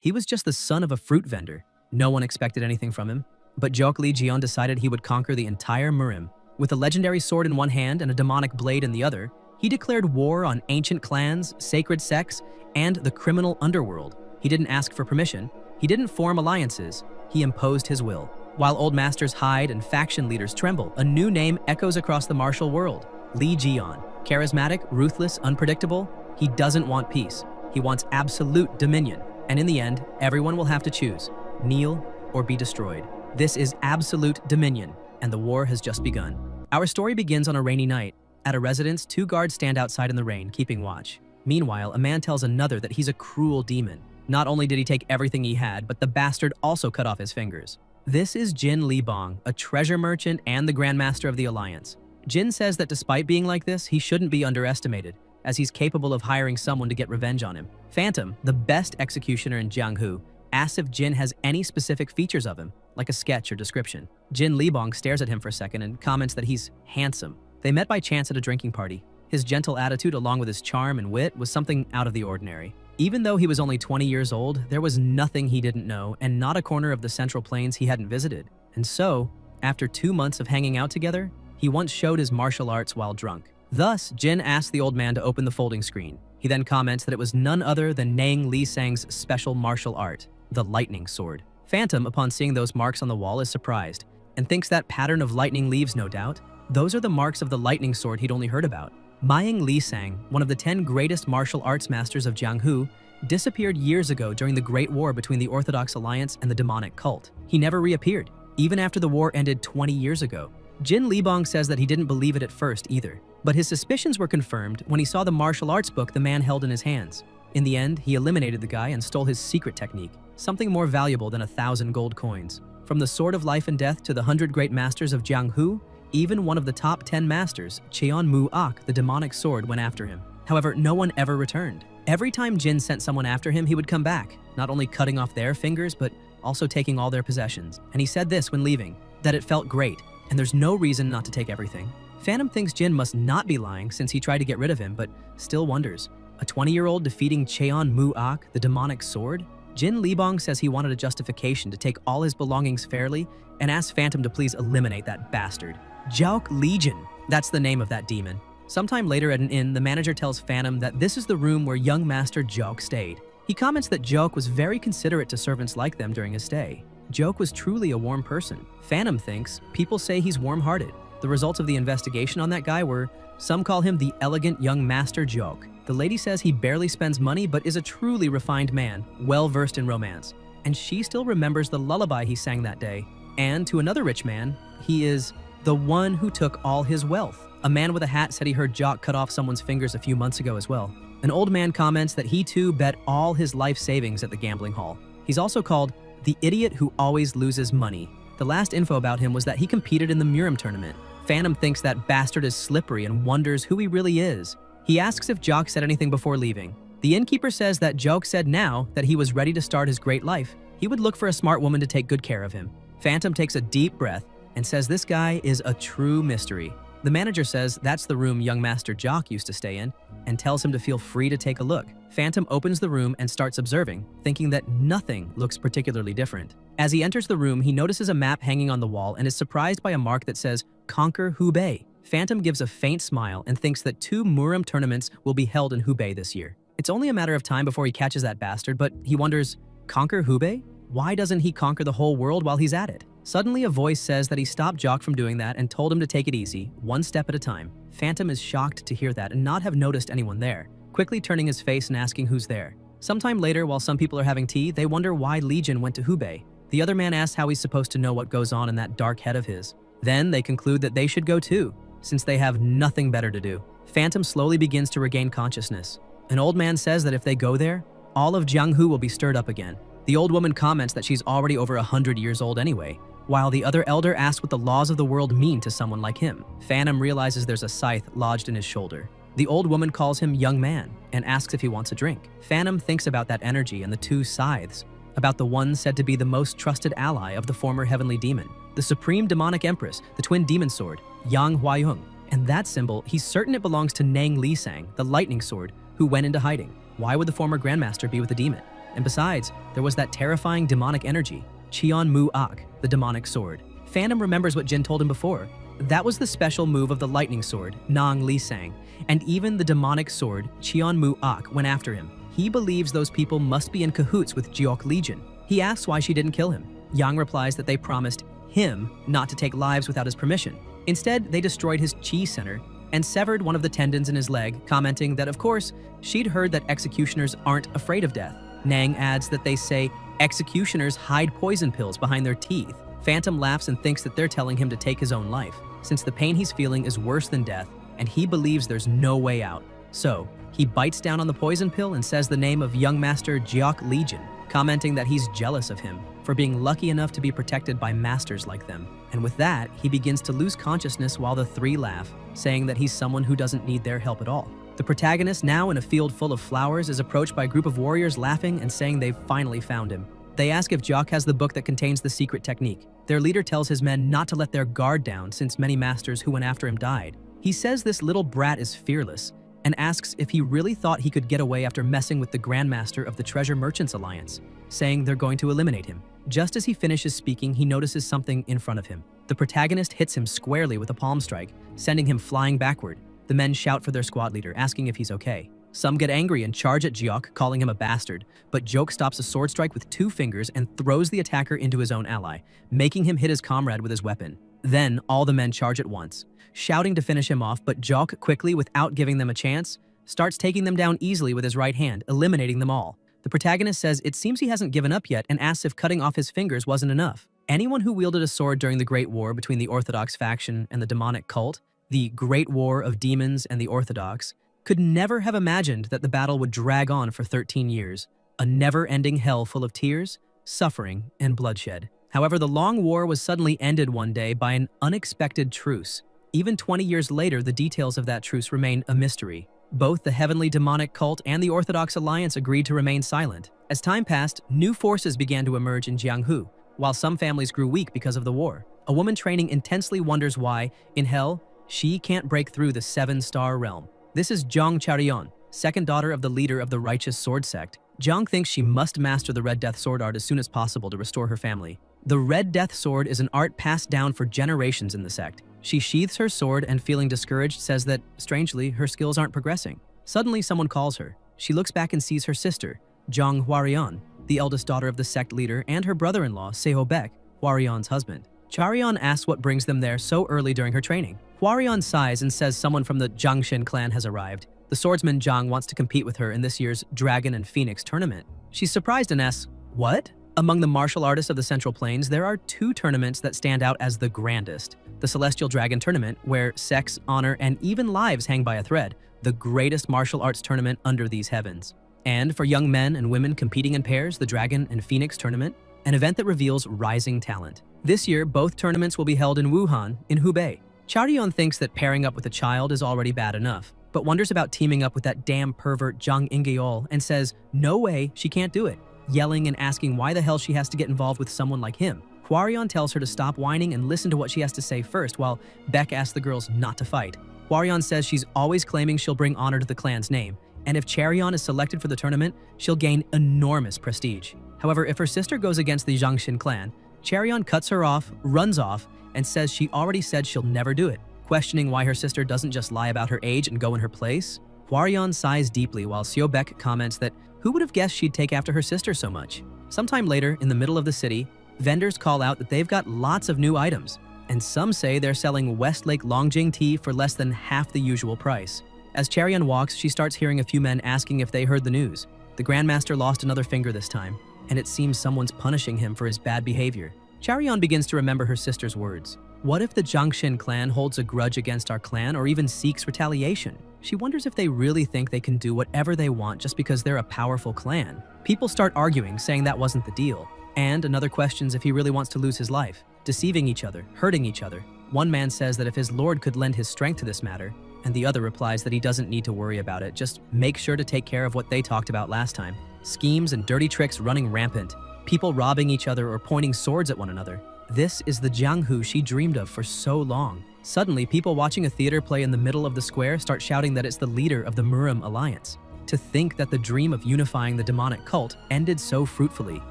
He was just the son of a fruit vendor. No one expected anything from him. But Jiok Li Jian decided he would conquer the entire Murim. With a legendary sword in one hand and a demonic blade in the other, he declared war on ancient clans, sacred sects, and the criminal underworld. He didn't ask for permission. He didn't form alliances. He imposed his will. While old masters hide and faction leaders tremble, a new name echoes across the martial world. Li Jian. Charismatic, ruthless, unpredictable, he doesn't want peace. He wants absolute dominion. And in the end, everyone will have to choose, kneel or be destroyed. This is absolute dominion, and the war has just begun. Our story begins on a rainy night. At a residence, two guards stand outside in the rain, keeping watch. Meanwhile, a man tells another that he's a cruel demon. Not only did he take everything he had, but the bastard also cut off his fingers. This is Jin Libong, a treasure merchant and the Grandmaster of the Alliance. Jin says that despite being like this, he shouldn't be underestimated, as he's capable of hiring someone to get revenge on him. Phantom, the best executioner in Jianghu, asks if Jin has any specific features of him, like a sketch or description. Jin Libong stares at him for a second and comments that he's handsome. They met by chance at a drinking party. His gentle attitude, along with his charm and wit, was something out of the ordinary. Even though he was only 20 years old, there was nothing he didn't know and not a corner of the Central Plains he hadn't visited. And so, after 2 months of hanging out together, he once showed his martial arts while drunk. Thus, Jin asked the old man to open the folding screen. He then comments that it was none other than Nang Li Sang's special martial art, the lightning sword. Phantom, upon seeing those marks on the wall, is surprised and thinks that pattern of lightning leaves, no doubt. Those are the marks of the lightning sword he'd only heard about. Nang Li Sang, one of the 10 greatest martial arts masters of Jianghu, disappeared years ago during the Great War between the Orthodox Alliance and the demonic cult. He never reappeared, even after the war ended 20 years ago. Jin Libong says that he didn't believe it at first either, but his suspicions were confirmed when he saw the martial arts book the man held in his hands. In the end, he eliminated the guy and stole his secret technique, something more valuable than 1,000 gold coins. From the Sword of Life and Death to the 100 Great Masters of Jianghu, even one of the top 10 masters, Cheon Mu Ak, the demonic sword, went after him. However, no one ever returned. Every time Jin sent someone after him, he would come back, not only cutting off their fingers, but also taking all their possessions. And he said this when leaving, that it felt great, and there's no reason not to take everything. Phantom thinks Jin must not be lying since he tried to get rid of him, but still wonders. A 20-year-old defeating Cheon Mu Ak, the demonic sword? Jin Libong says he wanted a justification to take all his belongings fairly and asked Phantom to please eliminate that bastard. Jiok Legion, that's the name of that demon. Sometime later at an inn, the manager tells Phantom that this is the room where young Master Jiok stayed. He comments that Jiok was very considerate to servants like them during his stay. Jiok was truly a warm person. Phantom thinks people say he's warm-hearted. The results of the investigation on that guy were, some call him the elegant young Master Jiok. The lady says he barely spends money but is a truly refined man, well-versed in romance. And she still remembers the lullaby he sang that day. And to another rich man, he is the one who took all his wealth. A man with a hat said he heard Jiok cut off someone's fingers a few months ago as well. An old man comments that he too bet all his life savings at the gambling hall. He's also called the idiot who always loses money. The last info about him was that he competed in the Murim tournament. Phantom thinks that bastard is slippery and wonders who he really is. He asks if Jiok said anything before leaving. The innkeeper says that Jiok said now that he was ready to start his great life, he would look for a smart woman to take good care of him. Phantom takes a deep breath and says this guy is a true mystery. The manager says that's the room young Master Jiok used to stay in and tells him to feel free to take a look. Phantom opens the room and starts observing, thinking that nothing looks particularly different. As he enters the room, he notices a map hanging on the wall and is surprised by a mark that says, Conquer Hubei. Phantom gives a faint smile and thinks that 2 Murim tournaments will be held in Hubei this year. It's only a matter of time before he catches that bastard, but he wonders, conquer Hubei? Why doesn't he conquer the whole world while he's at it? Suddenly, a voice says that he stopped Jiok from doing that and told him to take it easy, one step at a time. Phantom is shocked to hear that and not have noticed anyone there, quickly turning his face and asking who's there. Sometime later, while some people are having tea, they wonder why Legion went to Hubei. The other man asks how he's supposed to know what goes on in that dark head of his. Then they conclude that they should go too, since they have nothing better to do. Phantom slowly begins to regain consciousness. An old man says that if they go there, all of Jianghu will be stirred up again. The old woman comments that she's already over 100 years old anyway, while the other elder asks what the laws of the world mean to someone like him. Phantom realizes there's a scythe lodged in his shoulder. The old woman calls him young man and asks if he wants a drink. Phantom thinks about that energy and the 2 scythes, about the one said to be the most trusted ally of the former heavenly demon, the supreme demonic empress, the twin demon sword, Yang Huayong. And that symbol, he's certain it belongs to Nang Li Sang, the lightning sword, who went into hiding. Why would the former grandmaster be with the demon? And besides, there was that terrifying demonic energy, Qian Mu Ak, the demonic sword. Phantom remembers what Jin told him before. That was the special move of the lightning sword, Nang Li Sang, and even the demonic sword, Qian Mu Ak, went after him. He believes those people must be in cahoots with Jiok Legion. He asks why she didn't kill him. Yang replies that they promised him not to take lives without his permission. Instead, they destroyed his chi center and severed one of the tendons in his leg, commenting that, of course, she'd heard that executioners aren't afraid of death. Nang adds that they say executioners hide poison pills behind their teeth. Phantom laughs and thinks that they're telling him to take his own life, since the pain he's feeling is worse than death, and he believes there's no way out. So, he bites down on the poison pill and says the name of young master Jiok Legion, commenting that he's jealous of him for being lucky enough to be protected by masters like them. And with that, he begins to lose consciousness while the three laugh, saying that he's someone who doesn't need their help at all. The protagonist, now in a field full of flowers, is approached by a group of warriors laughing and saying they've finally found him. They ask if Jiok has the book that contains the secret technique. Their leader tells his men not to let their guard down since many masters who went after him died. He says this little brat is fearless and asks if he really thought he could get away after messing with the Grandmaster of the Treasure Merchants Alliance, saying they're going to eliminate him. Just as he finishes speaking, he notices something in front of him. The protagonist hits him squarely with a palm strike, sending him flying backward. The men shout for their squad leader, asking if he's okay. Some get angry and charge at Jiok, calling him a bastard, but Jiok stops a sword strike with 2 fingers and throws the attacker into his own ally, making him hit his comrade with his weapon. Then, all the men charge at once, shouting to finish him off, but Jiok quickly, without giving them a chance, starts taking them down easily with his right hand, eliminating them all. The protagonist says it seems he hasn't given up yet and asks if cutting off his fingers wasn't enough. Anyone who wielded a sword during the Great War between the Orthodox faction and the demonic cult, the Great War of Demons and the Orthodox, could never have imagined that the battle would drag on for 13 years, a never-ending hell full of tears, suffering, and bloodshed. However, the long war was suddenly ended one day by an unexpected truce. Even 20 years later, the details of that truce remain a mystery. Both the heavenly demonic cult and the Orthodox Alliance agreed to remain silent. As time passed, new forces began to emerge in Jianghu, while some families grew weak because of the war. A woman training intensely wonders why, in hell, she can't break through the 7-star realm. This is Zhang Charion, second daughter of the leader of the righteous sword sect. Zhang thinks she must master the Red Death sword art as soon as possible to restore her family. The Red Death sword is an art passed down for generations in the sect. She sheathes her sword and, feeling discouraged, says that, strangely, her skills aren't progressing. Suddenly, someone calls her. She looks back and sees her sister, Zhang Huarian, the eldest daughter of the sect leader, and her brother-in-law, Seho Bek, Huarian's husband. Charion asks what brings them there so early during her training. Huarian sighs and says someone from the Jiangshin clan has arrived. The swordsman Zhang wants to compete with her in this year's Dragon and Phoenix tournament. She's surprised and asks, "What?" Among the martial artists of the Central Plains, there are 2 tournaments that stand out as the grandest. The Celestial Dragon Tournament, where sex, honor, and even lives hang by a thread, the greatest martial arts tournament under these heavens. And for young men and women competing in pairs, the Dragon and Phoenix Tournament, an event that reveals rising talent. This year, both tournaments will be held in Wuhan, in Hubei. Charion thinks that pairing up with a child is already bad enough, but wonders about teaming up with that damn pervert Zhang Ingeol and says, no way, she can't do it, yelling and asking why the hell she has to get involved with someone like him. Huarian tells her to stop whining and listen to what she has to say first, while Beck asks the girls not to fight. Huarian says she's always claiming she'll bring honor to the clan's name, and if Charion is selected for the tournament, she'll gain enormous prestige. However, if her sister goes against the Jiangshin clan, Charion cuts her off, runs off, and says she already said she'll never do it. Questioning why her sister doesn't just lie about her age and go in her place, Huarian sighs deeply while Seo Beck comments that who would have guessed she'd take after her sister so much? Sometime later, in the middle of the city, vendors call out that they've got lots of new items, and some say they're selling Westlake Longjing tea for less than half the usual price. As Charion walks, she starts hearing a few men asking if they heard the news. The Grandmaster lost another finger this time, and it seems someone's punishing him for his bad behavior. Charion begins to remember her sister's words. What if the Jiangshin clan holds a grudge against our clan or even seeks retaliation? She wonders if they really think they can do whatever they want just because they're a powerful clan. People start arguing, saying that wasn't the deal. And another questions if he really wants to lose his life, deceiving each other, hurting each other. One man says that if his lord could lend his strength to this matter, and the other replies that he doesn't need to worry about it, just make sure to take care of what they talked about last time. Schemes and dirty tricks running rampant, people robbing each other or pointing swords at one another. This is the Jianghu she dreamed of for so long. Suddenly, people watching a theater play in the middle of the square start shouting that it's the leader of the Murim Alliance. To think that the dream of unifying the demonic cult ended so fruitfully.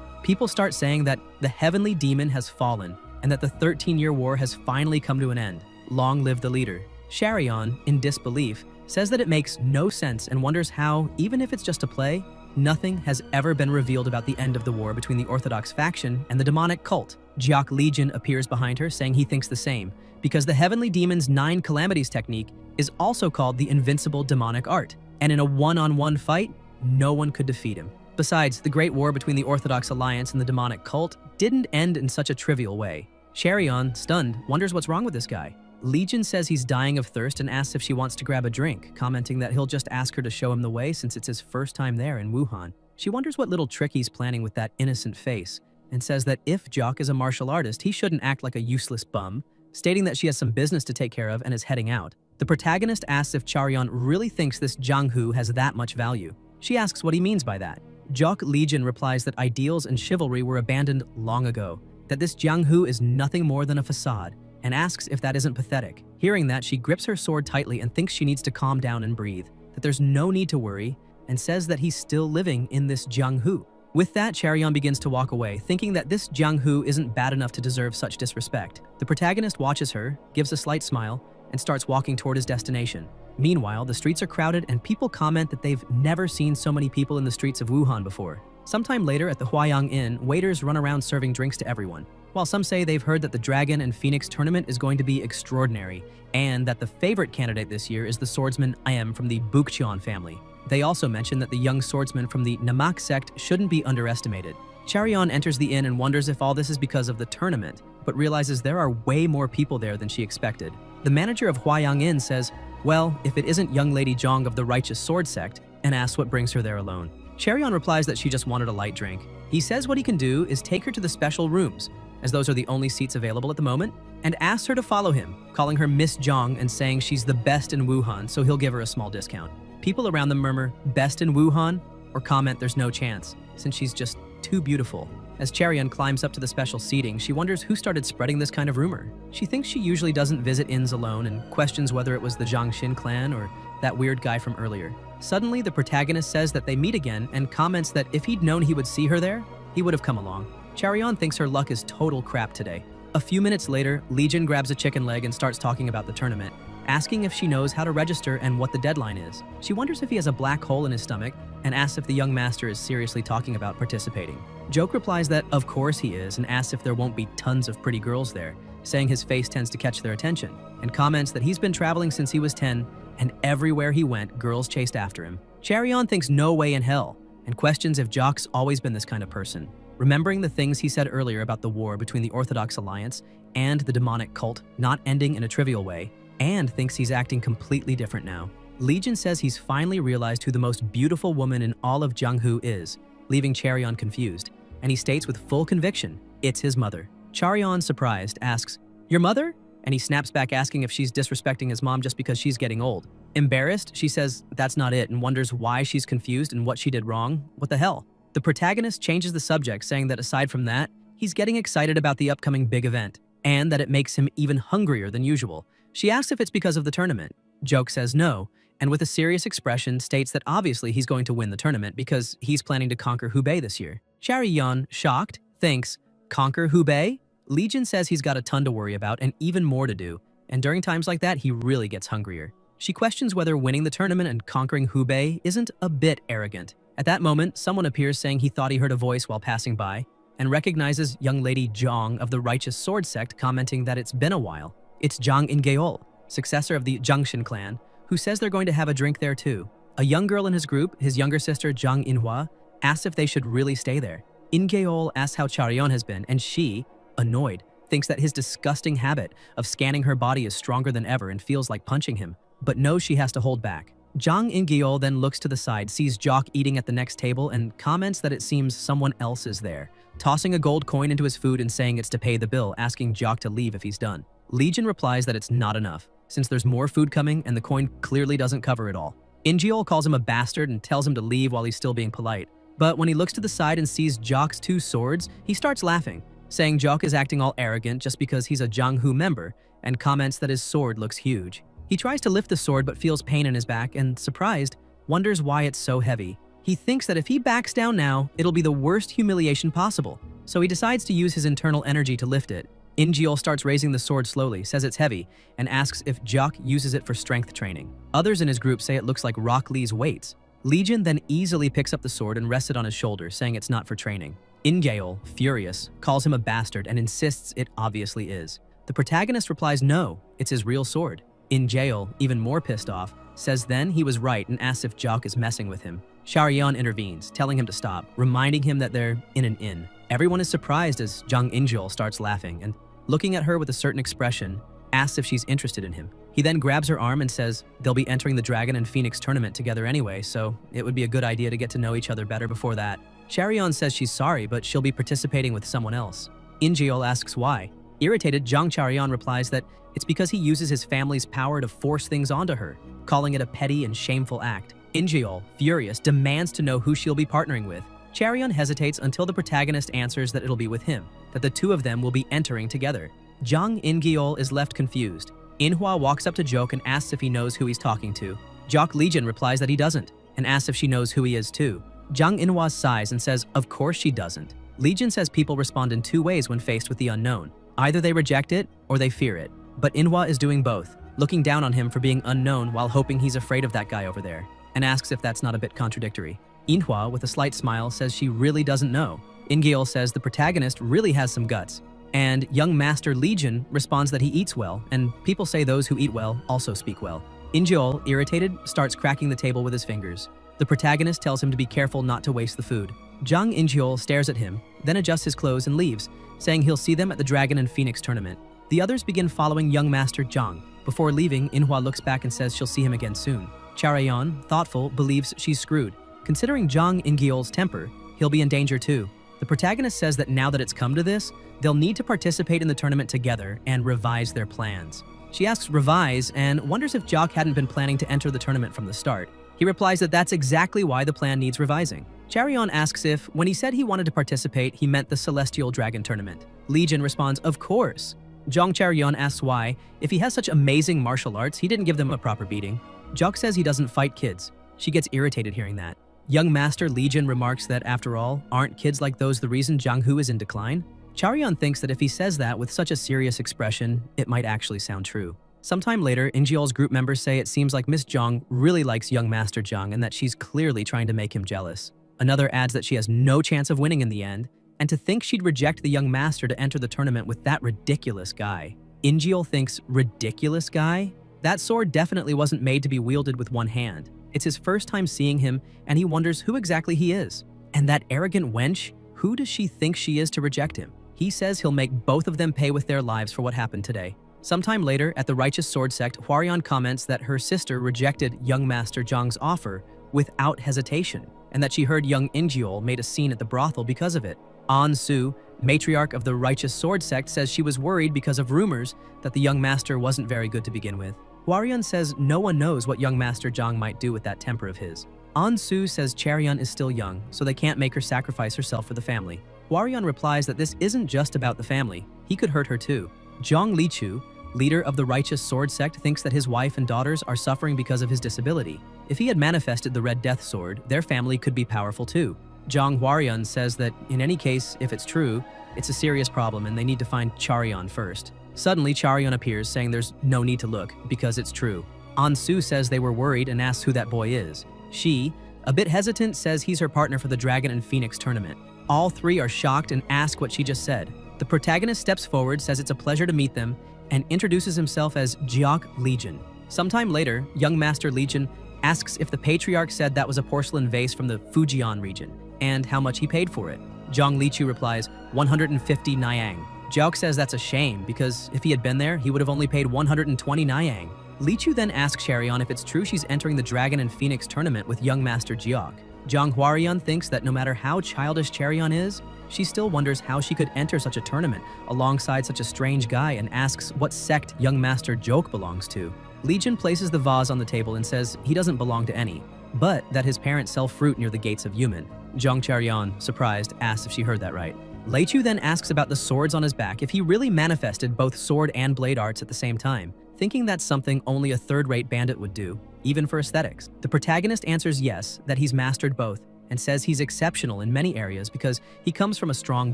People start saying that the heavenly demon has fallen and that the 13-year war has finally come to an end. Long live the leader. Charion, in disbelief, says that it makes no sense and wonders how, even if it's just a play, nothing has ever been revealed about the end of the war between the Orthodox faction and the demonic cult. Jiak Legion appears behind her, saying he thinks the same, because the heavenly demon's 9 calamities technique is also called the invincible demonic art, and in a one-on-one fight, no one could defeat him. Besides, the Great War between the Orthodox Alliance and the demonic cult didn't end in such a trivial way. Charion, stunned, wonders what's wrong with this guy. Legion says he's dying of thirst and asks if she wants to grab a drink, commenting that he'll just ask her to show him the way since it's his first time there in Wuhan. She wonders what little trick he's planning with that innocent face, and says that if Jock is a martial artist, he shouldn't act like a useless bum, stating that she has some business to take care of and is heading out. The protagonist asks if Charion really thinks this Jianghu has that much value. She asks what he means by that. Jock Legion replies that ideals and chivalry were abandoned long ago, that this Jianghu is nothing more than a facade, and asks if that isn't pathetic. Hearing that, she grips her sword tightly and thinks she needs to calm down and breathe, that there's no need to worry, and says that he's still living in this Jianghu. With that, Charion begins to walk away, thinking that this Jianghu isn't bad enough to deserve such disrespect. The protagonist watches her, gives a slight smile, and starts walking toward his destination. Meanwhile, the streets are crowded and people comment that they've never seen so many people in the streets of Wuhan before. Sometime later at the Huayang Inn, waiters run around serving drinks to everyone. While some say they've heard that the Dragon and Phoenix tournament is going to be extraordinary, and that the favorite candidate this year is the swordsman Im from the Bukcheon family. They also mention that the young swordsman from the Namak sect shouldn't be underestimated. Charion enters the inn and wonders if all this is because of the tournament, but realizes there are way more people there than she expected. The manager of Huayang Inn says, well, if it isn't young lady Zhang of the Righteous Sword sect, and asks what brings her there alone. Charion replies that she just wanted a light drink. He says what he can do is take her to the special rooms, as those are the only seats available at the moment, and asks her to follow him, calling her Miss Zhang and saying she's the best in Wuhan, so he'll give her a small discount. People around them murmur, best in Wuhan, or comment there's no chance, since she's just too beautiful. As Charion climbs up to the special seating, she wonders who started spreading this kind of rumor. She thinks she usually doesn't visit inns alone and questions whether it was the Zhangxin clan or that weird guy from earlier. Suddenly, the protagonist says that they meet again and comments that if he'd known he would see her there, he would have come along. Charion thinks her luck is total crap today. A few minutes later, Legion grabs a chicken leg and starts talking about the tournament, asking if she knows how to register and what the deadline is. She wonders if he has a black hole in his stomach and asks if the young master is seriously talking about participating. Joke replies that of course he is and asks if there won't be tons of pretty girls there, saying his face tends to catch their attention, and comments that he's been traveling since he was 10 and everywhere he went, girls chased after him. Charion thinks no way in hell and questions if Jock's always been this kind of person, remembering the things he said earlier about the war between the Orthodox Alliance and the demonic cult not ending in a trivial way, and thinks he's acting completely different now. Legion says he's finally realized who the most beautiful woman in all of Jianghu is, leaving Charion confused, and he states with full conviction, it's his mother. Charion, surprised, asks, your mother? And he snaps back asking if she's disrespecting his mom just because she's getting old. Embarrassed, she says that's not it and wonders why she's confused and what she did wrong. What the hell? The protagonist changes the subject, saying that aside from that, he's getting excited about the upcoming big event, and that it makes him even hungrier than usual. She asks if it's because of the tournament. Joke says no, and with a serious expression states that obviously he's going to win the tournament because he's planning to conquer Hubei this year. Charion, shocked, thinks, conquer Hubei? Legion says he's got a ton to worry about and even more to do, and during times like that, he really gets hungrier. She questions whether winning the tournament and conquering Hubei isn't a bit arrogant. At that moment, someone appears saying he thought he heard a voice while passing by, and recognizes young lady Zhang of the Righteous Sword sect, commenting that it's been a while. It's Zhang Ingeol, successor of the Zhangxin clan, who says they're going to have a drink there too. A young girl in his group, his younger sister Zhang Inhua, asks if they should really stay there. Ingeol asks how Charion has been, and she, annoyed, thinks that his disgusting habit of scanning her body is stronger than ever and feels like punching him, but knows she has to hold back. Zhang Ingeol then looks to the side, sees Jock eating at the next table, and comments that it seems someone else is there, tossing a gold coin into his food and saying it's to pay the bill, asking Jock to leave if he's done. Legion replies that it's not enough, since there's more food coming and the coin clearly doesn't cover it all. Ingeol calls him a bastard and tells him to leave while he's still being polite, but when he looks to the side and sees Jock's 2 swords, he starts laughing, saying Jock is acting all arrogant just because he's a Jianghu member, and comments that his sword looks huge. He tries to lift the sword but feels pain in his back and, surprised, wonders why it's so heavy. He thinks that if he backs down now, it'll be the worst humiliation possible, so he decides to use his internal energy to lift it. In-jeol starts raising the sword slowly, says it's heavy, and asks if Jiak uses it for strength training. Others in his group say it looks like Rock Lee's weights. Legion then easily picks up the sword and rests it on his shoulder, saying it's not for training. In-jeol, furious, calls him a bastard and insists it obviously is. The protagonist replies no, it's his real sword. In-jeol, even more pissed off, says then he was right and asks if Jiak is messing with him. Sharion intervenes, telling him to stop, reminding him that they're in an inn. Everyone is surprised as Jang In-jeol starts laughing and, looking at her with a certain expression, asks if she's interested in him. He then grabs her arm and says they'll be entering the Dragon and Phoenix tournament together anyway, so it would be a good idea to get to know each other better before that. Sharion says she's sorry, but she'll be participating with someone else. In-jeol asks why. Irritated, Jang Charion replies that it's because he uses his family's power to force things onto her, calling it a petty and shameful act. In-jeol, furious, demands to know who she'll be partnering with. Charion hesitates until the protagonist answers that it'll be with him, that the two of them will be entering together. Jang In-jeol is left confused. Manhwa walks up to Jiak and asks if he knows who he's talking to. Jiak Legion replies that he doesn't, and asks if she knows who he is too. Jang In-hwa sighs and says of course she doesn't. Legion says people respond in two ways when faced with the unknown. Either they reject it, or they fear it. But In-hwa is doing both, looking down on him for being unknown while hoping he's afraid of that guy over there, and asks if that's not a bit contradictory. In-hwa, with a slight smile, says she really doesn't know. In-jeol says the protagonist really has some guts. And young Master Legion responds that he eats well, and people say those who eat well also speak well. In-jeol, irritated, starts cracking the table with his fingers. The protagonist tells him to be careful not to waste the food. Jang In-jeol stares at him, then adjusts his clothes and leaves, saying he'll see them at the Dragon and Phoenix tournament. The others begin following young Master Jang. Before leaving, In-hwa looks back and says she'll see him again soon. Charayon, thoughtful, believes she's screwed. Considering Jang In-jeol's temper, he'll be in danger too. The protagonist says that now that it's come to this, they'll need to participate in the tournament together and revise their plans. She asks revise and wonders if Jiak hadn't been planning to enter the tournament from the start. He replies that that's exactly why the plan needs revising. Charion asks if, when he said he wanted to participate, he meant the Celestial Dragon Tournament. Legion responds, of course. Jang Charion asks why, if he has such amazing martial arts, he didn't give them a proper beating. Jiak says he doesn't fight kids. She gets irritated hearing that. Young Master Legion remarks that, after all, aren't kids like those the reason Jianghu is in decline? Charion thinks that if he says that with such a serious expression, it might actually sound true. Sometime later, In-jeol's group members say it seems like Miss Jang really likes young Master Jang and that she's clearly trying to make him jealous. Another adds that she has no chance of winning in the end, and to think she'd reject the young master to enter the tournament with that ridiculous guy. In-jeol thinks, ridiculous guy? That sword definitely wasn't made to be wielded with one hand. It's his first time seeing him, and he wonders who exactly he is. And that arrogant wench, who does she think she is to reject him? He says he'll make both of them pay with their lives for what happened today. Sometime later, at the Righteous Sword Sect, Hwaryeon comments that her sister rejected young Master Jang's offer without hesitation, and that she heard young In-jeol made a scene at the brothel because of it. An-su, matriarch of the Righteous Sword Sect, says she was worried because of rumors that the young master wasn't very good to begin with. Hwaryeon says no one knows what young Master Jang might do with that temper of his. An-su says Charion is still young, so they can't make her sacrifice herself for the family. Hwaryeon replies that this isn't just about the family, he could hurt her too. Zhang Lichu, leader of the Righteous Sword Sect, thinks that his wife and daughters are suffering because of his disability. If he had manifested the Red Death Sword, their family could be powerful too. Zhang Hwaryeon says that in any case, if it's true, it's a serious problem and they need to find Charion first. Suddenly, Charion appears, saying there's no need to look, because it's true. An-su says they were worried and asks who that boy is. She, a bit hesitant, says he's her partner for the Dragon and Phoenix tournament. All three are shocked and ask what she just said. The protagonist steps forward, says it's a pleasure to meet them, and introduces himself as Jiak Legion. Sometime later, young Master Legion asks if the Patriarch said that was a porcelain vase from the Fujian region, and how much he paid for it. Zhang Lichu replies, 150 Niang. Jiak says that's a shame, because if he had been there, he would have only paid 120 Niang. Lichu then asks Charion if it's true she's entering the Dragon and Phoenix tournament with young Master Jiak. Zhang Hwaryeon thinks that no matter how childish Charion is, she still wonders how she could enter such a tournament alongside such a strange guy and asks what sect young Master Jiak belongs to. Legion places the vase on the table and says he doesn't belong to any, but that his parents sell fruit near the gates of Yumen. Zhang Charion, surprised, asks if she heard that right. Leichu then asks about the swords on his back if he really manifested both sword and blade arts at the same time, thinking that's something only a third-rate bandit would do, even for aesthetics. The protagonist answers yes, that he's mastered both, and says he's exceptional in many areas because he comes from a strong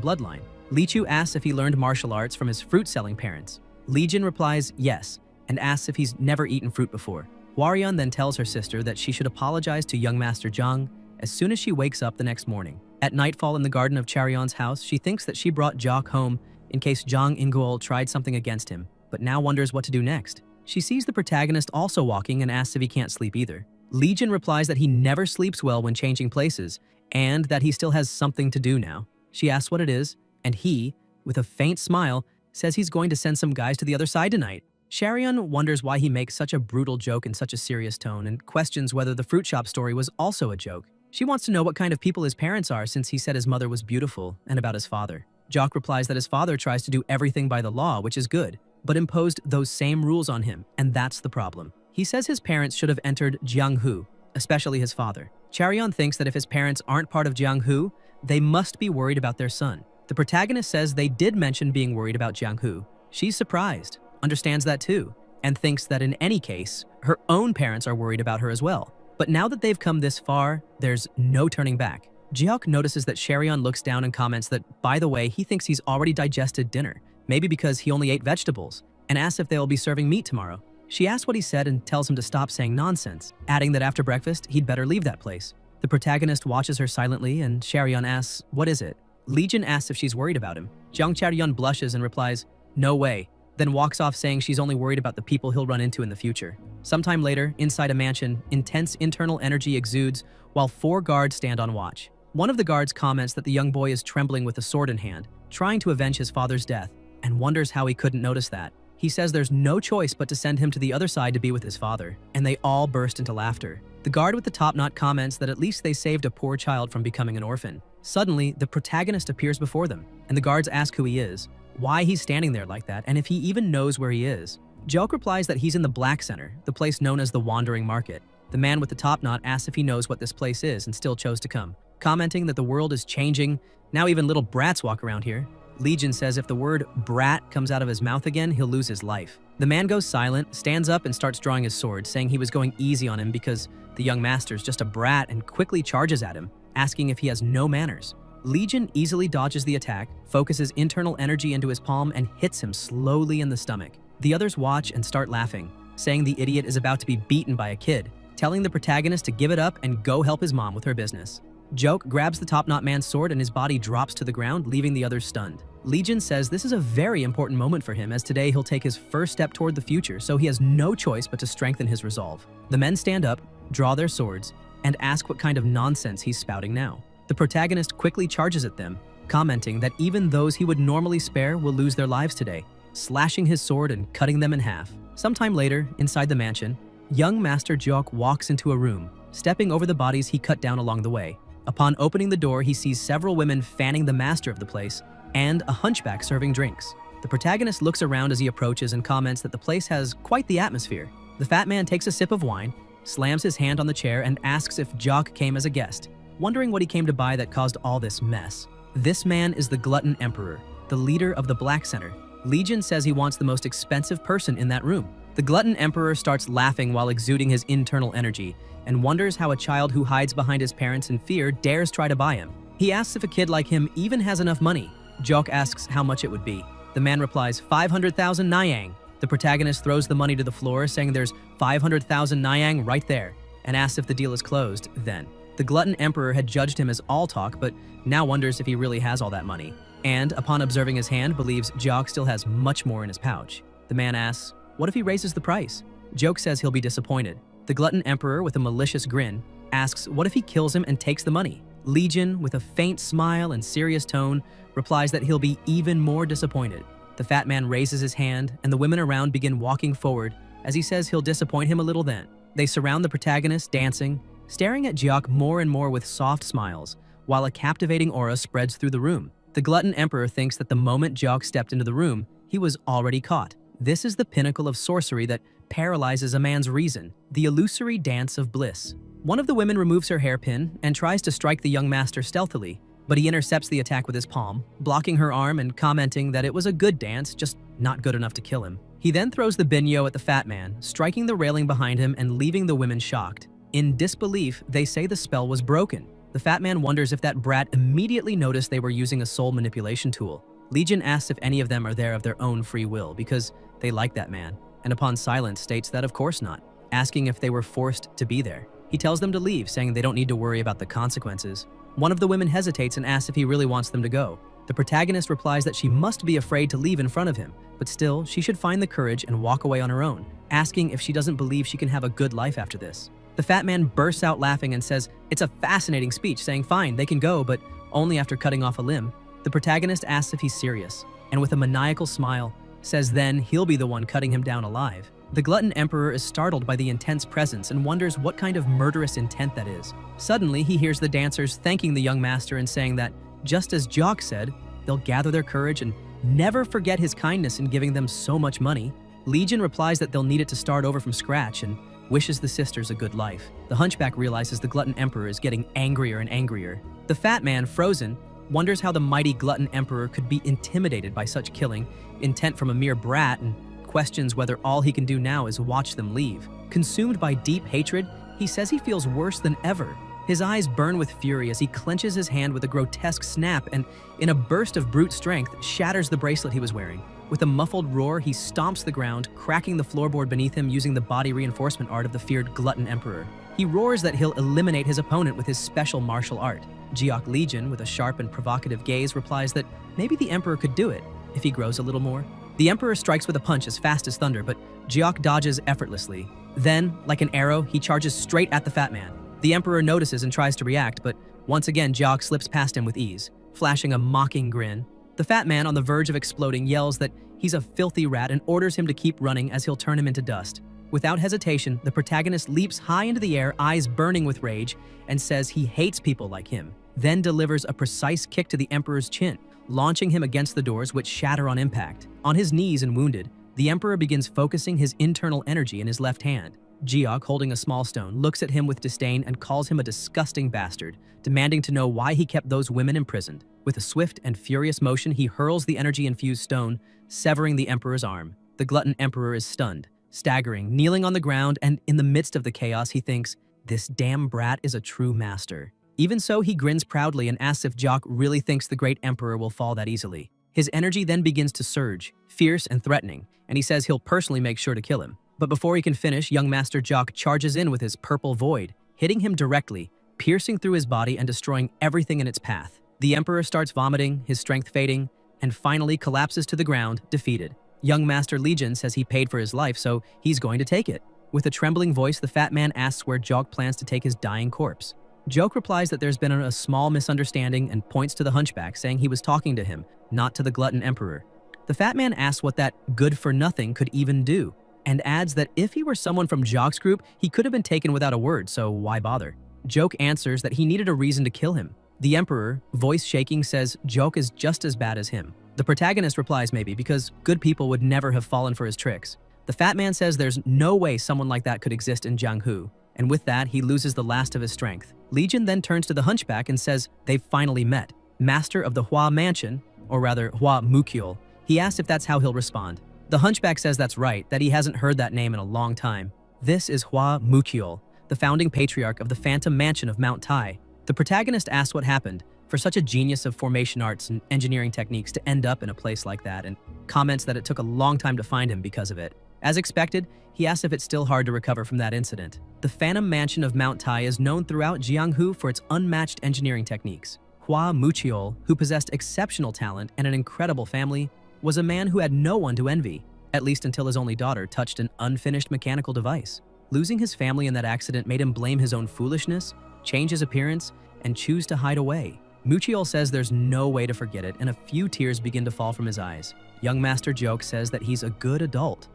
bloodline. Li Chu asks if he learned martial arts from his fruit-selling parents. Li Jin replies yes, and asks if he's never eaten fruit before. Huarian then tells her sister that she should apologize to young Master Jiang as soon as she wakes up the next morning. At nightfall in the garden of Charion's house, she thinks that she brought Jock home in case Zhang Yingguo tried something against him, but now wonders what to do next. She sees the protagonist also walking and asks if he can't sleep either. Li Jin replies that he never sleeps well when changing places, and that he still has something to do now. She asks what it is, and he, with a faint smile, says he's going to send some guys to the other side tonight. Charion wonders why he makes such a brutal joke in such a serious tone and questions whether the fruit shop story was also a joke. She wants to know what kind of people his parents are since he said his mother was beautiful, and about his father. Jock replies that his father tries to do everything by the law, which is good, but imposed those same rules on him, and that's the problem. He says his parents should have entered Jianghu, especially his father. Charion thinks that if his parents aren't part of Jianghu, they must be worried about their son. The protagonist says they did mention being worried about Jianghu. She's surprised, understands that too, and thinks that in any case, her own parents are worried about her as well. But now that they've come this far, there's no turning back. Jiok notices that Charion looks down and comments that, by the way, he thinks he's already digested dinner, maybe because he only ate vegetables, and asks if they will be serving meat tomorrow. She asks what he said and tells him to stop saying nonsense, adding that after breakfast, he'd better leave that place. The protagonist watches her silently, and Charion asks, what is it? Legion asks if she's worried about him. Jiang Charion blushes and replies, no way, then walks off saying she's only worried about the people he'll run into in the future. Sometime later, inside a mansion, intense internal energy exudes while 4 guards stand on watch. One of the guards comments that the young boy is trembling with a sword in hand, trying to avenge his father's death, and wonders how he couldn't notice that. He says there's no choice but to send him to the other side to be with his father, and they all burst into laughter. The guard with the top knot comments that at least they saved a poor child from becoming an orphan. Suddenly, the protagonist appears before them, and the guards ask who he is, why he's standing there like that, and if he even knows where he is. Joke replies that he's in the Black Center, the place known as the Wandering Market. The man with the top knot asks if he knows what this place is and still chose to come, commenting that the world is changing, now even little brats walk around here. Legion says if the word brat comes out of his mouth again, he'll lose his life. The man goes silent, stands up and starts drawing his sword, saying he was going easy on him because the young master's just a brat, and quickly charges at him, asking if he has no manners. Legion easily dodges the attack, focuses internal energy into his palm and hits him slowly in the stomach. The others watch and start laughing, saying the idiot is about to be beaten by a kid, telling the protagonist to give it up and go help his mom with her business. Joke grabs the top knot man's sword and his body drops to the ground, leaving the others stunned. Legion says this is a very important moment for him as today he'll take his first step toward the future, so he has no choice but to strengthen his resolve. The men stand up, draw their swords, and ask what kind of nonsense he's spouting now. The protagonist quickly charges at them, commenting that even those he would normally spare will lose their lives today, slashing his sword and cutting them in half. Sometime later, inside the mansion, young Master Jiok walks into a room, stepping over the bodies he cut down along the way. Upon opening the door, he sees several women fanning the master of the place and a hunchback serving drinks. The protagonist looks around as he approaches and comments that the place has quite the atmosphere. The fat man takes a sip of wine, slams his hand on the chair, and asks if Jock came as a guest, wondering what he came to buy that caused all this mess. This man is the Glutton Emperor, the leader of the Black Center. Legion says he wants the most expensive person in that room. The Glutton Emperor starts laughing while exuding his internal energy and wonders how a child who hides behind his parents in fear dares try to buy him. He asks if a kid like him even has enough money. Jock asks how much it would be. The man replies 500,000 Nyang. The protagonist throws the money to the floor, saying there's 500,000 Nyang right there, and asks if the deal is closed then. The Glutton Emperor had judged him as all talk, but now wonders if he really has all that money, and upon observing his hand, believes Jock still has much more in his pouch. The man asks, what if he raises the price? Joke says he'll be disappointed. The Glutton Emperor, with a malicious grin, asks what if he kills him and takes the money? Legion, with a faint smile and serious tone, replies that he'll be even more disappointed. The fat man raises his hand, and the women around begin walking forward as he says he'll disappoint him a little then. They surround the protagonist, dancing, staring at Jiok more and more with soft smiles, while a captivating aura spreads through the room. The Glutton Emperor thinks that the moment Jiok stepped into the room, he was already caught. This is the pinnacle of sorcery that paralyzes a man's reason, the illusory dance of bliss. One of the women removes her hairpin and tries to strike the young master stealthily, but he intercepts the attack with his palm, blocking her arm and commenting that it was a good dance, just not good enough to kill him. He then throws the binyo at the fat man, striking the railing behind him and leaving the women shocked. In disbelief, they say the spell was broken. The fat man wonders if that brat immediately noticed they were using a soul manipulation tool. Legion asks if any of them are there of their own free will because they like that man, and upon silence states that of course not, asking if they were forced to be there. He tells them to leave, saying they don't need to worry about the consequences. One of the women hesitates and asks if he really wants them to go. The protagonist replies that she must be afraid to leave in front of him, but still, she should find the courage and walk away on her own, asking if she doesn't believe she can have a good life after this. The fat man bursts out laughing and says it's a fascinating speech, saying fine, they can go, but only after cutting off a limb. The protagonist asks if he's serious, and with a maniacal smile, says then he'll be the one cutting him down alive. The glutton emperor is startled by the intense presence and wonders what kind of murderous intent that is. Suddenly, he hears the dancers thanking the young master and saying that, just as Jock said, they'll gather their courage and never forget his kindness in giving them so much money. Legion replies that they'll need it to start over from scratch and wishes the sisters a good life. The hunchback realizes the glutton emperor is getting angrier and angrier. The fat man, frozen, wonders how the mighty glutton emperor could be intimidated by such killing intent from a mere brat and questions whether all he can do now is watch them leave. Consumed by deep hatred, he says he feels worse than ever. His eyes burn with fury as he clenches his hand with a grotesque snap and, in a burst of brute strength, shatters the bracelet he was wearing. With a muffled roar, he stomps the ground, cracking the floorboard beneath him using the body reinforcement art of the feared glutton emperor. He roars that he'll eliminate his opponent with his special martial art. Jiok Legion, with a sharp and provocative gaze, replies that maybe the emperor could do it if he grows a little more. The emperor strikes with a punch as fast as thunder, but Jiok dodges effortlessly. Then, like an arrow, he charges straight at the fat man. The emperor notices and tries to react, but once again Jiok slips past him with ease, flashing a mocking grin. The fat man, on the verge of exploding, yells that he's a filthy rat and orders him to keep running as he'll turn him into dust. Without hesitation, the protagonist leaps high into the air, eyes burning with rage, and says he hates people like him, then delivers a precise kick to the emperor's chin, launching him against the doors, which shatter on impact. On his knees and wounded, the emperor begins focusing his internal energy in his left hand. Jiok, holding a small stone, looks at him with disdain and calls him a disgusting bastard, demanding to know why he kept those women imprisoned. With a swift and furious motion, he hurls the energy-infused stone, severing the emperor's arm. The glutton emperor is stunned, staggering, kneeling on the ground, and in the midst of the chaos, he thinks, this damn brat is a true master. Even so, he grins proudly and asks if Jock really thinks the great emperor will fall that easily. His energy then begins to surge, fierce and threatening, and he says he'll personally make sure to kill him. But before he can finish, young Master Jock charges in with his purple void, hitting him directly, piercing through his body and destroying everything in its path. The emperor starts vomiting, his strength fading, and finally collapses to the ground, defeated. Young Master Legion says he paid for his life, so he's going to take it. With a trembling voice, the fat man asks where Jock plans to take his dying corpse. Jock replies that there's been a small misunderstanding and points to the hunchback, saying he was talking to him, not to the glutton emperor. The fat man asks what that good-for-nothing could even do, and adds that if he were someone from Jock's group, he could have been taken without a word, so why bother? Jock answers that he needed a reason to kill him. The emperor, voice shaking, says Jock is just as bad as him. The protagonist replies maybe, because good people would never have fallen for his tricks. The fat man says there's no way someone like that could exist in Jianghu, and with that, he loses the last of his strength. Legion then turns to the hunchback and says they've finally met. Master of the Hua Mansion, or rather Hua Mukyol, he asks if that's how he'll respond. The hunchback says that's right, that he hasn't heard that name in a long time. This is Hua Mukyol, the founding patriarch of the Phantom Mansion of Mount Tai. The protagonist asks what happened for such a genius of formation arts and engineering techniques to end up in a place like that, and comments that it took a long time to find him because of it. As expected, he asks if it's still hard to recover from that incident. The Phantom Mansion of Mount Tai is known throughout Jianghu for its unmatched engineering techniques. Hua Mukyol, who possessed exceptional talent and an incredible family, was a man who had no one to envy, at least until his only daughter touched an unfinished mechanical device. Losing his family in that accident made him blame his own foolishness, change his appearance, and choose to hide away. Mukyol says there's no way to forget it, and a few tears begin to fall from his eyes. Young Master Joke says that he's a good adult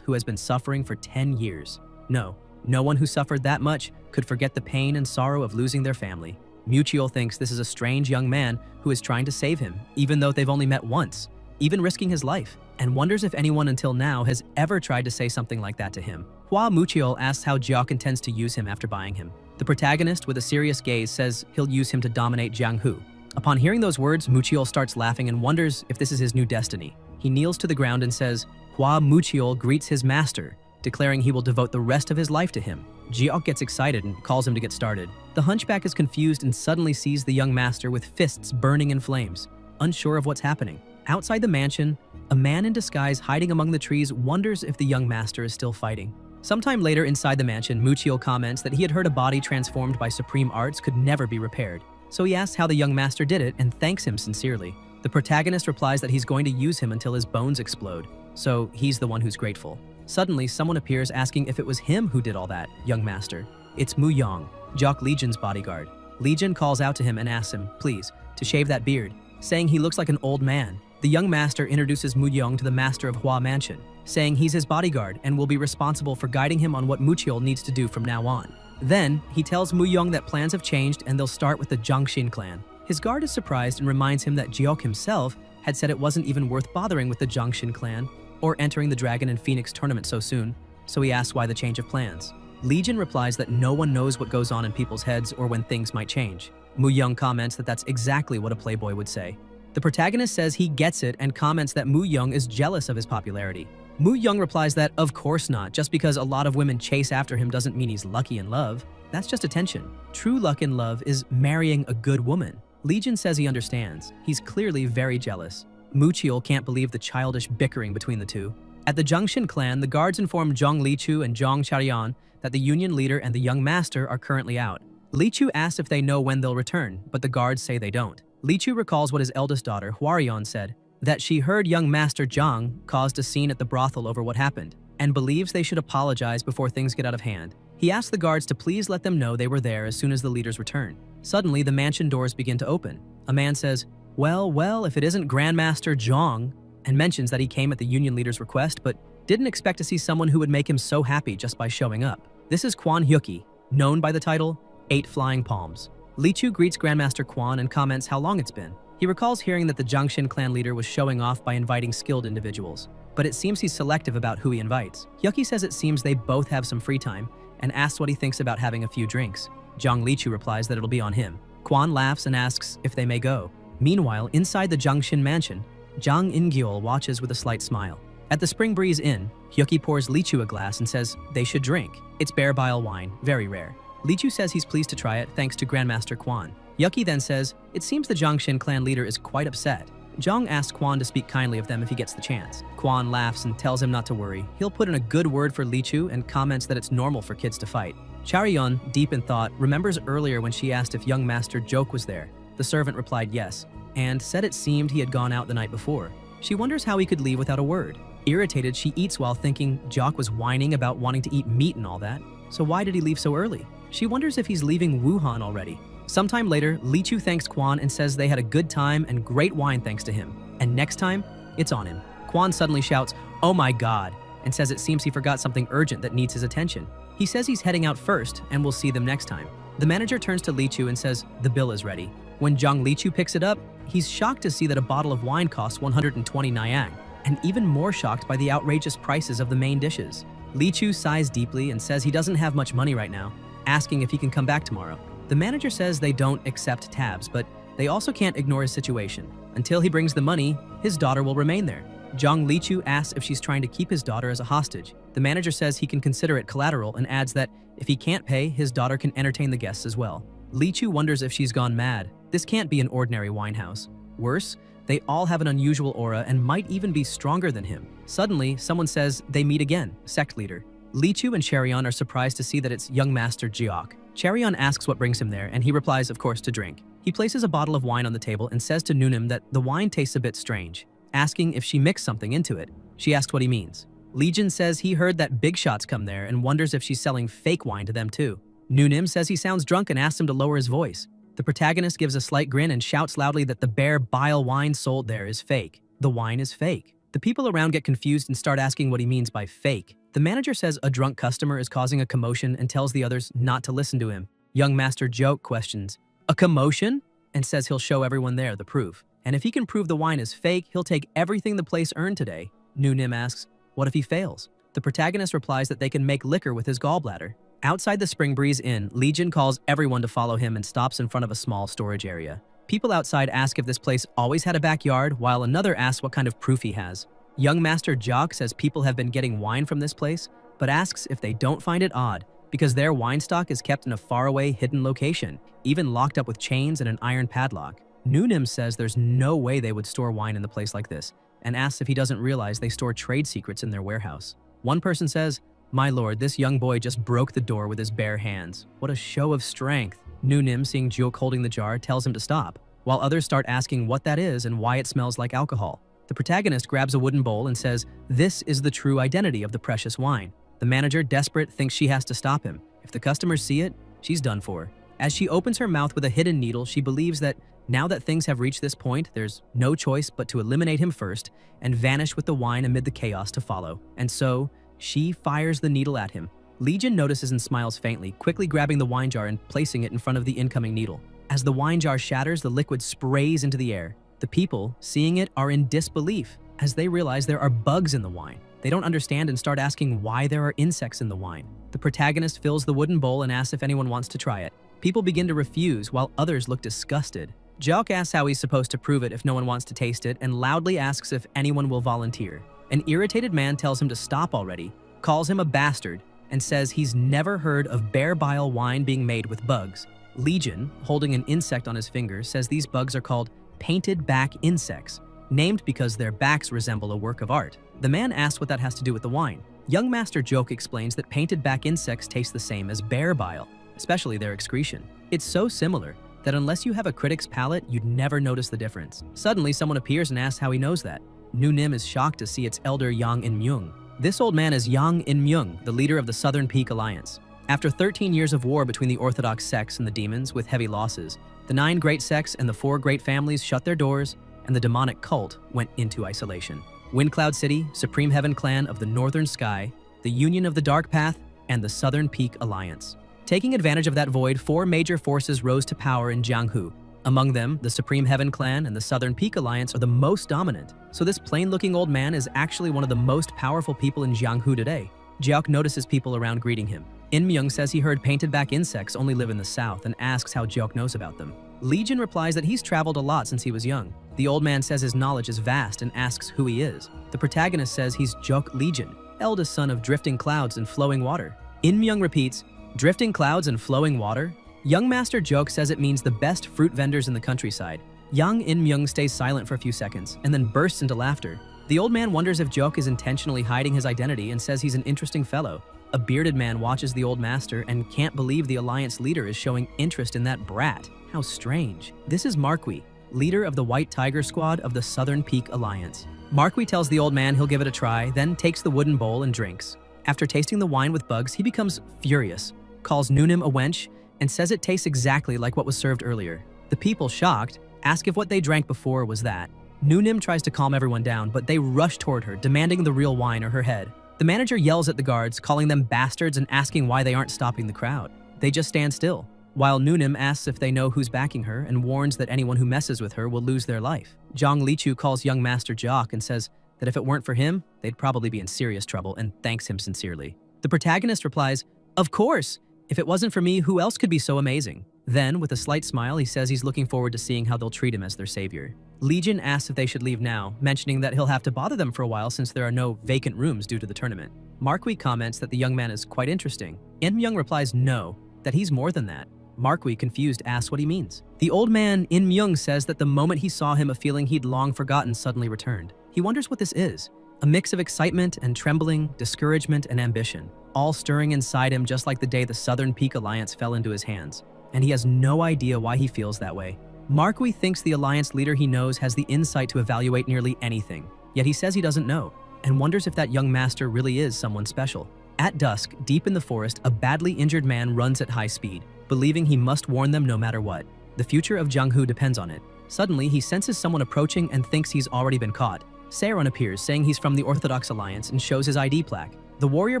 who has been suffering for 10 years. No one who suffered that much could forget the pain and sorrow of losing their family. Mukyol thinks this is a strange young man who is trying to save him, even though they've only met once, even risking his life, and wonders if anyone until now has ever tried to say something like that to him. Hua Mukyol asks how Jock intends to use him after buying him. The protagonist, with a serious gaze, says he'll use him to dominate Jianghu. Upon hearing those words, Muchiol starts laughing and wonders if this is his new destiny. He kneels to the ground and says, Hua Muchiol greets his master, declaring he will devote the rest of his life to him. Jiok gets excited and calls him to get started. The hunchback is confused and suddenly sees the young master with fists burning in flames, unsure of what's happening. Outside the mansion, a man in disguise hiding among the trees wonders if the young master is still fighting. Sometime later inside the mansion, Muchiol comments that he had heard a body transformed by supreme arts could never be repaired. So he asks how the young master did it and thanks him sincerely. The protagonist replies that he's going to use him until his bones explode, so he's the one who's grateful. Suddenly, someone appears asking if it was him who did all that, young master. It's Mu Yong, Jock Legion's bodyguard. Legion calls out to him and asks him, please, to shave that beard, saying he looks like an old man. The young master introduces Mu Yong to the master of Hua Mansion, saying he's his bodyguard and will be responsible for guiding him on what Muchiol needs to do from now on. Then, he tells Mu Yong that plans have changed and they'll start with the Jiangxin clan. His guard is surprised and reminds him that Jiok himself had said it wasn't even worth bothering with the Jiangxin clan or entering the Dragon and Phoenix tournament so soon, so he asks why the change of plans. Legion replies that no one knows what goes on in people's heads or when things might change. Mu Yong comments that that's exactly what a playboy would say. The protagonist says he gets it and comments that Mu Yong is jealous of his popularity. Mu Yong replies that, of course not, just because a lot of women chase after him doesn't mean he's lucky in love. That's just attention. True luck in love is marrying a good woman. Legion says he understands. He's clearly very jealous. Muchiol can't believe the childish bickering between the two. At the Jiangxin clan, the guards inform Zhang Lichu and Zhang Xiaoyan that the union leader and the young master are currently out. Lichu asks if they know when they'll return, but the guards say they don't. Lichu recalls what his eldest daughter, Huarian, said, that she heard young master Zhang caused a scene at the brothel over what happened, and believes they should apologize before things get out of hand. He asks the guards to please let them know they were there as soon as the leaders return. Suddenly, the mansion doors begin to open. A man says, well, if it isn't Grandmaster Zhang, and mentions that he came at the union leader's request, but didn't expect to see someone who would make him so happy just by showing up. This is Quan Hyuki, known by the title 8 Flying Palms. Lichu greets Grandmaster Quan and comments how long it's been. He recalls hearing that the Jiangxin clan leader was showing off by inviting skilled individuals, but it seems he's selective about who he invites. Hyuki says it seems they both have some free time and asks what he thinks about having a few drinks. Zhang Lichu replies that it'll be on him. Quan laughs and asks if they may go. Meanwhile, inside the Jiangxin mansion, Zhang Ingyul watches with a slight smile. At the Spring Breeze Inn, Hyuki pours Lichu a glass and says they should drink. It's bear bile wine, very rare. Lichu says he's pleased to try it thanks to Grandmaster Quan. Hyuki then says, it seems the Jiangxin clan leader is quite upset. Zhang asks Quan to speak kindly of them if he gets the chance. Quan laughs and tells him not to worry. He'll put in a good word for Lichu and comments that it's normal for kids to fight. Charion, deep in thought, remembers earlier when she asked if young Master Joke was there. The servant replied yes, and said it seemed he had gone out the night before. She wonders how he could leave without a word. Irritated, she eats while thinking Jock was whining about wanting to eat meat and all that, so why did he leave so early? She wonders if he's leaving Wuhan already. Sometime later, Lichu thanks Quan and says they had a good time and great wine thanks to him. And next time, it's on him. Quan suddenly shouts, "Oh my God," and says it seems he forgot something urgent that needs his attention. He says he's heading out first and will see them next time. The manager turns to Lichu and says the bill is ready. When Zhang Lichu picks it up, he's shocked to see that a bottle of wine costs 120 Nyang, and even more shocked by the outrageous prices of the main dishes. Lichu sighs deeply and says he doesn't have much money right now, asking if he can come back tomorrow. The manager says they don't accept tabs, but they also can't ignore his situation. Until he brings the money, his daughter will remain there. Zhang Lichu asks if she's trying to keep his daughter as a hostage. The manager says he can consider it collateral and adds that if he can't pay, his daughter can entertain the guests as well. Lichu wonders if she's gone mad. This can't be an ordinary wine house. Worse, they all have an unusual aura and might even be stronger than him. Suddenly, someone says they meet again, sect leader. Lichu and Cherion are surprised to see that it's young Master Jiok. Cherion asks what brings him there, and he replies, of course, to drink. He places a bottle of wine on the table and says to Nunim that the wine tastes a bit strange, asking if she mixed something into it. She asks what he means. Legion says he heard that big shots come there and wonders if she's selling fake wine to them too. Nunim says he sounds drunk and asks him to lower his voice. The protagonist gives a slight grin and shouts loudly that the bear bile wine sold there is fake. The wine is fake. The people around get confused and start asking what he means by fake. The manager says a drunk customer is causing a commotion and tells the others not to listen to him. Young Master Joke questions, "A commotion?" and says he'll show everyone there the proof. And if he can prove the wine is fake, he'll take everything the place earned today. Nunim asks, what if he fails? The protagonist replies that they can make liquor with his gallbladder. Outside the Spring Breeze Inn, Legion calls everyone to follow him and stops in front of a small storage area. People outside ask if this place always had a backyard, while another asks what kind of proof he has. Young Master Jock says people have been getting wine from this place, but asks if they don't find it odd, because their wine stock is kept in a faraway hidden location, even locked up with chains and an iron padlock. Nunim says there's no way they would store wine in a place like this, and asks if he doesn't realize they store trade secrets in their warehouse. One person says, "My lord, this young boy just broke the door with his bare hands. What a show of strength." Nunim, seeing Jook holding the jar, tells him to stop, while others start asking what that is and why it smells like alcohol. The protagonist grabs a wooden bowl and says, "This is the true identity of the precious wine." The manager, desperate, thinks she has to stop him. If the customers see it, she's done for. As she opens her mouth with a hidden needle, she believes that now that things have reached this point, there's no choice but to eliminate him first and vanish with the wine amid the chaos to follow. And so, she fires the needle at him. Legion notices and smiles faintly, quickly grabbing the wine jar and placing it in front of the incoming needle. As the wine jar shatters, the liquid sprays into the air. The people, seeing it, are in disbelief as they realize there are bugs in the wine. They don't understand and start asking why there are insects in the wine. The protagonist fills the wooden bowl and asks if anyone wants to try it. People begin to refuse while others look disgusted. Jock asks how he's supposed to prove it if no one wants to taste it and loudly asks if anyone will volunteer. An irritated man tells him to stop already, calls him a bastard, and says he's never heard of bare bile wine being made with bugs. Legion, holding an insect on his finger, says these bugs are called painted back insects, named because their backs resemble a work of art. The man asks what that has to do with the wine. Young Master Joke explains that painted back insects taste the same as bear bile, especially their excretion. It's so similar that unless you have a critic's palate, you'd never notice the difference. Suddenly, someone appears and asks how he knows that. Nunim is shocked to see its elder Yang In-myung. This old man is Yang In-myung, the leader of the Southern Peak Alliance. After 13 years of war between the Orthodox sects and the demons with heavy losses, the 9 great sects and the 4 great families shut their doors, and the demonic cult went into isolation. Windcloud City, Supreme Heaven Clan of the Northern Sky, the Union of the Dark Path, and the Southern Peak Alliance. Taking advantage of that void, 4 major forces rose to power in Jianghu. Among them, the Supreme Heaven Clan and the Southern Peak Alliance are the most dominant, so this plain-looking old man is actually one of the most powerful people in Jianghu today. Jiok notices people around greeting him. In-myung says he heard painted-back insects only live in the south and asks how Jiok knows about them. Legion replies that he's traveled a lot since he was young. The old man says his knowledge is vast and asks who he is. The protagonist says he's Jiok Legion, eldest son of drifting clouds and flowing water. In-myung repeats, "Drifting clouds and flowing water?" Young Master Joke says it means the best fruit vendors in the countryside. Young In-myung stays silent for a few seconds and then bursts into laughter. The old man wonders if Joke is intentionally hiding his identity and says he's an interesting fellow. A bearded man watches the old master and can't believe the Alliance leader is showing interest in that brat. How strange. This is Marquis, leader of the White Tiger Squad of the Southern Peak Alliance. Marquis tells the old man he'll give it a try, then takes the wooden bowl and drinks. After tasting the wine with bugs, he becomes furious, calls Nunim a wench, and says it tastes exactly like what was served earlier. The people, shocked, ask if what they drank before was that. Nunim tries to calm everyone down, but they rush toward her, demanding the real wine or her head. The manager yells at the guards, calling them bastards and asking why they aren't stopping the crowd. They just stand still, while Nunim asks if they know who's backing her and warns that anyone who messes with her will lose their life. Zhang Lichu calls young Master Jock and says that if it weren't for him, they'd probably be in serious trouble and thanks him sincerely. The protagonist replies, "Of course! If it wasn't for me, who else could be so amazing?" Then, with a slight smile, he says he's looking forward to seeing how they'll treat him as their savior. Legion asks if they should leave now, mentioning that he'll have to bother them for a while since there are no vacant rooms due to the tournament. Marquis comments that the young man is quite interesting. In-myung replies no, that he's more than that. Marquis, confused, asks what he means. The old man, In-myung, says that the moment he saw him, a feeling he'd long forgotten suddenly returned. He wonders what this is. A mix of excitement and trembling, discouragement and ambition, all stirring inside him just like the day the Southern Peak Alliance fell into his hands. And he has no idea why he feels that way. Marquis thinks the Alliance leader he knows has the insight to evaluate nearly anything, yet he says he doesn't know, and wonders if that young master really is someone special. At dusk, deep in the forest, a badly injured man runs at high speed, believing he must warn them no matter what. The future of Jianghu depends on it. Suddenly, he senses someone approaching and thinks he's already been caught. Saeron appears, saying he's from the Orthodox Alliance and shows his ID plaque. The warrior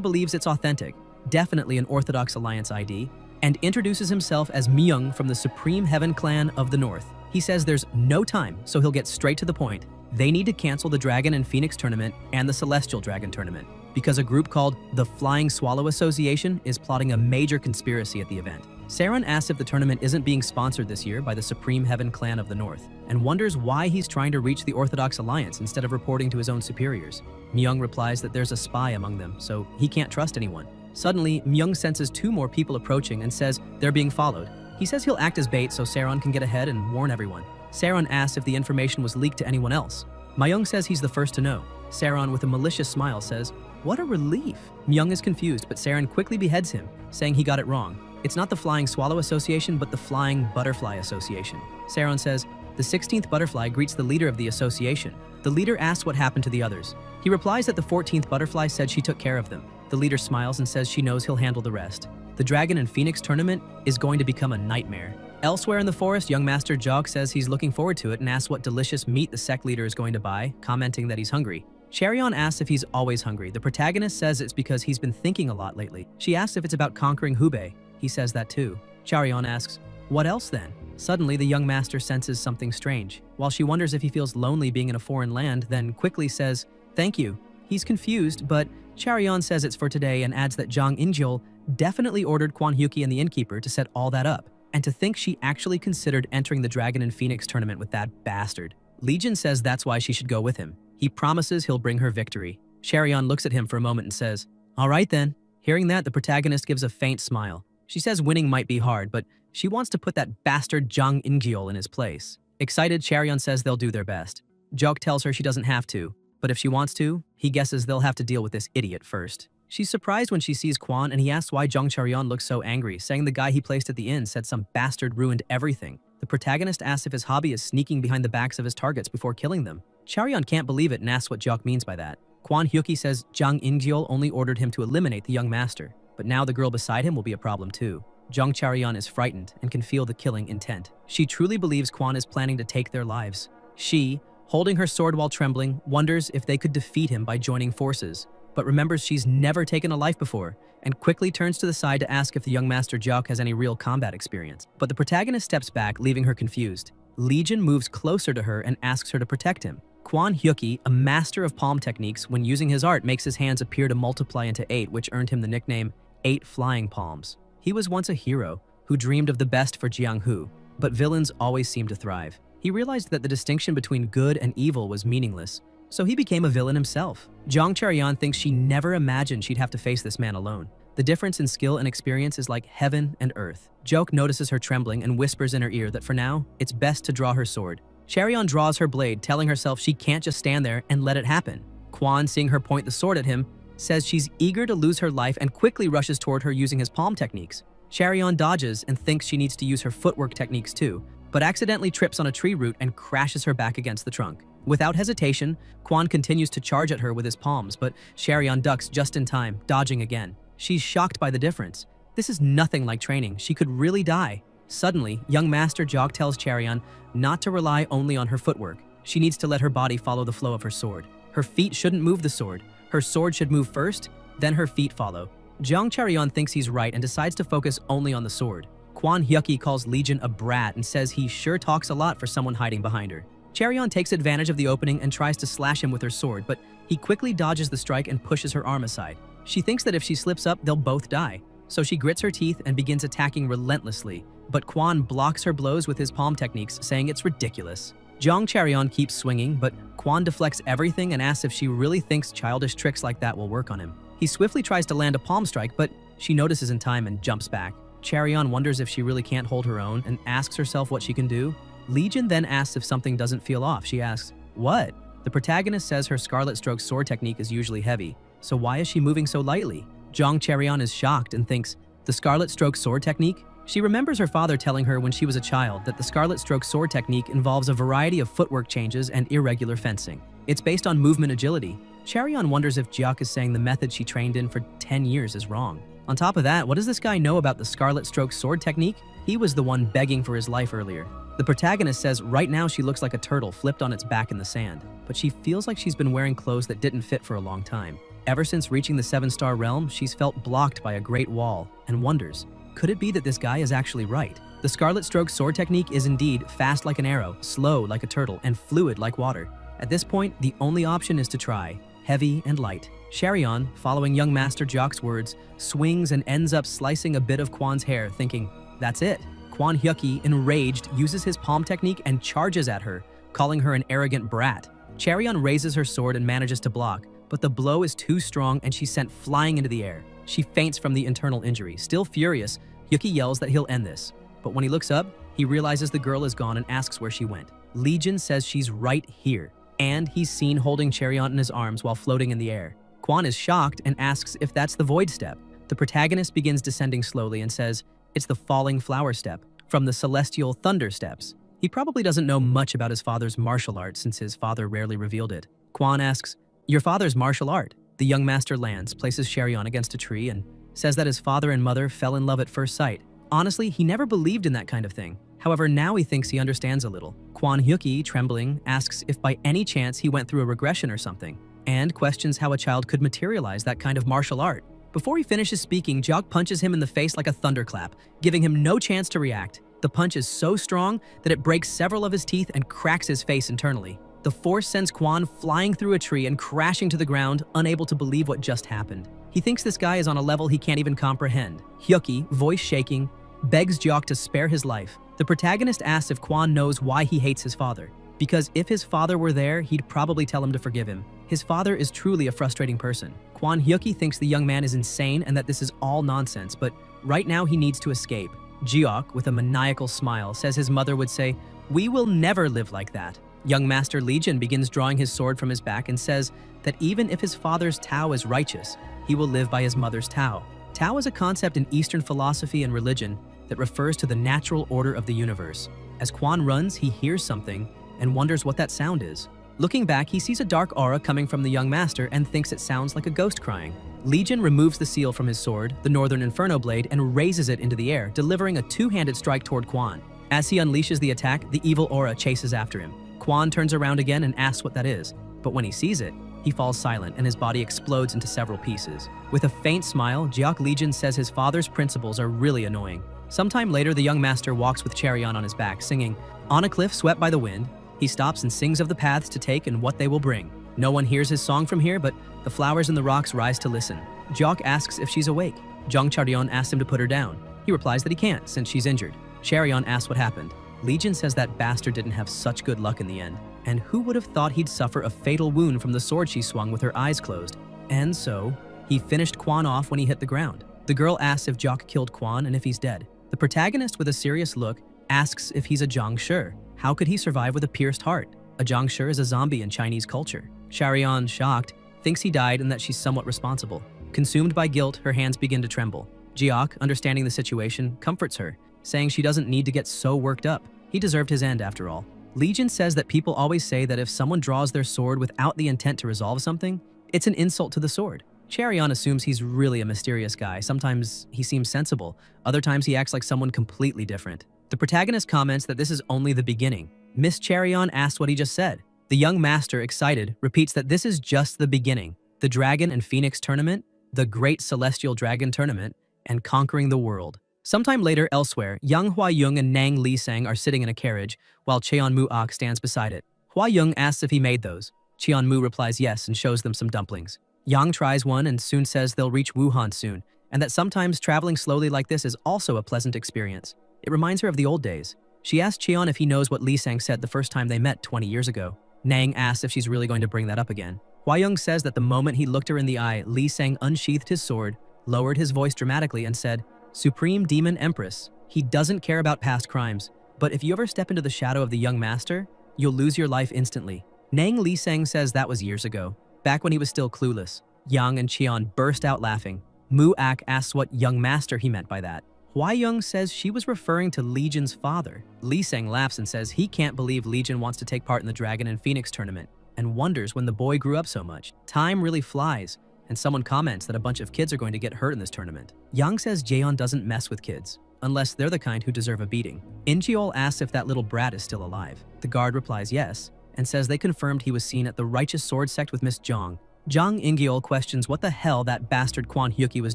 believes it's authentic, definitely an Orthodox Alliance ID, and introduces himself as Myung from the Supreme Heaven Clan of the North. He says there's no time, so he'll get straight to the point. They need to cancel the Dragon and Phoenix tournament and the Celestial Dragon tournament, because a group called the Flying Swallow Association is plotting a major conspiracy at the event. Saron asks if the tournament isn't being sponsored this year by the Supreme Heaven Clan of the North, and wonders why he's trying to reach the Orthodox Alliance instead of reporting to his own superiors. Myung replies that there's a spy among them, so he can't trust anyone. Suddenly, Myung senses 2 more people approaching and says they're being followed. He says he'll act as bait so Saron can get ahead and warn everyone. Saron asks if the information was leaked to anyone else. Myung says he's the first to know. Saron, with a malicious smile, says, "What a relief." Myung is confused, but Saron quickly beheads him, saying he got it wrong. It's not the Flying Swallow Association, but the Flying Butterfly Association. Saron says, the 16th butterfly greets the leader of the association. The leader asks what happened to the others. He replies that the 14th butterfly said she took care of them. The leader smiles and says she knows he'll handle the rest. The Dragon and Phoenix tournament is going to become a nightmare. Elsewhere in the forest, young Master Jog says he's looking forward to it and asks what delicious meat the sect leader is going to buy, commenting that he's hungry. Charion asks if he's always hungry. The protagonist says it's because he's been thinking a lot lately. She asks if it's about conquering Hubei. He says that too. Charion asks, "What else then?" Suddenly, the young master senses something strange. While she wonders if he feels lonely being in a foreign land, then quickly says, "Thank you." He's confused, but Charion says it's for today and adds that Jang Injul definitely ordered Quan Hyuki and the innkeeper to set all that up, and to think she actually considered entering the Dragon and Phoenix tournament with that bastard. Legion says that's why she should go with him. He promises he'll bring her victory. Charion looks at him for a moment and says, "All right then." Hearing that, the protagonist gives a faint smile. She says winning might be hard, but she wants to put that bastard Jang Ingyol in his place. Excited, Charion says they'll do their best. Jok tells her she doesn't have to, but if she wants to, he guesses they'll have to deal with this idiot first. She's surprised when she sees Quan, and he asks why Jang Charion looks so angry, saying the guy he placed at the inn said some bastard ruined everything. The protagonist asks if his hobby is sneaking behind the backs of his targets before killing them. Charion can't believe it and asks what Jok means by that. Quan Hyuki says Jang Ingyol only ordered him to eliminate the young master, but now the girl beside him will be a problem too. Jang Charion is frightened and can feel the killing intent. She truly believes Quan is planning to take their lives. She, holding her sword while trembling, wonders if they could defeat him by joining forces, but remembers she's never taken a life before, and quickly turns to the side to ask if the young master Jok has any real combat experience. But the protagonist steps back, leaving her confused. Legion moves closer to her and asks her to protect him. Quan Hyuki, a master of palm techniques, when using his art makes his hands appear to multiply into 8, which earned him the nickname 8 Flying Palms. He was once a hero who dreamed of the best for Jianghu, but villains always seem to thrive. He realized that the distinction between good and evil was meaningless, so he became a villain himself. Jang Charion thinks she never imagined she'd have to face this man alone. The difference in skill and experience is like heaven and earth. Jok notices her trembling and whispers in her ear that for now, it's best to draw her sword. Charion draws her blade, telling herself she can't just stand there and let it happen. Quan, seeing her point the sword at him, says she's eager to lose her life and quickly rushes toward her using his palm techniques. Charion dodges and thinks she needs to use her footwork techniques too, but accidentally trips on a tree root and crashes her back against the trunk. Without hesitation, Quan continues to charge at her with his palms, but Charion ducks just in time, dodging again. She's shocked by the difference. This is nothing like training. She could really die. Suddenly, young Master Jog tells Charion not to rely only on her footwork. She needs to let her body follow the flow of her sword. Her feet shouldn't move the sword. Her sword should move first, then her feet follow. Jang Charion thinks he's right and decides to focus only on the sword. Quan Hyuki calls Legion a brat and says he sure talks a lot for someone hiding behind her. Charion takes advantage of the opening and tries to slash him with her sword, but he quickly dodges the strike and pushes her arm aside. She thinks that if she slips up, they'll both die. So she grits her teeth and begins attacking relentlessly, but Quan blocks her blows with his palm techniques, saying it's ridiculous. Jang Charion keeps swinging, but Quan deflects everything and asks if she really thinks childish tricks like that will work on him. He swiftly tries to land a palm strike, but she notices in time and jumps back. Charion wonders if she really can't hold her own and asks herself what she can do. Legion then asks if something doesn't feel off. She asks, "What?" The protagonist says her Scarlet Stroke sword technique is usually heavy, so why is she moving so lightly? Jang Charion is shocked and thinks, the Scarlet Stroke sword technique? She remembers her father telling her when she was a child that the Scarlet Stroke sword technique involves a variety of footwork changes and irregular fencing. It's based on movement agility. Charion wonders if Jiak is saying the method she trained in for 10 years is wrong. On top of that, what does this guy know about the Scarlet Stroke sword technique? He was the one begging for his life earlier. The protagonist says right now she looks like a turtle flipped on its back in the sand, but she feels like she's been wearing clothes that didn't fit for a long time. Ever since reaching the 7-star realm, she's felt blocked by a great wall and wonders, could it be that this guy is actually right? The Scarlet Stroke sword technique is indeed fast like an arrow, slow like a turtle, and fluid like water. At this point, the only option is to try, heavy and light. Charion, following young Master Jock's words, swings and ends up slicing a bit of Quan's hair, thinking, That's it. Kwon Hyuki, enraged, uses his palm technique and charges at her, calling her an arrogant brat. Chaeryeon raises her sword and manages to block, but the blow is too strong and she's sent flying into the air. She faints from the internal injury. Still furious, Hyuki yells that he'll end this. But when he looks up, he realizes the girl is gone and asks where she went. Legion says she's right here, and he's seen holding Chaeryeon in his arms while floating in the air. Kwon is shocked and asks if that's the void step. The protagonist begins descending slowly and says it's the falling flower step from the celestial thunder steps. He probably doesn't know much about his father's martial art since his father rarely revealed it. Kwon asks, "Your father's martial art?" The young master lands, places Chaeryeon against a tree, and says that his father and mother fell in love at first sight. Honestly, he never believed in that kind of thing. However, now he thinks he understands a little. Kwon Hyuki, trembling, asks if by any chance he went through a regression or something, and questions how a child could materialize that kind of martial art. Before he finishes speaking, Jok punches him in the face like a thunderclap, giving him no chance to react. The punch is so strong that it breaks several of his teeth and cracks his face internally. The force sends Kwon flying through a tree and crashing to the ground, unable to believe what just happened. He thinks this guy is on a level he can't even comprehend. Hyuki, voice shaking, begs Jok to spare his life. The protagonist asks if Kwon knows why he hates his father, because if his father were there, he'd probably tell him to forgive him. His father is truly a frustrating person. Kwon Hyuki thinks the young man is insane and that this is all nonsense, but right now he needs to escape. Jiok, with a maniacal smile, says his mother would say, "We will never live like that." Young Master Legion begins drawing his sword from his back and says that even if his father's Tao is righteous, he will live by his mother's Tao. Tao is a concept in Eastern philosophy and religion that refers to the natural order of the universe. As Kwon runs, he hears something and wonders what that sound is. Looking back, he sees a dark aura coming from the young master and thinks it sounds like a ghost crying. Legion removes the seal from his sword, the Northern Inferno blade, and raises it into the air, delivering a two-handed strike toward Kwon. As he unleashes the attack, the evil aura chases after him. Kwon turns around again and asks what that is, but when he sees it, he falls silent and his body explodes into several pieces. With a faint smile, Jiok Legion says his father's principles are really annoying. Sometime later, the young master walks with Chaeryeon on his back, singing, "On a cliff swept by the wind." He stops and sings of the paths to take and what they will bring. No one hears his song from here, but the flowers in the rocks rise to listen. Jiok asks if she's awake. Jong Chaeryeon asks him to put her down. He replies that he can't, since she's injured. Chaeryeon asks what happened. Legion says that bastard didn't have such good luck in the end, and who would have thought he'd suffer a fatal wound from the sword she swung with her eyes closed. And so, he finished Kwon off when he hit the ground. The girl asks if Jok killed Kwon and if he's dead. The protagonist, with a serious look, asks if he's a Jiangshi. How could he survive with a pierced heart? A Jiangshi is a zombie in Chinese culture. Chaeryeon, shocked, thinks he died and that she's somewhat responsible. Consumed by guilt, her hands begin to tremble. Jiok, understanding the situation, comforts her, saying she doesn't need to get so worked up. He deserved his end after all. Legion says that people always say that if someone draws their sword without the intent to resolve something, it's an insult to the sword. Chaeryeon assumes he's really a mysterious guy. Sometimes he seems sensible, other times he acts like someone completely different. The protagonist comments that this is only the beginning. Miss Chaeryeon asks what he just said. The young master, excited, repeats that this is just the beginning. The Dragon and Phoenix Tournament, the Great Celestial Dragon Tournament, and conquering the world. Sometime later, elsewhere, young Hua Young and Nang Lisang are sitting in a carriage, while Cheon Mu-ok stands beside it. Hua Young asks if he made those. Cheon Mu replies yes and shows them some dumplings. Yang tries one and soon says they'll reach Wuhan soon, and that sometimes traveling slowly like this is also a pleasant experience. It reminds her of the old days. She asks Cheon if he knows what Lisang said the first time they met 20 years ago. Nang asks if she's really going to bring that up again. Hua Young says that the moment he looked her in the eye, Lisang unsheathed his sword, lowered his voice dramatically and said, "Supreme Demon Empress, he doesn't care about past crimes, but if you ever step into the shadow of the young master, you'll lose your life instantly." Nang Lisang says that was years ago, back when he was still clueless. Yang and Cheon burst out laughing. Mu-ak asks what young master he meant by that. Hua Young says she was referring to Legion's father. Lisang laughs and says he can't believe Legion wants to take part in the Dragon and Phoenix tournament, and wonders when the boy grew up so much. Time really flies, and someone comments that a bunch of kids are going to get hurt in this tournament. Yang says Jaeon doesn't mess with kids, unless they're the kind who deserve a beating. Incheol asks if that little brat is still alive. The guard replies yes, and says they confirmed he was seen at the Righteous Sword Sect with Miss Jong. Jang Ingeol questions what the hell that bastard Kwon Hyuki was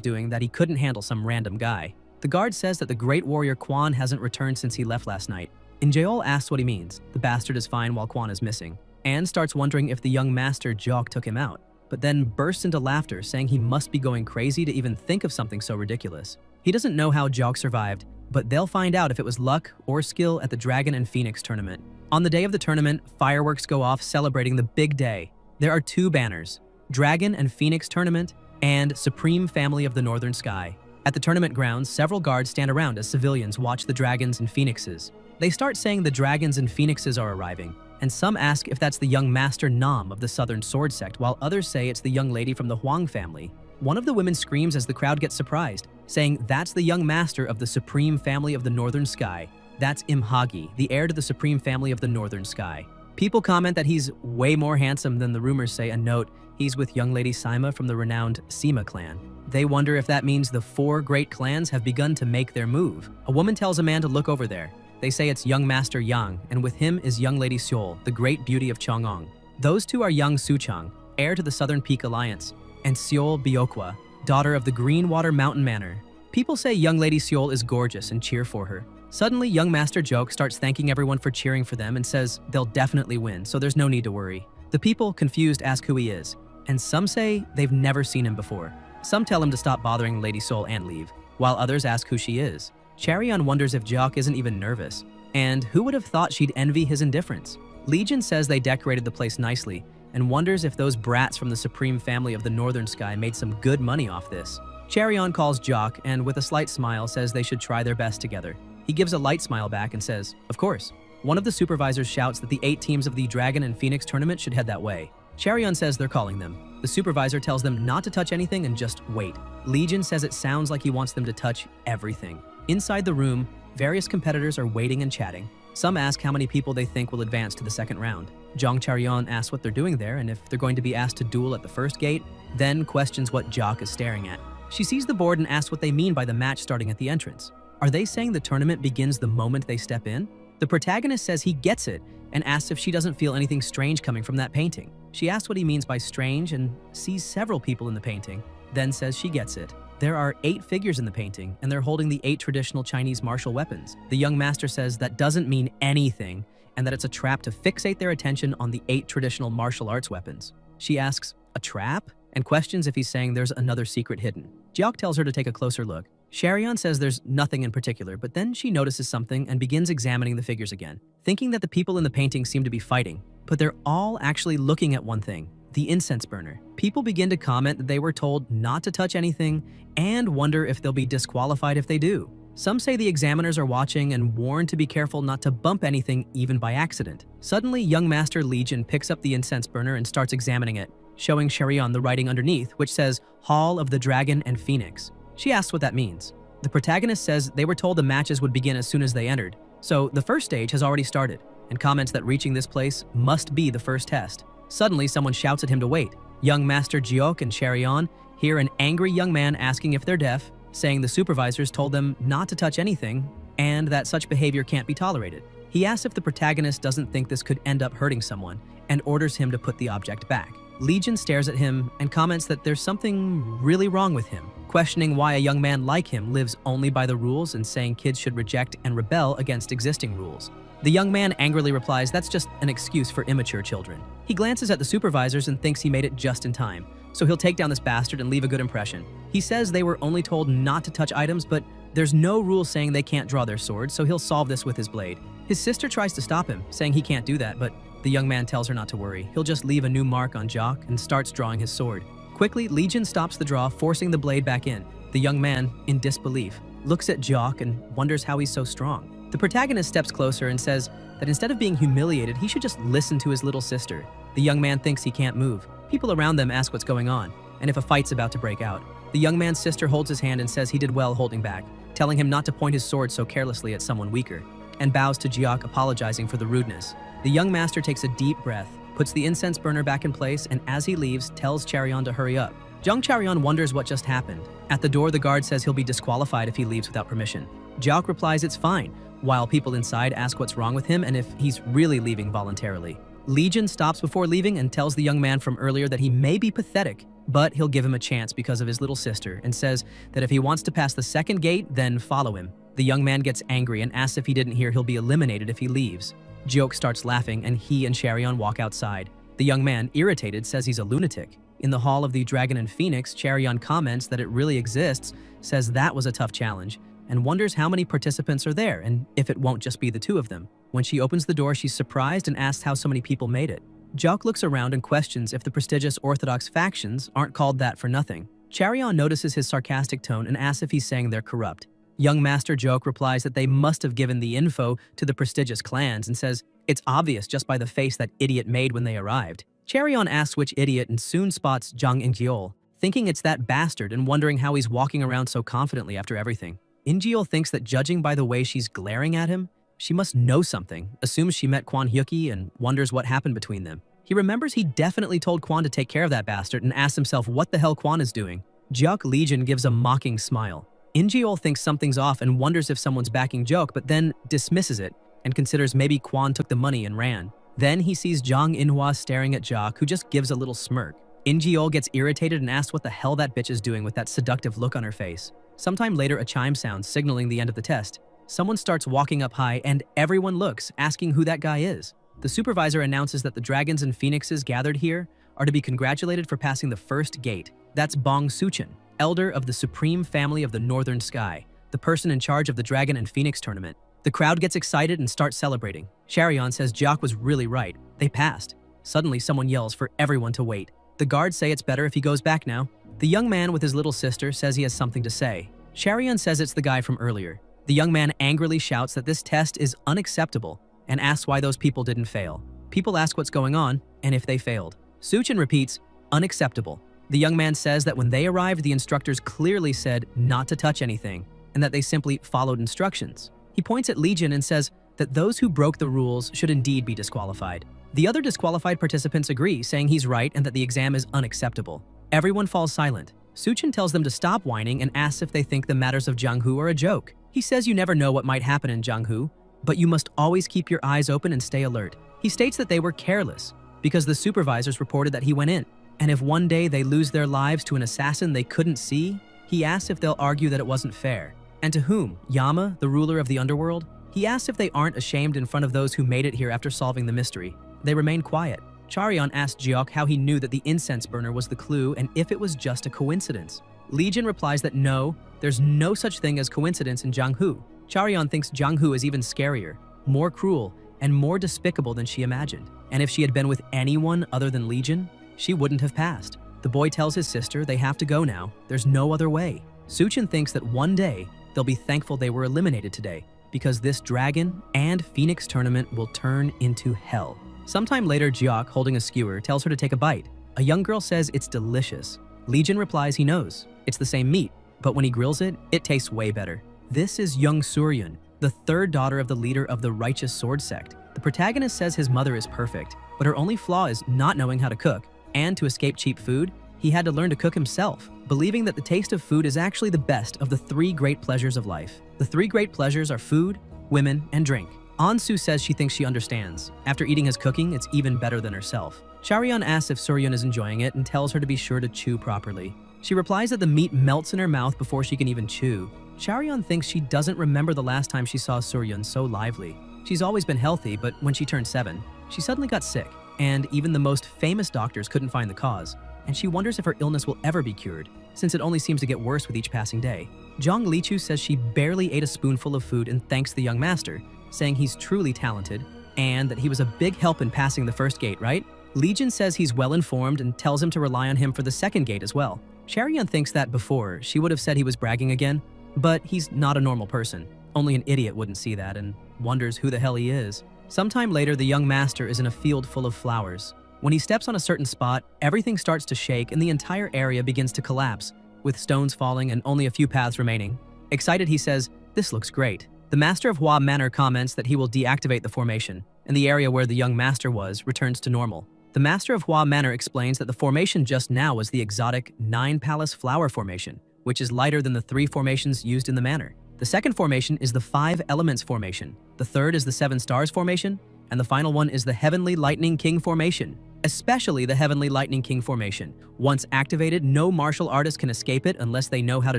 doing that he couldn't handle some random guy. The guard says that the great warrior Kwon hasn't returned since he left last night. Incheol asks what he means. The bastard is fine while Kwon is missing, and starts wondering if the young master Jok took him out, but then bursts into laughter, saying he must be going crazy to even think of something so ridiculous. He doesn't know how Jok survived, but they'll find out if it was luck or skill at the Dragon and Phoenix tournament. On the day of the tournament, fireworks go off celebrating the big day. There are 2 banners, Dragon and Phoenix Tournament and Supreme Family of the Northern Sky. At the tournament grounds, several guards stand around as civilians watch the dragons and phoenixes. They start saying the dragons and phoenixes are arriving, and some ask if that's the young master Nam of the Southern Sword Sect, while others say it's the young lady from the Huang family. One of the women screams as the crowd gets surprised, saying that's the young master of the Supreme Family of the Northern Sky. That's Imhagi, the heir to the Supreme Family of the Northern Sky. People comment that he's way more handsome than the rumors say, and note he's with young lady Sima from the renowned Sima clan. They wonder if that means the 4 great clans have begun to make their move. A woman tells a man to look over there. They say it's young master Yang, and with him is young lady Seol, the great beauty of Chang'an. Those 2 are young Suchang, heir to the Southern Peak Alliance, and Seol Byokwa, daughter of the Greenwater Mountain Manor. People say young lady Seol is gorgeous and cheer for her. Suddenly, young Master Joke starts thanking everyone for cheering for them and says they'll definitely win, so there's no need to worry. The people, confused, ask who he is, and some say they've never seen him before. Some tell him to stop bothering Lady Seol and leave, while others ask who she is. Charion wonders if Jock isn't even nervous, and who would have thought she'd envy his indifference? Legion says they decorated the place nicely, and wonders if those brats from the Supreme Family of the Northern Sky made some good money off this. Charion calls Jock and with a slight smile says they should try their best together. He gives a light smile back and says, of course. One of the supervisors shouts that the 8 teams of the Dragon and Phoenix tournament should head that way. Charion says they're calling them. The supervisor tells them not to touch anything and just wait. Legion says it sounds like he wants them to touch everything. Inside the room, various competitors are waiting and chatting. Some ask how many people they think will advance to the second round. Zhang Charion asks what they're doing there and if they're going to be asked to duel at the first gate, then questions what Jock is staring at. She sees the board and asks what they mean by the match starting at the entrance. Are they saying the tournament begins the moment they step in? The protagonist says he gets it and asks if she doesn't feel anything strange coming from that painting. She asks what he means by strange and sees several people in the painting, then says she gets it. There are 8 figures in the painting, and they're holding the 8 traditional Chinese martial weapons. The young master says that doesn't mean anything, and that it's a trap to fixate their attention on the 8 traditional martial arts weapons. She asks, a trap? And questions if he's saying there's another secret hidden. Jiok tells her to take a closer look. Charion says there's nothing in particular, but then she notices something and begins examining the figures again, thinking that the people in the painting seem to be fighting, but they're all actually looking at one thing, the incense burner. People begin to comment that they were told not to touch anything and wonder if they'll be disqualified if they do. Some say the examiners are watching and warned to be careful not to bump anything even by accident. Suddenly, young Master Legion picks up the incense burner and starts examining it, showing Charion the writing underneath, which says Hall of the Dragon and Phoenix. She asks what that means. The protagonist says they were told the matches would begin as soon as they entered, so the first stage has already started, and comments that reaching this place must be the first test. Suddenly, someone shouts at him to wait. Young Master Jiok and Charion hear an angry young man asking if they're deaf, saying the supervisors told them not to touch anything and that such behavior can't be tolerated. He asks if the protagonist doesn't think this could end up hurting someone and orders him to put the object back. Legion stares at him and comments that there's something really wrong with him, questioning why a young man like him lives only by the rules and saying kids should reject and rebel against existing rules. The young man angrily replies that's just an excuse for immature children. He glances at the supervisors and thinks he made it just in time, so he'll take down this bastard and leave a good impression. He says they were only told not to touch items, but there's no rule saying they can't draw their swords, so he'll solve this with his blade. His sister tries to stop him, saying he can't do that, but the young man tells her not to worry. He'll just leave a new mark on Jock and starts drawing his sword. Quickly, Legion stops the draw, forcing the blade back in. The young man, in disbelief, looks at Jock and wonders how he's so strong. The protagonist steps closer and says that instead of being humiliated, he should just listen to his little sister. The young man thinks he can't move. People around them ask what's going on, and if a fight's about to break out. The young man's sister holds his hand and says he did well holding back, telling him not to point his sword so carelessly at someone weaker, and bows to Jiok, apologizing for the rudeness. The young master takes a deep breath, puts the incense burner back in place, and as he leaves, tells Charion to hurry up. Zhang Charion wonders what just happened. At the door, the guard says he'll be disqualified if he leaves without permission. Jiok replies it's fine, while people inside ask what's wrong with him and if he's really leaving voluntarily. Legion stops before leaving and tells the young man from earlier that he may be pathetic, but he'll give him a chance because of his little sister, and says that if he wants to pass the second gate, then follow him. The young man gets angry and asks if he didn't hear he'll be eliminated if he leaves. Jiok starts laughing and he and Charion walk outside. The young man, irritated, says he's a lunatic. In the Hall of the Dragon and Phoenix, Charion comments that it really exists, says that was a tough challenge, and wonders how many participants are there and if it won't just be the two of them. When she opens the door, she's surprised and asks how so many people made it. Jock looks around and questions if the prestigious Orthodox factions aren't called that for nothing. Charion notices his sarcastic tone and asks if he's saying they're corrupt. Young Master Joke replies that they must have given the info to the prestigious clans and says it's obvious just by the face that idiot made when they arrived. Charion asks which idiot and soon spots Jiang Ingjiol, thinking it's that bastard and wondering how he's walking around so confidently after everything. Ingjiol thinks that judging by the way she's glaring at him, she must know something, assumes she met Quan Hyuki and wonders what happened between them. He remembers he definitely told Quan to take care of that bastard and asks himself what the hell Quan is doing. Jiok Legion gives a mocking smile. Ingjiol thinks something's off and wonders if someone's backing Joke, but then dismisses it and considers maybe Quan took the money and ran. Then he sees Zhang Inhua staring at Jock, who just gives a little smirk. Ingjiol gets irritated and asks what the hell that bitch is doing with that seductive look on her face. Sometime later, a chime sounds, signaling the end of the test. Someone starts walking up high, and everyone looks, asking who that guy is. The supervisor announces that the dragons and phoenixes gathered here are to be congratulated for passing the first gate. That's Bong Suchin, elder of the supreme family of the Northern Sky, the person in charge of the Dragon and Phoenix tournament. The crowd gets excited and starts celebrating. Charion says Jock was really right. They passed. Suddenly, someone yells for everyone to wait. The guards say it's better if he goes back now. The young man with his little sister says he has something to say. Charion says it's the guy from earlier. The young man angrily shouts that this test is unacceptable and asks why those people didn't fail. People ask what's going on and if they failed. Suchin repeats, unacceptable. The young man says that when they arrived, the instructors clearly said not to touch anything and that they simply followed instructions. He points at Legion and says that those who broke the rules should indeed be disqualified. The other disqualified participants agree, saying he's right and that the exam is unacceptable. Everyone falls silent. Suchin tells them to stop whining and asks if they think the matters of Jianghu are a joke. He says you never know what might happen in Jianghu, but you must always keep your eyes open and stay alert. He states that they were careless because the supervisors reported that he went in, and if one day they lose their lives to an assassin they couldn't see, he asks if they'll argue that it wasn't fair. And to whom? Yama, the ruler of the underworld? He asks if they aren't ashamed in front of those who made it here after solving the mystery. They remain quiet. Charion asks Jiok how he knew that the incense burner was the clue and if it was just a coincidence. Legion replies that no, there's no such thing as coincidence in Jianghu. Charion thinks Jianghu is even scarier, more cruel, and more despicable than she imagined. And if she had been with anyone other than Legion, she wouldn't have passed. The boy tells his sister they have to go now. There's no other way. Suchin thinks that one day they'll be thankful they were eliminated today, because this dragon and phoenix tournament will turn into hell. Sometime later, Jiok, holding a skewer, tells her to take a bite. A young girl says it's delicious. Legion replies he knows. It's the same meat, but when he grills it, it tastes way better. This is young Suryun, the third daughter of the leader of the righteous sword sect. The protagonist says his mother is perfect, but her only flaw is not knowing how to cook, and to escape cheap food, he had to learn to cook himself, believing that the taste of food is actually the best of the three great pleasures of life. The three great pleasures are food, women, and drink. Ansu says she thinks she understands. After eating his cooking, it's even better than herself. Charion asks if Suryun is enjoying it and tells her to be sure to chew properly. She replies that the meat melts in her mouth before she can even chew. Charion thinks she doesn't remember the last time she saw Suryun so lively. She's always been healthy, but when she turned 7, she suddenly got sick, and even the most famous doctors couldn't find the cause, and she wonders if her illness will ever be cured, since it only seems to get worse with each passing day. Zhang Lichu says she barely ate a spoonful of food and thanks the young master, saying he's truly talented, and that he was a big help in passing the first gate, right? Legion says he's well-informed and tells him to rely on him for the second gate as well. Charion thinks that before, she would have said he was bragging again, but he's not a normal person. Only an idiot wouldn't see that and wonders who the hell he is. Sometime later, the young master is in a field full of flowers. When he steps on a certain spot, everything starts to shake and the entire area begins to collapse, with stones falling and only a few paths remaining. Excited, he says, "This looks great." The Master of Hua Manor comments that he will deactivate the formation, and the area where the young master was returns to normal. The Master of Hua Manor explains that the formation just now was the exotic 9-palace flower formation, which is lighter than the 3 formations used in the manor. The second formation is the 5 elements formation, the third is the 7 stars formation, and the final one is the Heavenly Lightning King formation. Especially the Heavenly Lightning King formation. Once activated, no martial artist can escape it unless they know how to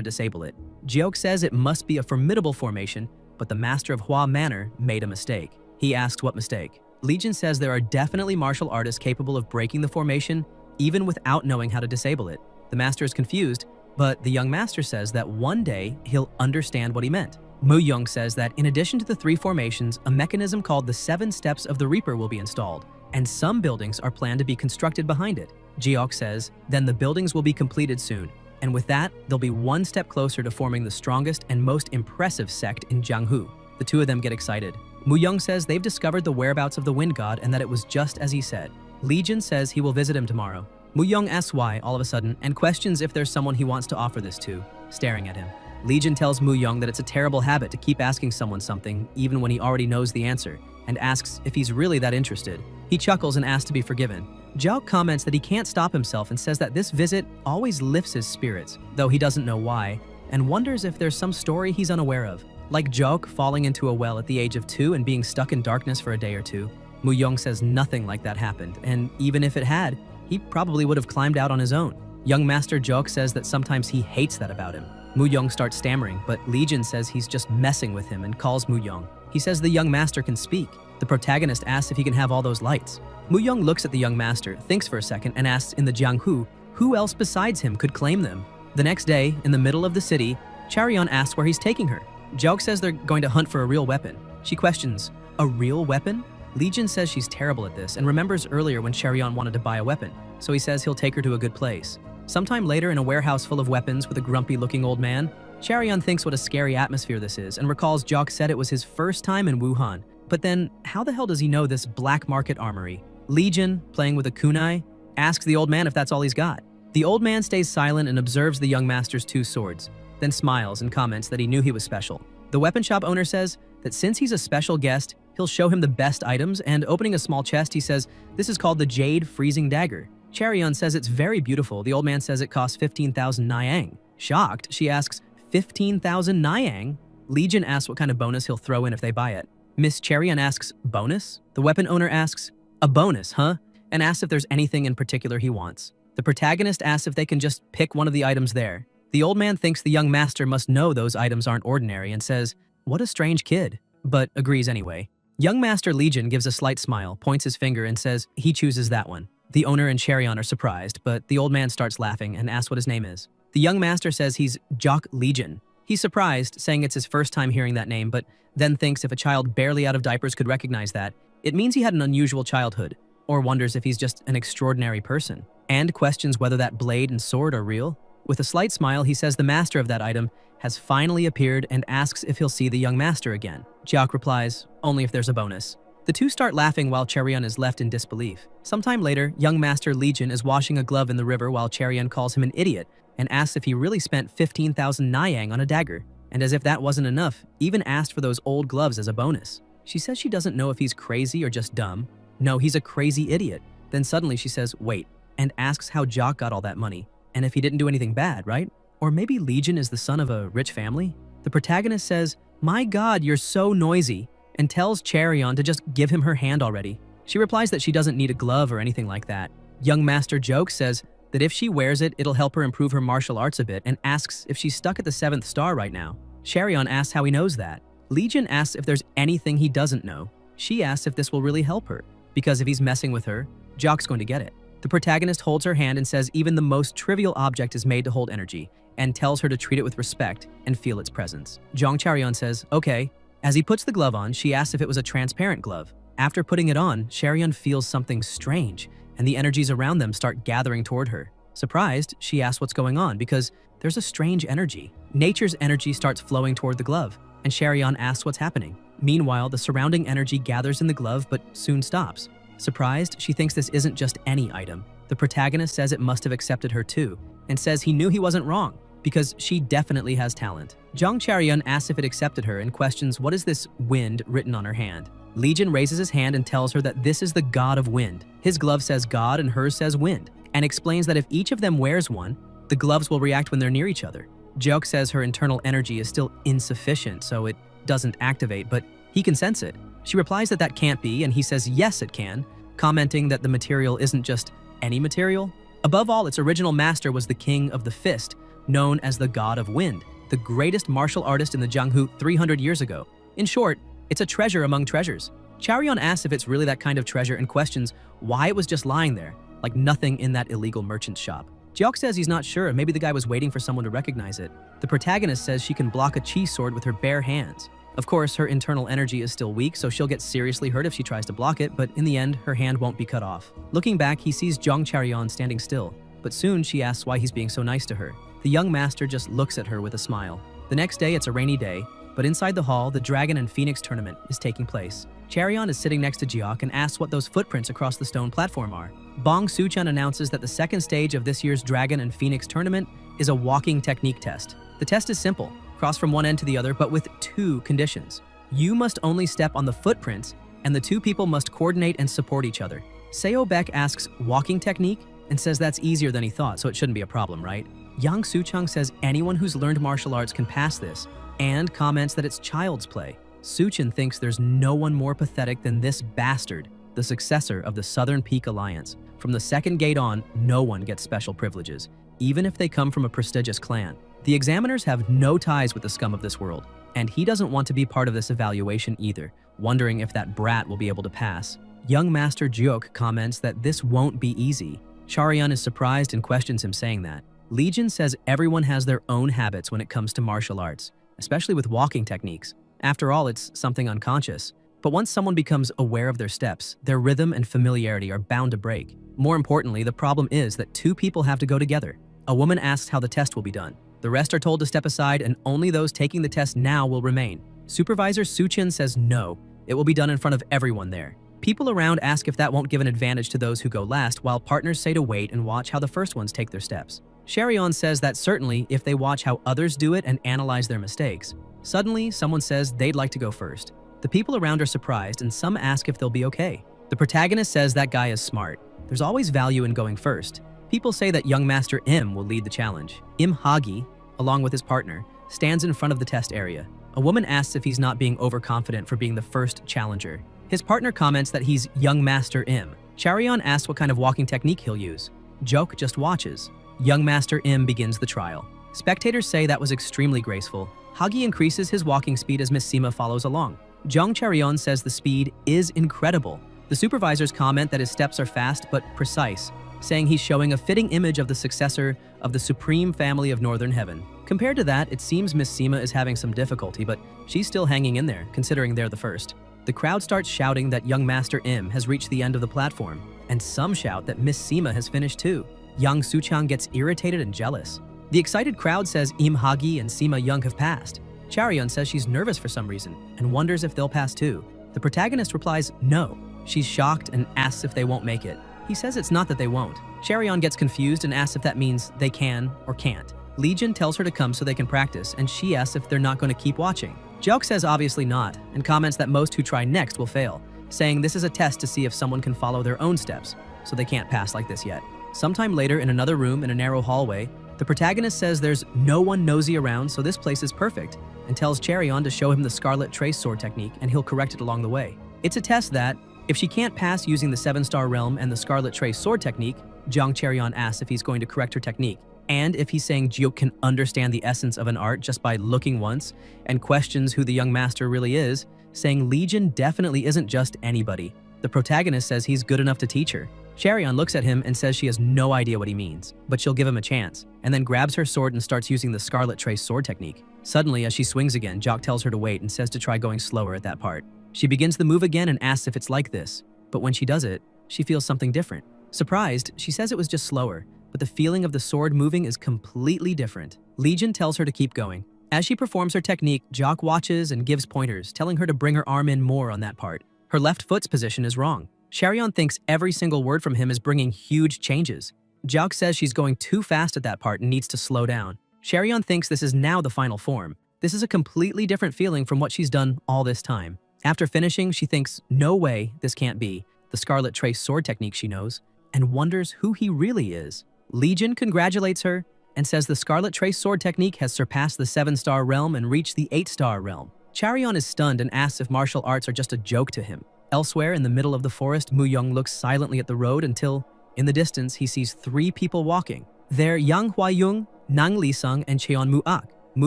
disable it. Jiok says it must be a formidable formation, but the Master of Hua Manor made a mistake. He asks what mistake. Legion says there are definitely martial artists capable of breaking the formation even without knowing how to disable it. The Master is confused, But the young master says that one day he'll understand what he meant. Mu-young says that in addition to the 3 formations, a mechanism called the 7 Steps of the Reaper will be installed, and some buildings are planned to be constructed behind it. Jiok says, then the buildings will be completed soon, and with that, they'll be one step closer to forming the strongest and most impressive sect in Jianghu. The two of them get excited. Mu-young says they've discovered the whereabouts of the Wind God and that it was just as he said. Legion says he will visit him tomorrow. Mu-young asks why all of a sudden and questions if there's someone he wants to offer this to, staring at him. Legion tells Mu-young that it's a terrible habit to keep asking someone something even when he already knows the answer, and asks if he's really that interested. He chuckles and asks to be forgiven. Jiao comments that he can't stop himself and says that this visit always lifts his spirits, though he doesn't know why, and wonders if there's some story he's unaware of. Like Jiao falling into a well at the age of 2 and being stuck in darkness for a day or two. Mu-young says nothing like that happened, and even if it had, he probably would have climbed out on his own. Young Master Jiao says that sometimes he hates that about him. Mu-young starts stammering, but Legion says he's just messing with him and calls Mu-young. He says the young master can speak. The protagonist asks if he can have all those lights. Mu-young looks at the young master, thinks for a second, and asks in the Jianghu, who else besides him could claim them? The next day, in the middle of the city, Charion asks where he's taking her. Jiao says they're going to hunt for a real weapon. She questions, a real weapon? Legion says she's terrible at this and remembers earlier when Charion wanted to buy a weapon, so he says he'll take her to a good place. Sometime later, in a warehouse full of weapons with a grumpy-looking old man, Charion thinks what a scary atmosphere this is and recalls Jiao said it was his first time in Wuhan. But then, how the hell does he know this black market armory? Legion, playing with a kunai, asks the old man if that's all he's got. The old man stays silent and observes the young master's 2 swords, then smiles and comments that he knew he was special. The weapon shop owner says that since he's a special guest, he'll show him the best items, and opening a small chest, he says this is called the Jade Freezing Dagger. Charion says it's very beautiful. The old man says it costs 15,000 Niang. Shocked, she asks, 15,000 Niang? Legion asks what kind of bonus he'll throw in if they buy it. Miss Charion asks, bonus? The weapon owner asks, a bonus, huh? And asks if there's anything in particular he wants. The protagonist asks if they can just pick one of the items there. The old man thinks the young master must know those items aren't ordinary and says, what a strange kid, but agrees anyway. Young Master Legion gives a slight smile, points his finger and says he chooses that one. The owner and Charion are surprised, but the old man starts laughing and asks what his name is. The young master says he's Jock Legion. He's surprised, saying it's his first time hearing that name, but then thinks if a child barely out of diapers could recognize that, it means he had an unusual childhood, or wonders if he's just an extraordinary person, and questions whether that blade and sword are real. With a slight smile, he says the master of that item has finally appeared and asks if he'll see the young master again. Jiao replies, only if there's a bonus. The two start laughing while Charion is left in disbelief. Sometime later, young Master Legion is washing a glove in the river while Charion calls him an idiot and asks if he really spent 15,000 Niang on a dagger, and as if that wasn't enough, even asked for those old gloves as a bonus. She says she doesn't know if he's crazy or just dumb. No, he's a crazy idiot. Then suddenly she says, wait, and asks how Jock got all that money, and if he didn't do anything bad, right? Or maybe Legion is the son of a rich family? The protagonist says, my God, you're so noisy, and tells Charion to just give him her hand already. She replies that she doesn't need a glove or anything like that. Young Master Joke says that if she wears it, it'll help her improve her martial arts a bit and asks if she's stuck at the 7th star right now. Charion asks how he knows that. Legion asks if there's anything he doesn't know. She asks if this will really help her, because if he's messing with her, Jock's going to get it. The protagonist holds her hand and says even the most trivial object is made to hold energy, and tells her to treat it with respect and feel its presence. Zhang Charion says, okay. As he puts the glove on, she asks if it was a transparent glove. After putting it on, Charion feels something strange, and the energies around them start gathering toward her. Surprised, she asks what's going on because there's a strange energy. Nature's energy starts flowing toward the glove, and Charion asks what's happening. Meanwhile, the surrounding energy gathers in the glove but soon stops. Surprised, she thinks this isn't just any item. The protagonist says it must have accepted her too, and says he knew he wasn't wrong, because she definitely has talent. Zhang Charion asks if it accepted her and questions what is this wind written on her hand. Legion raises his hand and tells her that this is the god of wind. His glove says god and hers says wind, and explains that if each of them wears one, the gloves will react when they're near each other. Joke says her internal energy is still insufficient, so it doesn't activate, but he can sense it. She replies that that can't be, and he says yes it can, commenting that the material isn't just any material. Above all, its original master was the king of the fist, known as the god of wind, the greatest martial artist in the Jianghu 300 years ago. In short, it's a treasure among treasures. Charion asks if it's really that kind of treasure and questions why it was just lying there, like nothing in that illegal merchant's shop. Jiok says he's not sure, maybe the guy was waiting for someone to recognize it. The protagonist says she can block a chi sword with her bare hands. Of course, her internal energy is still weak, so she'll get seriously hurt if she tries to block it, but in the end, her hand won't be cut off. Looking back, he sees Jong Charyeon standing still, but soon she asks why he's being so nice to her. The young master just looks at her with a smile. The next day, it's a rainy day, but inside the hall, the Dragon and Phoenix tournament is taking place. Charyeon is sitting next to Jiok and asks what those footprints across the stone platform are. Bong Soo-chan announces that the second stage of this year's Dragon and Phoenix tournament is a walking technique test. The test is simple, cross from one end to the other, but with two conditions. You must only step on the footprints, and the two people must coordinate and support each other. Seo Beck asks, walking technique? And says that's easier than he thought, so it shouldn't be a problem, right? Yang Soo-chang says anyone who's learned martial arts can pass this, and comments that it's child's play. Soo-chan thinks there's no one more pathetic than this bastard, the successor of the Southern Peak Alliance. From the second gate on, no one gets special privileges, even if they come from a prestigious clan. The examiners have no ties with the scum of this world, and he doesn't want to be part of this evaluation either, wondering if that brat will be able to pass. Young Master Jiok comments that this won't be easy. Charyeon is surprised and questions him saying that. Legion says everyone has their own habits when it comes to martial arts, especially with walking techniques. After all, it's something unconscious. But once someone becomes aware of their steps, their rhythm and familiarity are bound to break. More importantly, the problem is that two people have to go together. A woman asks how the test will be done. The rest are told to step aside, and only those taking the test now will remain. Supervisor Soo-chan says no, it will be done in front of everyone there. People around ask if that won't give an advantage to those who go last, while partners say to wait and watch how the first ones take their steps. Charyeon says that certainly if they watch how others do it and analyze their mistakes. Suddenly, someone says they'd like to go first. The people around are surprised, and some ask if they'll be okay. The protagonist says that guy is smart. There's always value in going first. People say that young Master Im will lead the challenge. Im Hagi, along with his partner, stands in front of the test area. A woman asks if he's not being overconfident for being the first challenger. His partner comments that he's young Master Im. Charyeon asks what kind of walking technique he'll use. Jok just watches. Young Master Im begins the trial. Spectators say that was extremely graceful. Hagi increases his walking speed as Miss Sima follows along. Jong Charyeon says the speed is incredible. The supervisors comment that his steps are fast but precise, saying he's showing a fitting image of the successor of the supreme family of Northern Heaven. Compared to that, it seems Miss Sima is having some difficulty, but she's still hanging in there, considering they're the first. The crowd starts shouting that young Master Im has reached the end of the platform, and some shout that Miss Sima has finished too. Yang Soo-chang gets irritated and jealous. The excited crowd says Im Hagi and Sima Young have passed. Charyeon says she's nervous for some reason and wonders if they'll pass too. The protagonist replies no. She's shocked and asks if they won't make it. He says it's not that they won't. Charyeon gets confused and asks if that means they can or can't. Legion tells her to come so they can practice, and she asks if they're not going to keep watching. Jiok says obviously not, and comments that most who try next will fail, saying this is a test to see if someone can follow their own steps, so they can't pass like this yet. Sometime later, in another room in a narrow hallway, the protagonist says there's no one nosy around, so this place is perfect, and tells Charyeon to show him the Scarlet Trace sword technique, and he'll correct it along the way. It's a test that, if she can't pass using the 7-star realm and the Scarlet Trace sword technique, Jong Charyeon asks if he's going to correct her technique, and if he's saying Jiok can understand the essence of an art just by looking once, and questions who the young master really is, saying Legion definitely isn't just anybody. The protagonist says he's good enough to teach her. Charyeon looks at him and says she has no idea what he means, but she'll give him a chance, and then grabs her sword and starts using the Scarlet Trace sword technique. Suddenly, as she swings again, Jok tells her to wait and says to try going slower at that part. She begins the move again and asks if it's like this, but when she does it, she feels something different. Surprised, she says it was just slower, but the feeling of the sword moving is completely different. Legion tells her to keep going. As she performs her technique, Jok watches and gives pointers, telling her to bring her arm in more on that part. Her left foot's position is wrong. Charyeon thinks every single word from him is bringing huge changes. Jok says she's going too fast at that part and needs to slow down. Charyeon thinks this is now the final form. This is a completely different feeling from what she's done all this time. After finishing, she thinks, no way, this can't be the Scarlet Trace sword technique she knows, and wonders who he really is. Legion congratulates her and says the Scarlet Trace sword technique has surpassed the 7-star realm and reached the 8-star realm. Charyeon is stunned and asks if martial arts are just a joke to him. Elsewhere, in the middle of the forest, Mu Young looks silently at the road until, in the distance, he sees 3 people walking. They're Yang Hua-young, Nang Li-sung, and Cheon Mu-ak. Mu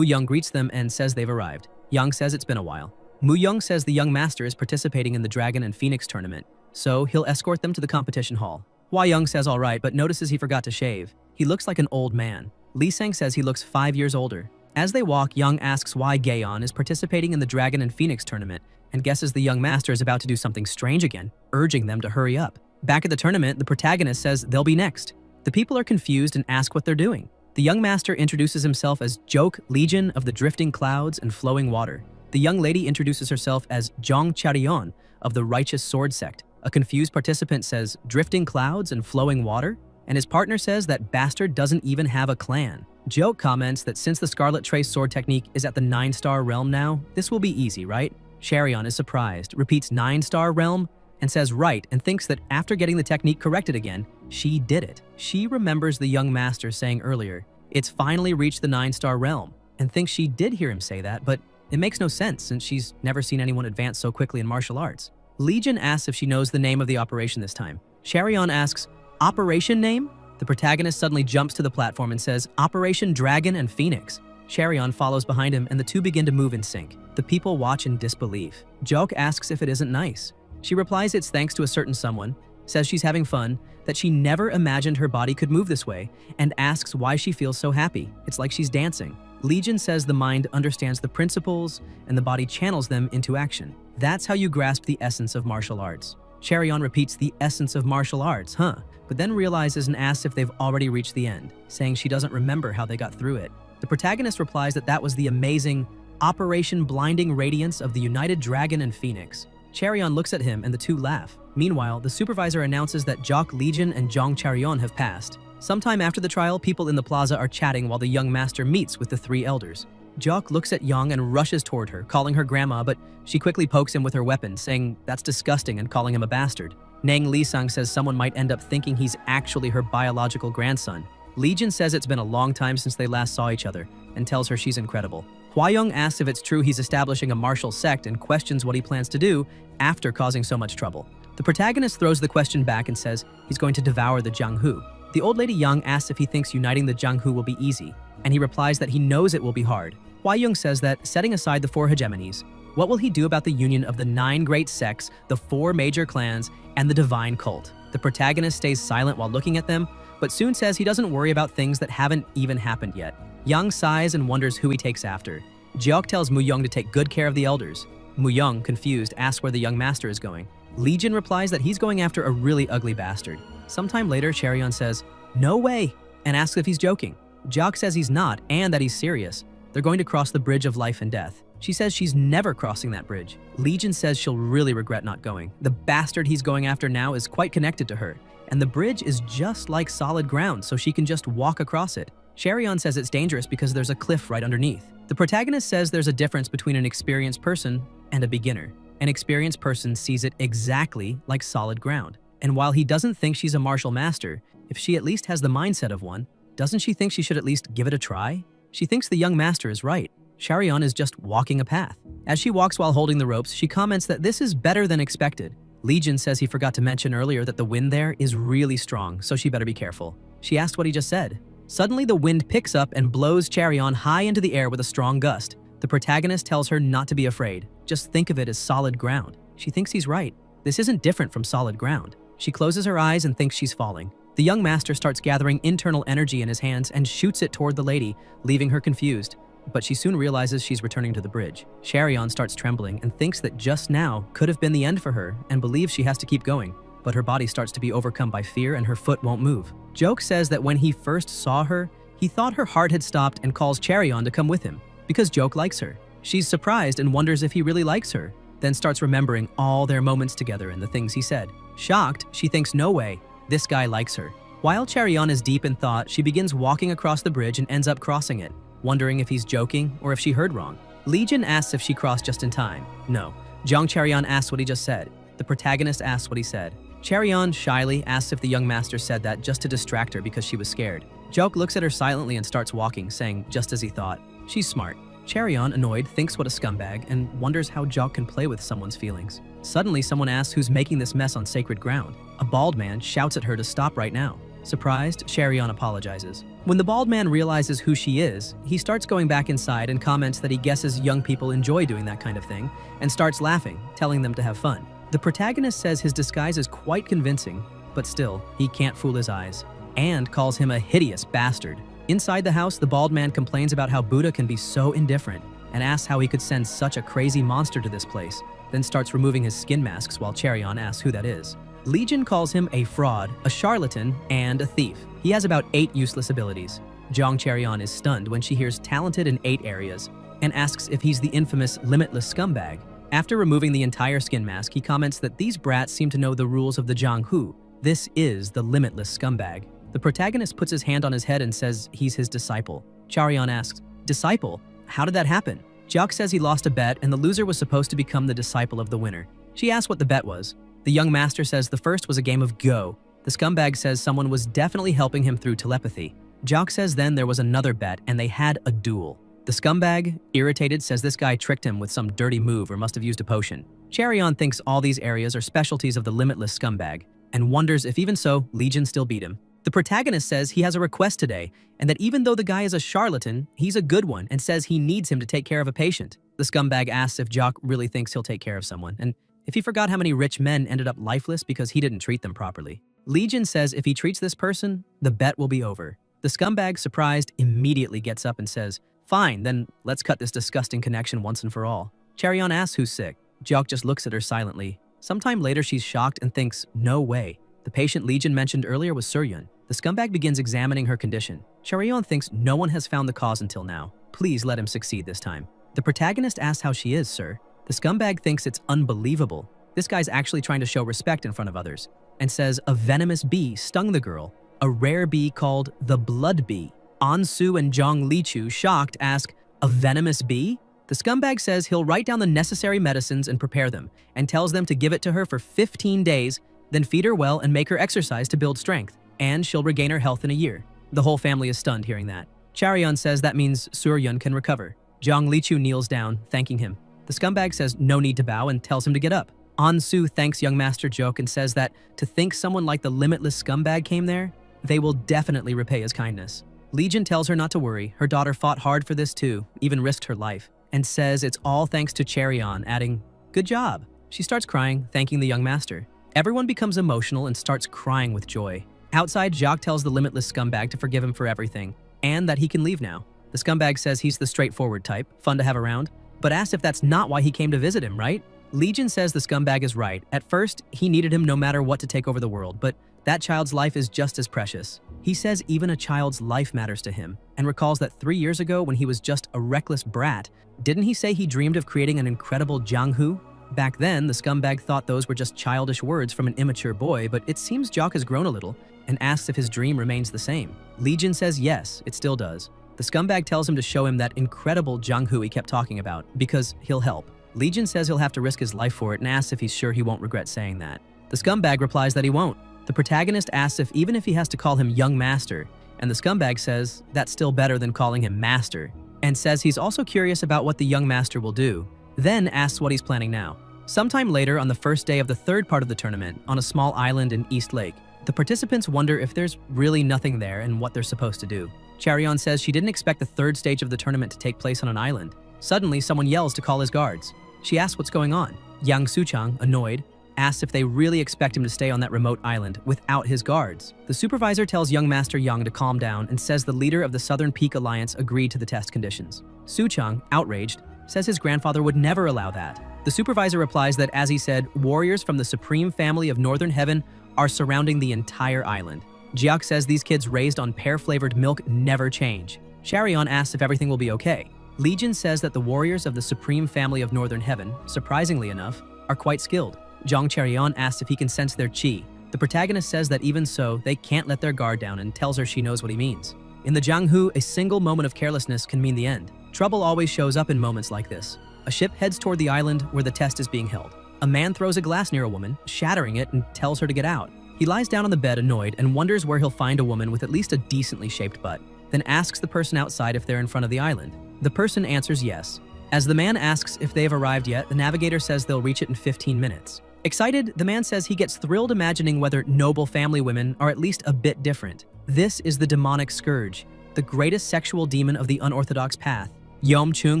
Young greets them and says they've arrived. Yang says it's been a while. Mu Young says the young master is participating in the Dragon and Phoenix tournament, so he'll escort them to the competition hall. Hua Young says all right, but notices he forgot to shave. He looks like an old man. Lee Sang says he looks 5 years older. As they walk, Young asks why Gaeon is participating in the Dragon and Phoenix tournament and guesses the young master is about to do something strange again, urging them to hurry up. Back at the tournament, the protagonist says they'll be next. The people are confused and ask what they're doing. The young master introduces himself as Joke, Legion of the Drifting Clouds and Flowing Water. The young lady introduces herself as Zhang Charion of the Righteous Sword Sect. A confused participant says Drifting Clouds and Flowing Water, and his partner says that bastard doesn't even have a clan. Joke comments that since the Scarlet Trace sword technique is at the 9-star realm now, this will be easy, right? Charion is surprised, repeats 9-star realm, and says right, and thinks that after getting the technique corrected again, she did it. She remembers the young master saying earlier, it's finally reached the 9-star realm, and thinks she did hear him say that, but it makes no sense since she's never seen anyone advance so quickly in martial arts. Legion asks if she knows the name of the operation this time. Charion asks, Operation name? The protagonist suddenly jumps to the platform and says, Operation Dragon and Phoenix. Charion follows behind him and the two begin to move in sync. The people watch in disbelief. Joke asks if it isn't nice. She replies it's thanks to a certain someone, says she's having fun, that she never imagined her body could move this way, and asks why she feels so happy. It's like she's dancing. Legion says the mind understands the principles and the body channels them into action. That's how you grasp the essence of martial arts. Charion repeats the essence of martial arts, but then realizes and asks if they've already reached the end, saying she doesn't remember how they got through it. The protagonist replies that that was the amazing Operation Blinding Radiance of the United Dragon and Phoenix. Charion looks at him and the two laugh. Meanwhile, the supervisor announces that Jock Legion and Zhang Charion have passed. Sometime after the trial, people in the plaza are chatting while the young master meets with the three elders. Jock looks at Yang and rushes toward her, calling her grandma, but she quickly pokes him with her weapon, saying that's disgusting and calling him a bastard. Nang Lisang says someone might end up thinking he's actually her biological grandson. Legion says it's been a long time since they last saw each other and tells her she's incredible. Huayong asks if it's true he's establishing a martial sect and questions what he plans to do after causing so much trouble. The protagonist throws the question back and says he's going to devour the Jianghu. The old lady Yang asks if he thinks uniting the Jianghu will be easy, and he replies that he knows it will be hard. Huayong says that, setting aside the 4 hegemonies, what will he do about the union of the 9 great sects, the 4 major clans, and the divine cult? The protagonist stays silent while looking at them, but soon says he doesn't worry about things that haven't even happened yet. Yang sighs and wonders who he takes after. Jiok tells Muyong to take good care of the elders. Muyong, confused, asks where the young master is going. Legion replies that he's going after a really ugly bastard. Sometime later, Charion says, "No way," and asks if he's joking. Jiok says he's not and that he's serious. They're going to cross the bridge of life and death. She says she's never crossing that bridge. Legion says she'll really regret not going. The bastard he's going after now is quite connected to her, and the bridge is just like solid ground, so she can just walk across it. Charion says it's dangerous because there's a cliff right underneath. The protagonist says there's a difference between an experienced person and a beginner. An experienced person sees it exactly like solid ground. And while he doesn't think she's a martial master, if she at least has the mindset of one, doesn't she think she should at least give it a try? She thinks the young master is right. Charion is just walking a path. As she walks while holding the ropes, she comments that this is better than expected. Legion says he forgot to mention earlier that the wind there is really strong, so she better be careful. She asked what he just said. Suddenly, the wind picks up and blows Charion high into the air with a strong gust. The protagonist tells her not to be afraid. Just think of it as solid ground. She thinks he's right. This isn't different from solid ground. She closes her eyes and thinks she's falling. The young master starts gathering internal energy in his hands and shoots it toward the lady, leaving her confused. But she soon realizes she's returning to the bridge. Charion starts trembling and thinks that just now could have been the end for her and believes she has to keep going. But her body starts to be overcome by fear and her foot won't move. Joke says that when he first saw her, he thought her heart had stopped and calls Charion to come with him, because Joke likes her. She's surprised and wonders if he really likes her, then starts remembering all their moments together and the things he said. Shocked, she thinks no way, this guy likes her. While Charion is deep in thought, she begins walking across the bridge and ends up crossing it, wondering if he's joking or if she heard wrong. Legion asks if she crossed just in time. No. Zhang Charion asks what he just said. The protagonist asks what he said. Charion shyly asks if the young master said that just to distract her because she was scared. Joke looks at her silently and starts walking, saying just as he thought. She's smart. Charion, annoyed, thinks what a scumbag and wonders how Jock can play with someone's feelings. Suddenly, someone asks who's making this mess on sacred ground. A bald man shouts at her to stop right now. Surprised, Charion apologizes. When the bald man realizes who she is, he starts going back inside and comments that he guesses young people enjoy doing that kind of thing, and starts laughing, telling them to have fun. The protagonist says his disguise is quite convincing, but still, he can't fool his eyes, and calls him a hideous bastard. Inside the house, the bald man complains about how Buddha can be so indifferent and asks how he could send such a crazy monster to this place, then starts removing his skin masks while Cherion asks who that is. Legion calls him a fraud, a charlatan, and a thief. He has about 8 useless abilities. Jiang Cherion is stunned when she hears talented in 8 areas and asks if he's the infamous limitless scumbag. After removing the entire skin mask, he comments that these brats seem to know the rules of the Jianghu. This is the limitless scumbag. The protagonist puts his hand on his head and says he's his disciple. Cherion asks, "Disciple? How did that happen?" Jiang says he lost a bet and the loser was supposed to become the disciple of the winner. She asks what the bet was. The young master says the first was a game of Go. The scumbag says someone was definitely helping him through telepathy. Jiang says then there was another bet and they had a duel. The scumbag, irritated, says this guy tricked him with some dirty move or must have used a potion. Cherion thinks all these areas are specialties of the limitless scumbag and wonders if even so, Legion still beat him. The protagonist says he has a request today and that even though the guy is a charlatan, he's a good one and says he needs him to take care of a patient. The scumbag asks if Jock really thinks he'll take care of someone and if he forgot how many rich men ended up lifeless because he didn't treat them properly. Legion says if he treats this person, the bet will be over. The scumbag, surprised, immediately gets up and says, "Fine, then let's cut this disgusting connection once and for all." Cherion asks who's sick. Jock just looks at her silently. Sometime later, she's shocked and thinks, no way. The patient Legion mentioned earlier was Suryun. The scumbag begins examining her condition. Cherion thinks no one has found the cause until now. Please let him succeed this time. The protagonist asks how she is, sir. The scumbag thinks it's unbelievable. This guy's actually trying to show respect in front of others and says a venomous bee stung the girl, a rare bee called the blood bee. Ansu and Zhang Lichu, shocked, ask, "A venomous bee?" The scumbag says he'll write down the necessary medicines and prepare them, and tells them to give it to her for 15 days, then feed her well and make her exercise to build strength, and she'll regain her health in a year. The whole family is stunned hearing that. Cherion says that means Suryun can recover. Zhang Lichu kneels down, thanking him. The scumbag says no need to bow and tells him to get up. Ansu thanks young Master Joke and says that to think someone like the limitless scumbag came there, they will definitely repay his kindness. Legion tells her not to worry, her daughter fought hard for this too, even risked her life, and says it's all thanks to Cherion, adding, "Good job." She starts crying, thanking the young master. Everyone becomes emotional and starts crying with joy. Outside, Jacques tells the limitless scumbag to forgive him for everything, and that he can leave now. The scumbag says he's the straightforward type, fun to have around, but asks if that's not why he came to visit him, right? Legion says the scumbag is right. At first, he needed him no matter what to take over the world, but that child's life is just as precious. He says even a child's life matters to him, and recalls that 3 years ago when he was just a reckless brat, didn't he say he dreamed of creating an incredible Jianghu? Back then, the scumbag thought those were just childish words from an immature boy, but it seems Jock has grown a little, and asks if his dream remains the same. Legion says yes, it still does. The scumbag tells him to show him that incredible Jianghu he kept talking about, because he'll help. Legion says he'll have to risk his life for it and asks if he's sure he won't regret saying that. The scumbag replies that he won't. The protagonist asks if even if he has to call him young master, and the scumbag says that's still better than calling him master, and says he's also curious about what the young master will do, then asks what he's planning now. Sometime later, on the first day of the third part of the tournament, on a small island in East Lake, the participants wonder if there's really nothing there and what they're supposed to do. Cherion says she didn't expect the third stage of the tournament to take place on an island. Suddenly, someone yells to call his guards. She asks what's going on. Yang Suchang, annoyed, asks if they really expect him to stay on that remote island without his guards. The supervisor tells young Master Yang to calm down and says the leader of the Southern Peak Alliance agreed to the test conditions. Suchang, outraged, says his grandfather would never allow that. The supervisor replies that, as he said, warriors from the supreme family of Northern Heaven are surrounding the entire island. Jiak says these kids raised on pear-flavored milk never change. Cherion asks if everything will be okay. Legion says that the warriors of the supreme family of Northern Heaven, surprisingly enough, are quite skilled. Zhang Cherion asks if he can sense their qi. The protagonist says that even so, they can't let their guard down and tells her she knows what he means. In the Jianghu, a single moment of carelessness can mean the end. Trouble always shows up in moments like this. A ship heads toward the island where the test is being held. A man throws a glass near a woman, shattering it, and tells her to get out. He lies down on the bed annoyed and wonders where he'll find a woman with at least a decently shaped butt, then asks the person outside if they're in front of the island. The person answers yes. As the man asks if they have arrived yet, the navigator says they'll reach it in 15 minutes. Excited, the man says he gets thrilled imagining whether noble family women are at least a bit different. This is the demonic scourge, the greatest sexual demon of the unorthodox path. Yom Chung,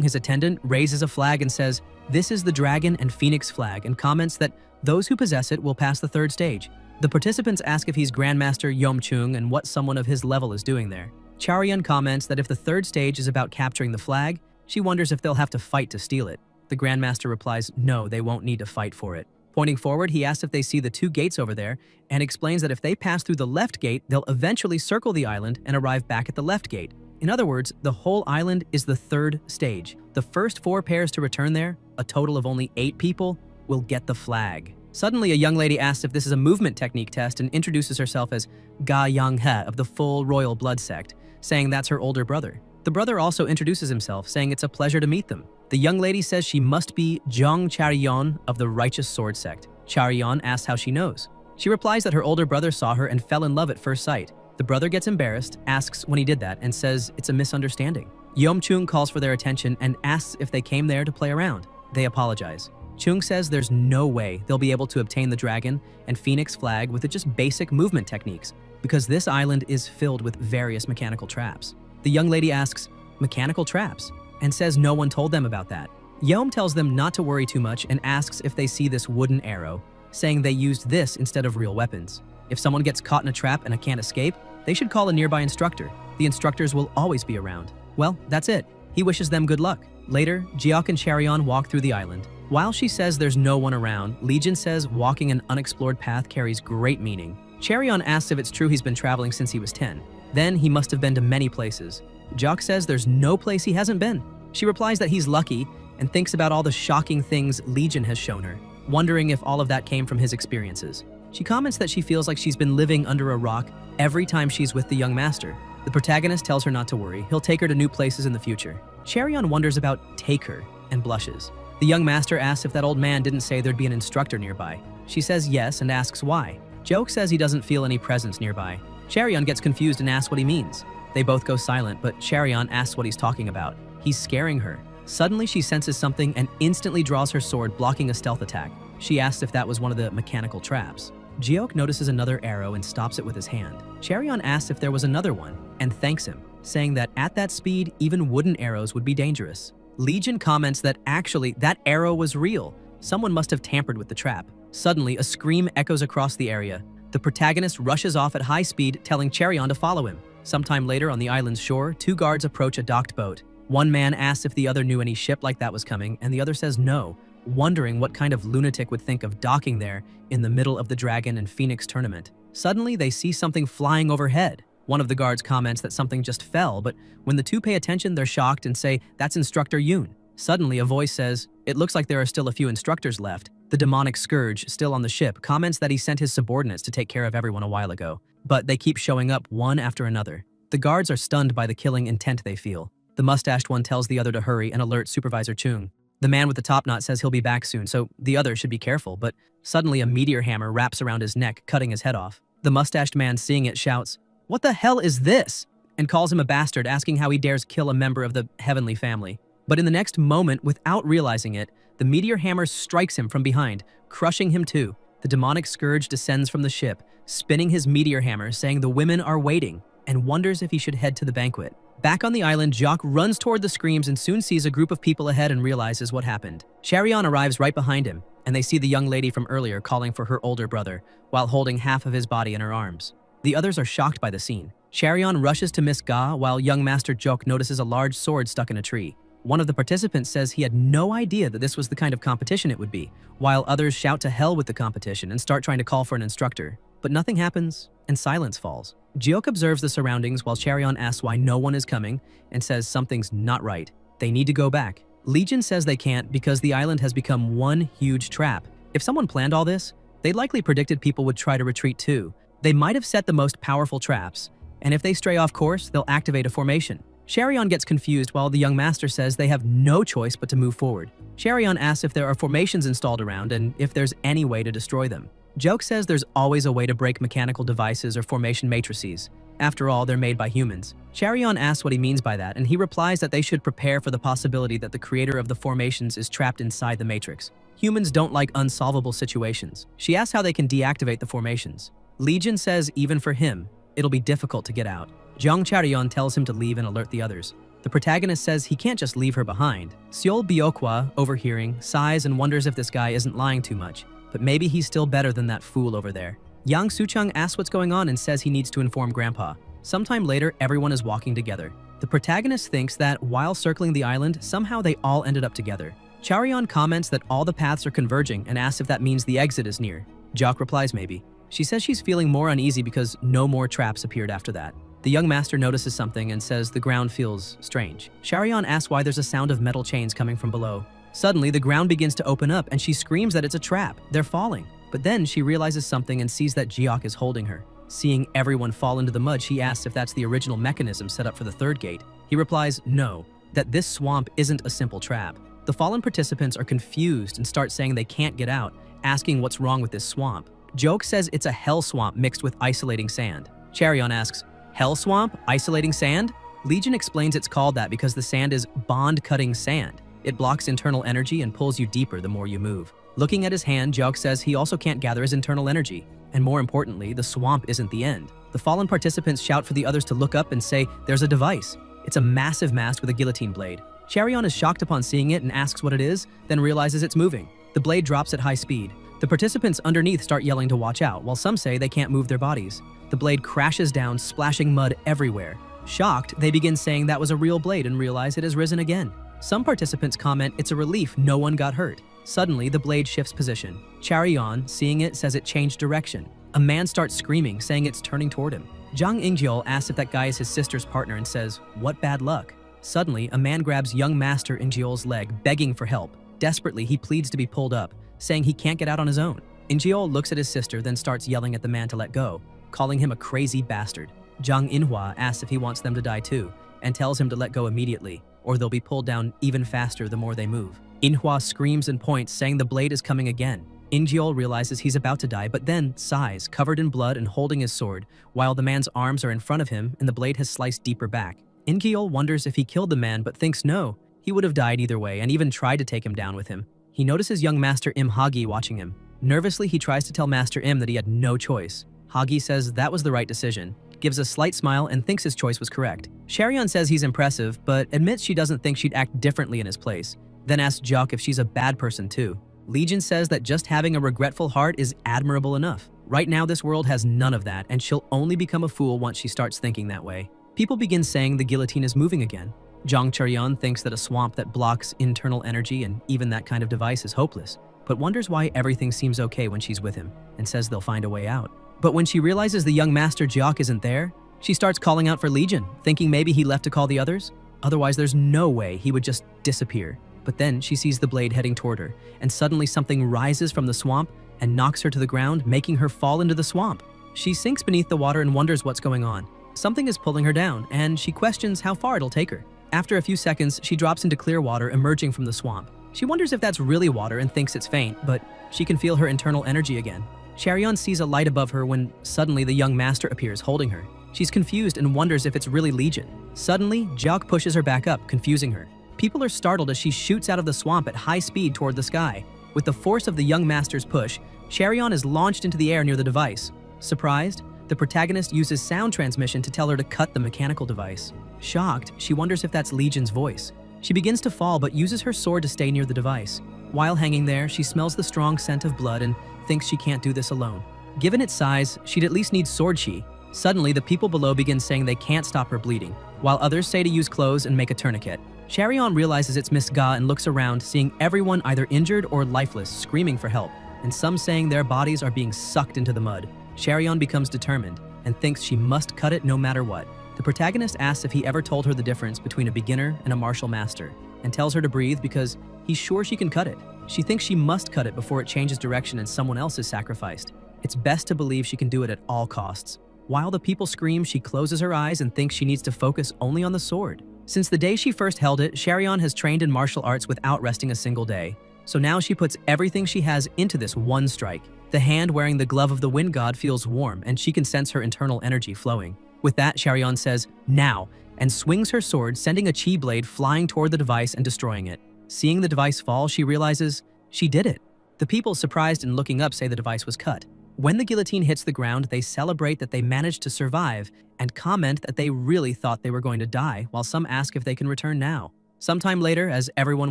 his attendant, raises a flag and says, "This is the dragon and phoenix flag," and comments that those who possess it will pass the third stage. The participants ask if he's Grandmaster Yomchung and what someone of his level is doing there. Charyun comments that if the third stage is about capturing the flag, she wonders if they'll have to fight to steal it. The Grandmaster replies, no, they won't need to fight for it. Pointing forward, he asks if they see the two gates over there and explains that if they pass through the left gate, they'll eventually circle the island and arrive back at the left gate. In other words, the whole island is the third stage. The first 4 pairs to return there, a total of only 8 people, will get the flag. Suddenly, a young lady asks if this is a movement technique test and introduces herself as Ga Yang-he of the full royal blood sect, saying that's her older brother. The brother also introduces himself, saying it's a pleasure to meet them. The young lady says she must be Zhang Charyun of the righteous sword sect. Charyun asks how she knows. She replies that her older brother saw her and fell in love at first sight. The brother gets embarrassed, asks when he did that, and says it's a misunderstanding. Yomchung calls for their attention and asks if they came there to play around. They apologize. Chung says there's no way they'll be able to obtain the dragon and phoenix flag with just basic movement techniques, because this island is filled with various mechanical traps. The young lady asks, mechanical traps? And says no one told them about that. Yom tells them not to worry too much and asks if they see this wooden arrow, saying they used this instead of real weapons. If someone gets caught in a trap and can't escape, they should call a nearby instructor. The instructors will always be around. Well, that's it. He wishes them good luck. Later, Jiok and Charyun walk through the island. While she says there's no one around, Legion says walking an unexplored path carries great meaning. Charyun asks if it's true he's been traveling since he was 10. Then he must have been to many places. Jiok says there's no place he hasn't been. She replies that he's lucky and thinks about all the shocking things Legion has shown her, wondering if all of that came from his experiences. She comments that she feels like she's been living under a rock every time she's with the young master. The protagonist tells her not to worry, he'll take her to new places in the future. Charyun wonders about take her and blushes. The young master asks if that old man didn't say there'd be an instructor nearby. She says yes and asks why. Jiok says he doesn't feel any presence nearby. Charyun gets confused and asks what he means. They both go silent, but Charyun asks what he's talking about. He's scaring her. Suddenly she senses something and instantly draws her sword, blocking a stealth attack. She asks if that was one of the mechanical traps. Jiok notices another arrow and stops it with his hand. Charyun asks if there was another one and thanks him, saying that at that speed, even wooden arrows would be dangerous. Legion comments that actually that arrow was real. Someone must have tampered with the trap. Suddenly, a scream echoes across the area. The protagonist rushes off at high speed, telling Charyun to follow him. Sometime later, on the island's shore, 2 guards approach a docked boat. One man asks if the other knew any ship like that was coming, and the other says no, wondering what kind of lunatic would think of docking there in the middle of the Dragon and Phoenix tournament. Suddenly, they see something flying overhead. One of the guards comments that something just fell, but when the 2 pay attention, they're shocked and say, that's Instructor Yoon. Suddenly, a voice says, it looks like there are still a few instructors left. The demonic scourge, still on the ship, comments that he sent his subordinates to take care of everyone a while ago, but they keep showing up one after another. The guards are stunned by the killing intent they feel. The mustached one tells the other to hurry and alert Supervisor Chung. The man with the top knot says he'll be back soon, so the other should be careful, but suddenly a meteor hammer wraps around his neck, cutting his head off. The mustached man, seeing it, shouts, "What the hell is this?" and calls him a bastard, asking how he dares kill a member of the heavenly family. But in the next moment, without realizing it, the meteor hammer strikes him from behind, crushing him too. The demonic scourge descends from the ship, spinning his meteor hammer, saying the women are waiting, and wonders if he should head to the banquet. Back on the island, Jock runs toward the screams and soon sees a group of people ahead and realizes what happened. Charyun arrives right behind him, and they see the young lady from earlier calling for her older brother, while holding half of his body in her arms. The others are shocked by the scene. Charyun rushes to Miss Ga, while young Master Jok notices a large sword stuck in a tree. One of the participants says he had no idea that this was the kind of competition it would be, while others shout to hell with the competition and start trying to call for an instructor. But nothing happens, and silence falls. Jiok observes the surroundings while Charyun asks why no one is coming and says something's not right. They need to go back. Legion says they can't because the island has become one huge trap. If someone planned all this, they likely predicted people would try to retreat too. They might have set the most powerful traps, and if they stray off course, they'll activate a formation. Charyun gets confused while the young master says they have no choice but to move forward. Charyun asks if there are formations installed around and if there's any way to destroy them. Joke says there's always a way to break mechanical devices or formation matrices. After all, they're made by humans. Charyun asks what he means by that, and he replies that they should prepare for the possibility that the creator of the formations is trapped inside the matrix. Humans don't like unsolvable situations. She asks how they can deactivate the formations. Legion says even for him, it'll be difficult to get out. Jiang Charyun tells him to leave and alert the others. The protagonist says he can't just leave her behind. Seol Byokwa, overhearing, sighs and wonders if this guy isn't lying too much, but maybe he's still better than that fool over there. Yang Sucheng asks what's going on and says he needs to inform Grandpa. Sometime later, everyone is walking together. The protagonist thinks that while circling the island, somehow they all ended up together. Charion comments that all the paths are converging and asks if that means the exit is near. Jock replies maybe. She says she's feeling more uneasy because no more traps appeared after that. The young master notices something and says the ground feels strange. Charion asks why there's a sound of metal chains coming from below. Suddenly, the ground begins to open up and she screams that it's a trap. They're falling. But then she realizes something and sees that Jiok is holding her. Seeing everyone fall into the mud, she asks if that's the original mechanism set up for the third gate. He replies no, that this swamp isn't a simple trap. The fallen participants are confused and start saying they can't get out, asking what's wrong with this swamp. Joke says it's a hell swamp mixed with isolating sand. Charion asks, hell swamp? Isolating sand? Legion explains it's called that because the sand is bond-cutting sand. It blocks internal energy and pulls you deeper the more you move. Looking at his hand, Joke says he also can't gather his internal energy. And more importantly, the swamp isn't the end. The fallen participants shout for the others to look up and say there's a device. It's a massive mast with a guillotine blade. Charion is shocked upon seeing it and asks what it is, then realizes it's moving. The blade drops at high speed. The participants underneath start yelling to watch out, while some say they can't move their bodies. The blade crashes down, splashing mud everywhere. Shocked, they begin saying that was a real blade and realize it has risen again. Some participants comment it's a relief no one got hurt. Suddenly, the blade shifts position. Charion, seeing it, says it changed direction. A man starts screaming, saying it's turning toward him. Zhang Ingjiol asks if that guy is his sister's partner and says, what bad luck. Suddenly, a man grabs young Master Ingjiol's leg, begging for help. Desperately, he pleads to be pulled up, saying he can't get out on his own. Ingjiol looks at his sister, then starts yelling at the man to let go, calling him a crazy bastard. Zhang Inhua asks if he wants them to die too, and tells him to let go immediately, or they'll be pulled down even faster the more they move. Inhua screams and points, saying the blade is coming again. Ingjiol realizes he's about to die, but then sighs, covered in blood and holding his sword, while the man's arms are in front of him and the blade has sliced deeper back. Ingjiol wonders if he killed the man, but thinks no, he would have died either way and even tried to take him down with him. He notices young Master Im Hagi watching him. Nervously, he tries to tell Master Im that he had no choice. Hagi says that was the right decision, gives a slight smile and thinks his choice was correct. Charion says he's impressive, but admits she doesn't think she'd act differently in his place, then asks Jock if she's a bad person too. Legion says that just having a regretful heart is admirable enough. Right now this world has none of that, and she'll only become a fool once she starts thinking that way. People begin saying the guillotine is moving again. Zhang Cherion thinks that a swamp that blocks internal energy and even that kind of device is hopeless, but wonders why everything seems okay when she's with him, and says they'll find a way out. But when she realizes the young Master Jiok isn't there, she starts calling out for Legion, thinking maybe he left to call the others. Otherwise there's no way he would just disappear. But then she sees the blade heading toward her, and suddenly something rises from the swamp and knocks her to the ground, making her fall into the swamp. She sinks beneath the water and wonders what's going on. Something is pulling her down, and she questions how far it'll take her. After a few seconds, she drops into clear water emerging from the swamp. She wonders if that's really water and thinks it's faint, but she can feel her internal energy again. Charion sees a light above her when suddenly the young master appears holding her. She's confused and wonders if it's really Legion. Suddenly, Jiok pushes her back up, confusing her. People are startled as she shoots out of the swamp at high speed toward the sky. With the force of the young master's push, Charion is launched into the air near the device. Surprised, the protagonist uses sound transmission to tell her to cut the mechanical device. Shocked, she wonders if that's Legion's voice. She begins to fall but uses her sword to stay near the device. While hanging there, she smells the strong scent of blood and thinks she can't do this alone. Given its size, she'd at least need sword chi. Suddenly, the people below begin saying they can't stop her bleeding, while others say to use clothes and make a tourniquet. Charion realizes it's Miss Ga and looks around, seeing everyone either injured or lifeless, screaming for help, and some saying their bodies are being sucked into the mud. Charion becomes determined and thinks she must cut it no matter what. The protagonist asks if he ever told her the difference between a beginner and a martial master, and tells her to breathe because he's sure she can cut it. She thinks she must cut it before it changes direction and someone else is sacrificed. It's best to believe she can do it at all costs. While the people scream, she closes her eyes and thinks she needs to focus only on the sword. Since the day she first held it, Charion has trained in martial arts without resting a single day. So now she puts everything she has into this one strike. The hand wearing the glove of the wind god feels warm, and she can sense her internal energy flowing. With that, Charion says, "Now," and swings her sword, sending a chi blade flying toward the device and destroying it. Seeing the device fall, she realizes she did it. The people, surprised and looking up, say the device was cut. When the guillotine hits the ground, they celebrate that they managed to survive and comment that they really thought they were going to die, while some ask if they can return now. Sometime later, as everyone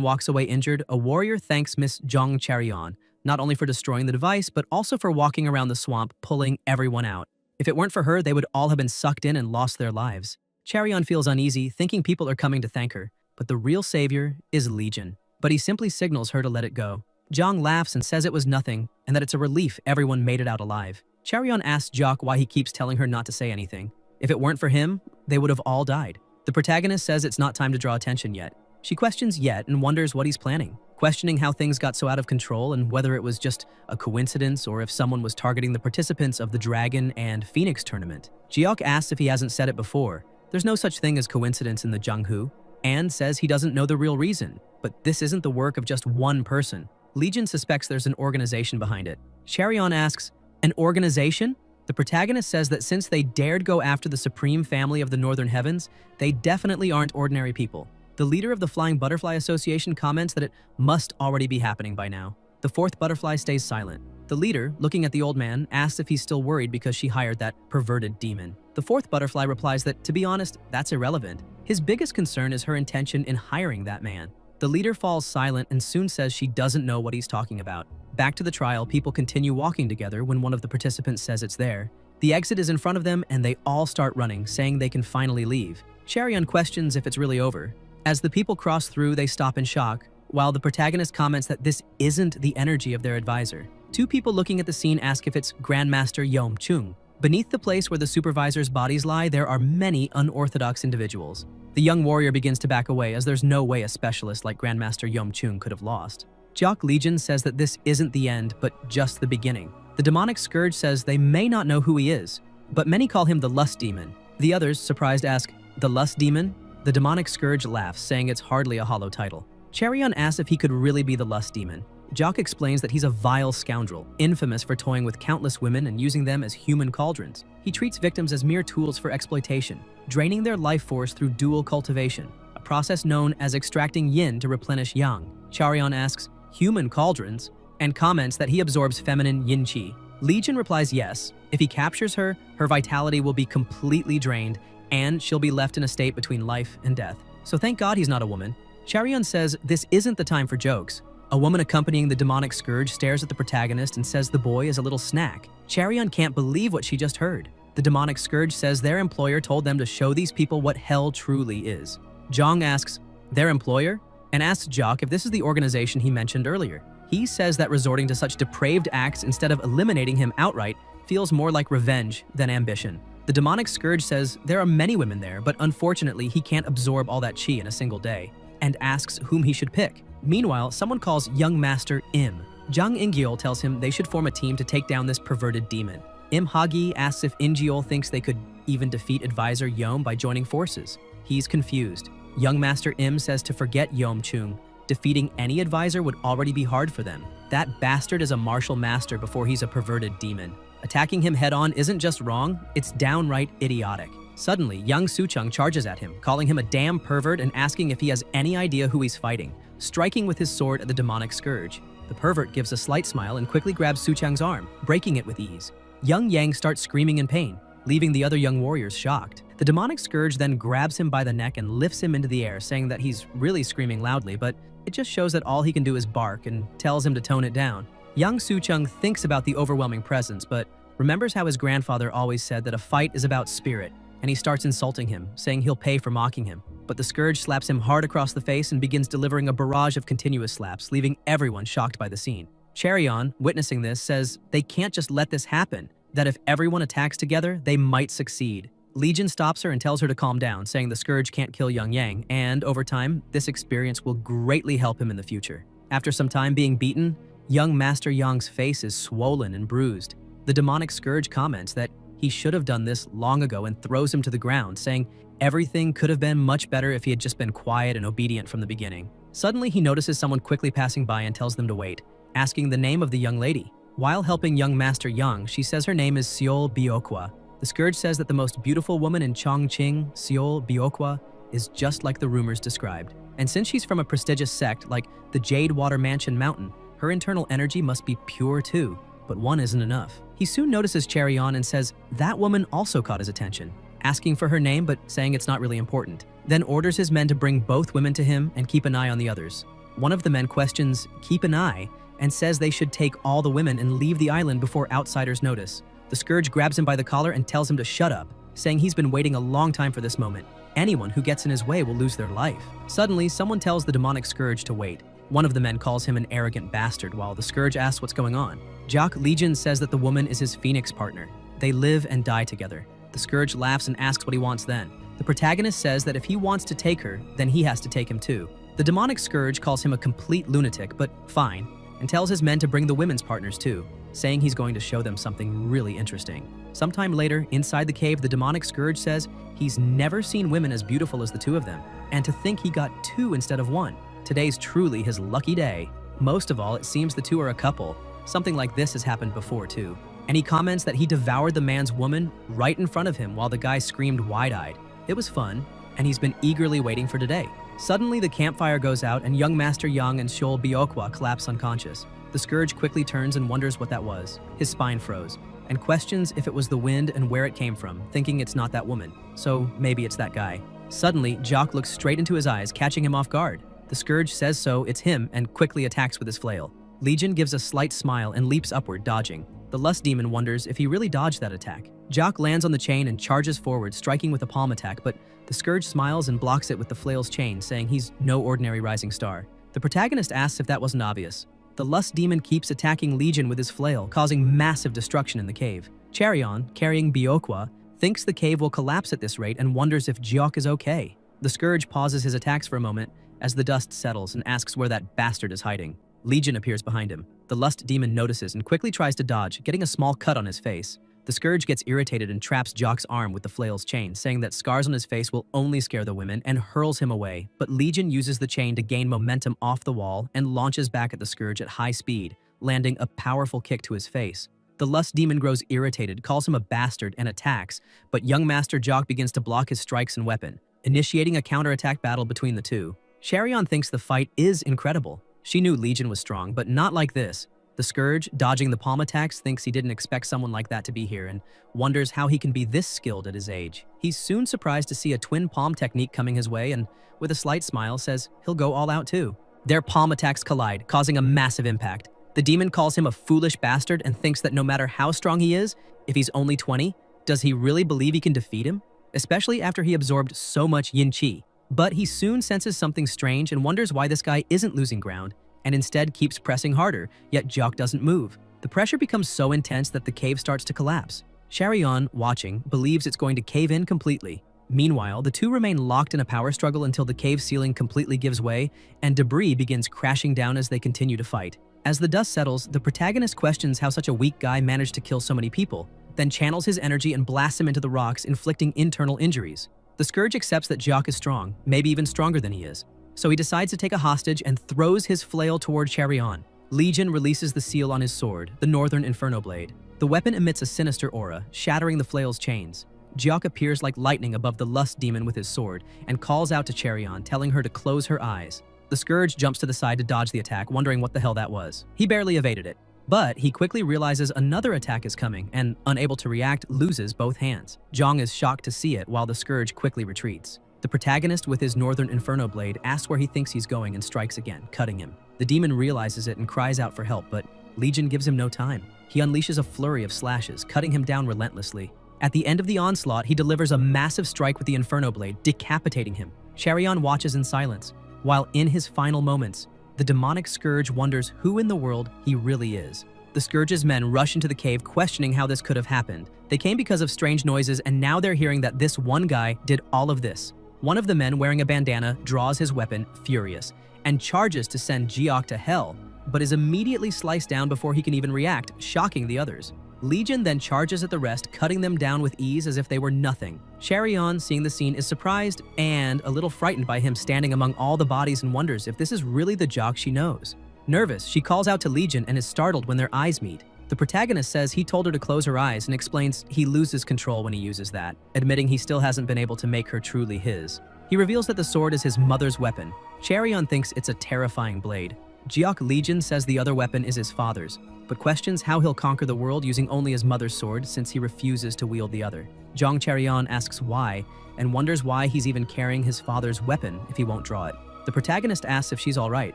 walks away injured, a warrior thanks Miss Zhang Charion, not only for destroying the device, but also for walking around the swamp, pulling everyone out. If it weren't for her, they would all have been sucked in and lost their lives. Charion feels uneasy, thinking people are coming to thank her, but the real savior is Legion. But he simply signals her to let it go. Jiang laughs and says it was nothing, and that it's a relief everyone made it out alive. Charion asks Jock why he keeps telling her not to say anything. If it weren't for him, they would have all died. The protagonist says it's not time to draw attention yet. She questions Yet and wonders what he's planning, questioning how things got so out of control and whether it was just a coincidence or if someone was targeting the participants of the Dragon and Phoenix tournament. Jiok asks if he hasn't said it before. There's no such thing as coincidence in the Jianghu, and says he doesn't know the real reason. But this isn't the work of just one person. Legion suspects there's an organization behind it. Charion asks, an organization? The protagonist says that since they dared go after the supreme family of the Northern Heavens, they definitely aren't ordinary people. The leader of the Flying Butterfly Association comments that it must already be happening by now. The fourth butterfly stays silent. The leader, looking at the old man, asks if he's still worried because she hired that perverted demon. The fourth butterfly replies that, to be honest, that's irrelevant. His biggest concern is her intention in hiring that man. The leader falls silent and soon says she doesn't know what he's talking about. Back to the trial, people continue walking together when one of the participants says it's there. The exit is in front of them and they all start running, saying they can finally leave. Charion questions if it's really over. As the people cross through, they stop in shock, while the protagonist comments that this isn't the energy of their advisor. Two people looking at the scene ask if it's Grandmaster Yom Chung. Beneath the place where the supervisor's bodies lie, there are many unorthodox individuals. The young warrior begins to back away as there's no way a specialist like Grandmaster Yom Chung could have lost. Jock Legion says that this isn't the end, but just the beginning. The demonic scourge says they may not know who he is, but many call him the Lust Demon. The others, surprised, ask, the Lust Demon? The demonic scourge laughs, saying it's hardly a hollow title. Charion asks if he could really be the Lust Demon. Jock explains that he's a vile scoundrel, infamous for toying with countless women and using them as human cauldrons. He treats victims as mere tools for exploitation, draining their life force through dual cultivation, a process known as extracting yin to replenish yang. Charion asks, human cauldrons? And comments that he absorbs feminine yin qi. Legion replies yes. If he captures her, her vitality will be completely drained, and she'll be left in a state between life and death. So thank God he's not a woman. Charion says this isn't the time for jokes. A woman accompanying the demonic scourge stares at the protagonist and says the boy is a little snack. Charion can't believe what she just heard. The demonic scourge says their employer told them to show these people what hell truly is. Zhang asks, their employer? And asks Jock if this is the organization he mentioned earlier. He says that resorting to such depraved acts instead of eliminating him outright feels more like revenge than ambition. The demonic scourge says there are many women there, but unfortunately he can't absorb all that chi in a single day, and asks whom he should pick. Meanwhile, someone calls young master Im. Zhang Ingyeol tells him they should form a team to take down this perverted demon. Im Hagi asks if Ingyeol thinks they could even defeat advisor Yom by joining forces. He's confused. Young master Im says to forget Yom Chung. Defeating any advisor would already be hard for them. That bastard is a martial master before he's a perverted demon. Attacking him head-on isn't just wrong, it's downright idiotic. Suddenly, young Suchung charges at him, calling him a damn pervert and asking if he has any idea who he's fighting, striking with his sword at the demonic scourge. The pervert gives a slight smile and quickly grabs Suchung's arm, breaking it with ease. Young Yang starts screaming in pain, leaving the other young warriors shocked. The demonic scourge then grabs him by the neck and lifts him into the air, saying that he's really screaming loudly, but it just shows that all he can do is bark and tells him to tone it down. Young Suchung thinks about the overwhelming presence, but remembers how his grandfather always said that a fight is about spirit, and he starts insulting him, saying he'll pay for mocking him. But the scourge slaps him hard across the face and begins delivering a barrage of continuous slaps, leaving everyone shocked by the scene. Charion, witnessing this, says they can't just let this happen, that if everyone attacks together, they might succeed. Legion stops her and tells her to calm down, saying the scourge can't kill young Yang, and over time, this experience will greatly help him in the future. After some time being beaten, young Master Yang's face is swollen and bruised. The demonic scourge comments that he should have done this long ago and throws him to the ground, saying everything could have been much better if he had just been quiet and obedient from the beginning. Suddenly, he notices someone quickly passing by and tells them to wait, asking the name of the young lady. While helping young Master Yang, she says her name is Seol Byokwa. The scourge says that the most beautiful woman in Chongqing, Seol Byokwa, is just like the rumors described. And since she's from a prestigious sect like the Jade Water Mansion Mountain, her internal energy must be pure too. But one isn't enough. He soon notices Charion and says that woman also caught his attention, asking for her name but saying it's not really important. Then orders his men to bring both women to him and keep an eye on the others. One of the men questions, "Keep an eye?" and says they should take all the women and leave the island before outsiders notice. The Scourge grabs him by the collar and tells him to shut up, saying he's been waiting a long time for this moment. Anyone who gets in his way will lose their life. Suddenly, someone tells the demonic Scourge to wait. One of the men calls him an arrogant bastard while the Scourge asks what's going on. Jock Legion says that the woman is his Phoenix partner. They live and die together. The Scourge laughs and asks what he wants then. The protagonist says that if he wants to take her, then he has to take him too. The demonic Scourge calls him a complete lunatic, but fine, and tells his men to bring the women's partners too, saying he's going to show them something really interesting. Sometime later, inside the cave, the demonic Scourge says he's never seen women as beautiful as the two of them, and to think he got two instead of one. Today's truly his lucky day. Most of all, it seems the two are a couple. Something like this has happened before too. And he comments that he devoured the man's woman right in front of him while the guy screamed wide-eyed. It was fun, and he's been eagerly waiting for today. Suddenly, the campfire goes out and young Master Yang and Shoal Byokwa collapse unconscious. The Scourge quickly turns and wonders what that was. His spine froze, and questions if it was the wind and where it came from, thinking it's not that woman. So maybe it's that guy. Suddenly, Jock looks straight into his eyes, catching him off guard. The Scourge says so, it's him, and quickly attacks with his flail. Legion gives a slight smile and leaps upward, dodging. The Lust Demon wonders if he really dodged that attack. Jock lands on the chain and charges forward, striking with a palm attack, but the Scourge smiles and blocks it with the flail's chain, saying he's no ordinary rising star. The protagonist asks if that wasn't obvious. The Lust Demon keeps attacking Legion with his flail, causing massive destruction in the cave. Charion, carrying Byokwa, thinks the cave will collapse at this rate and wonders if Jock is okay. The Scourge pauses his attacks for a moment as the dust settles and asks where that bastard is hiding. Legion appears behind him. The Lust Demon notices and quickly tries to dodge, getting a small cut on his face. The Scourge gets irritated and traps Jock's arm with the flail's chain, saying that scars on his face will only scare the women, and hurls him away. But Legion uses the chain to gain momentum off the wall and launches back at the Scourge at high speed, landing a powerful kick to his face. The Lust Demon grows irritated, calls him a bastard, and attacks, but young Master Jock begins to block his strikes and weapon, initiating a counterattack battle between the two. Charion thinks the fight is incredible. She knew Legion was strong, but not like this. The Scourge, dodging the palm attacks, thinks he didn't expect someone like that to be here and wonders how he can be this skilled at his age. He's soon surprised to see a twin palm technique coming his way and, with a slight smile, says he'll go all out too. Their palm attacks collide, causing a massive impact. The demon calls him a foolish bastard and thinks that no matter how strong he is, if he's only 20, does he really believe he can defeat him? Especially after he absorbed so much yin qi. But he soon senses something strange and wonders why this guy isn't losing ground, and instead keeps pressing harder, yet Jock doesn't move. The pressure becomes so intense that the cave starts to collapse. Charion, watching, believes it's going to cave in completely. Meanwhile, the two remain locked in a power struggle until the cave ceiling completely gives way, and debris begins crashing down as they continue to fight. As the dust settles, the protagonist questions how such a weak guy managed to kill so many people, then channels his energy and blasts him into the rocks, inflicting internal injuries. The Scourge accepts that Jock is strong, maybe even stronger than he is. So he decides to take a hostage and throws his flail toward Charion. Legion releases the seal on his sword, the Northern Inferno Blade. The weapon emits a sinister aura, shattering the flail's chains. Jock appears like lightning above the Lust Demon with his sword and calls out to Charion, telling her to close her eyes. The Scourge jumps to the side to dodge the attack, wondering what the hell that was. He barely evaded it. But he quickly realizes another attack is coming and, unable to react, loses both hands. Jiang is shocked to see it while the Scourge quickly retreats. The protagonist with his Northern Inferno Blade asks where he thinks he's going and strikes again, cutting him. The demon realizes it and cries out for help, but Legion gives him no time. He unleashes a flurry of slashes, cutting him down relentlessly. At the end of the onslaught, he delivers a massive strike with the Inferno Blade, decapitating him. Charion watches in silence, while in his final moments, the demonic Scourge wonders who in the world he really is. The Scourge's men rush into the cave, questioning how this could have happened. They came because of strange noises, and now they're hearing that this one guy did all of this. One of the men wearing a bandana draws his weapon, furious, and charges to send Jock to hell, but is immediately sliced down before he can even react, shocking the others. Legion then charges at the rest, cutting them down with ease as if they were nothing. Charion, seeing the scene, is surprised and a little frightened by him standing among all the bodies and wonders if this is really the Jock she knows. Nervous, she calls out to Legion and is startled when their eyes meet. The protagonist says he told her to close her eyes and explains he loses control when he uses that, admitting he still hasn't been able to make her truly his. He reveals that the sword is his mother's weapon. Charion thinks it's a terrifying blade. Jock Legion says the other weapon is his father's, but questions how he'll conquer the world using only his mother's sword since he refuses to wield the other. Jiang Charion asks why, and wonders why he's even carrying his father's weapon if he won't draw it. The protagonist asks if she's alright,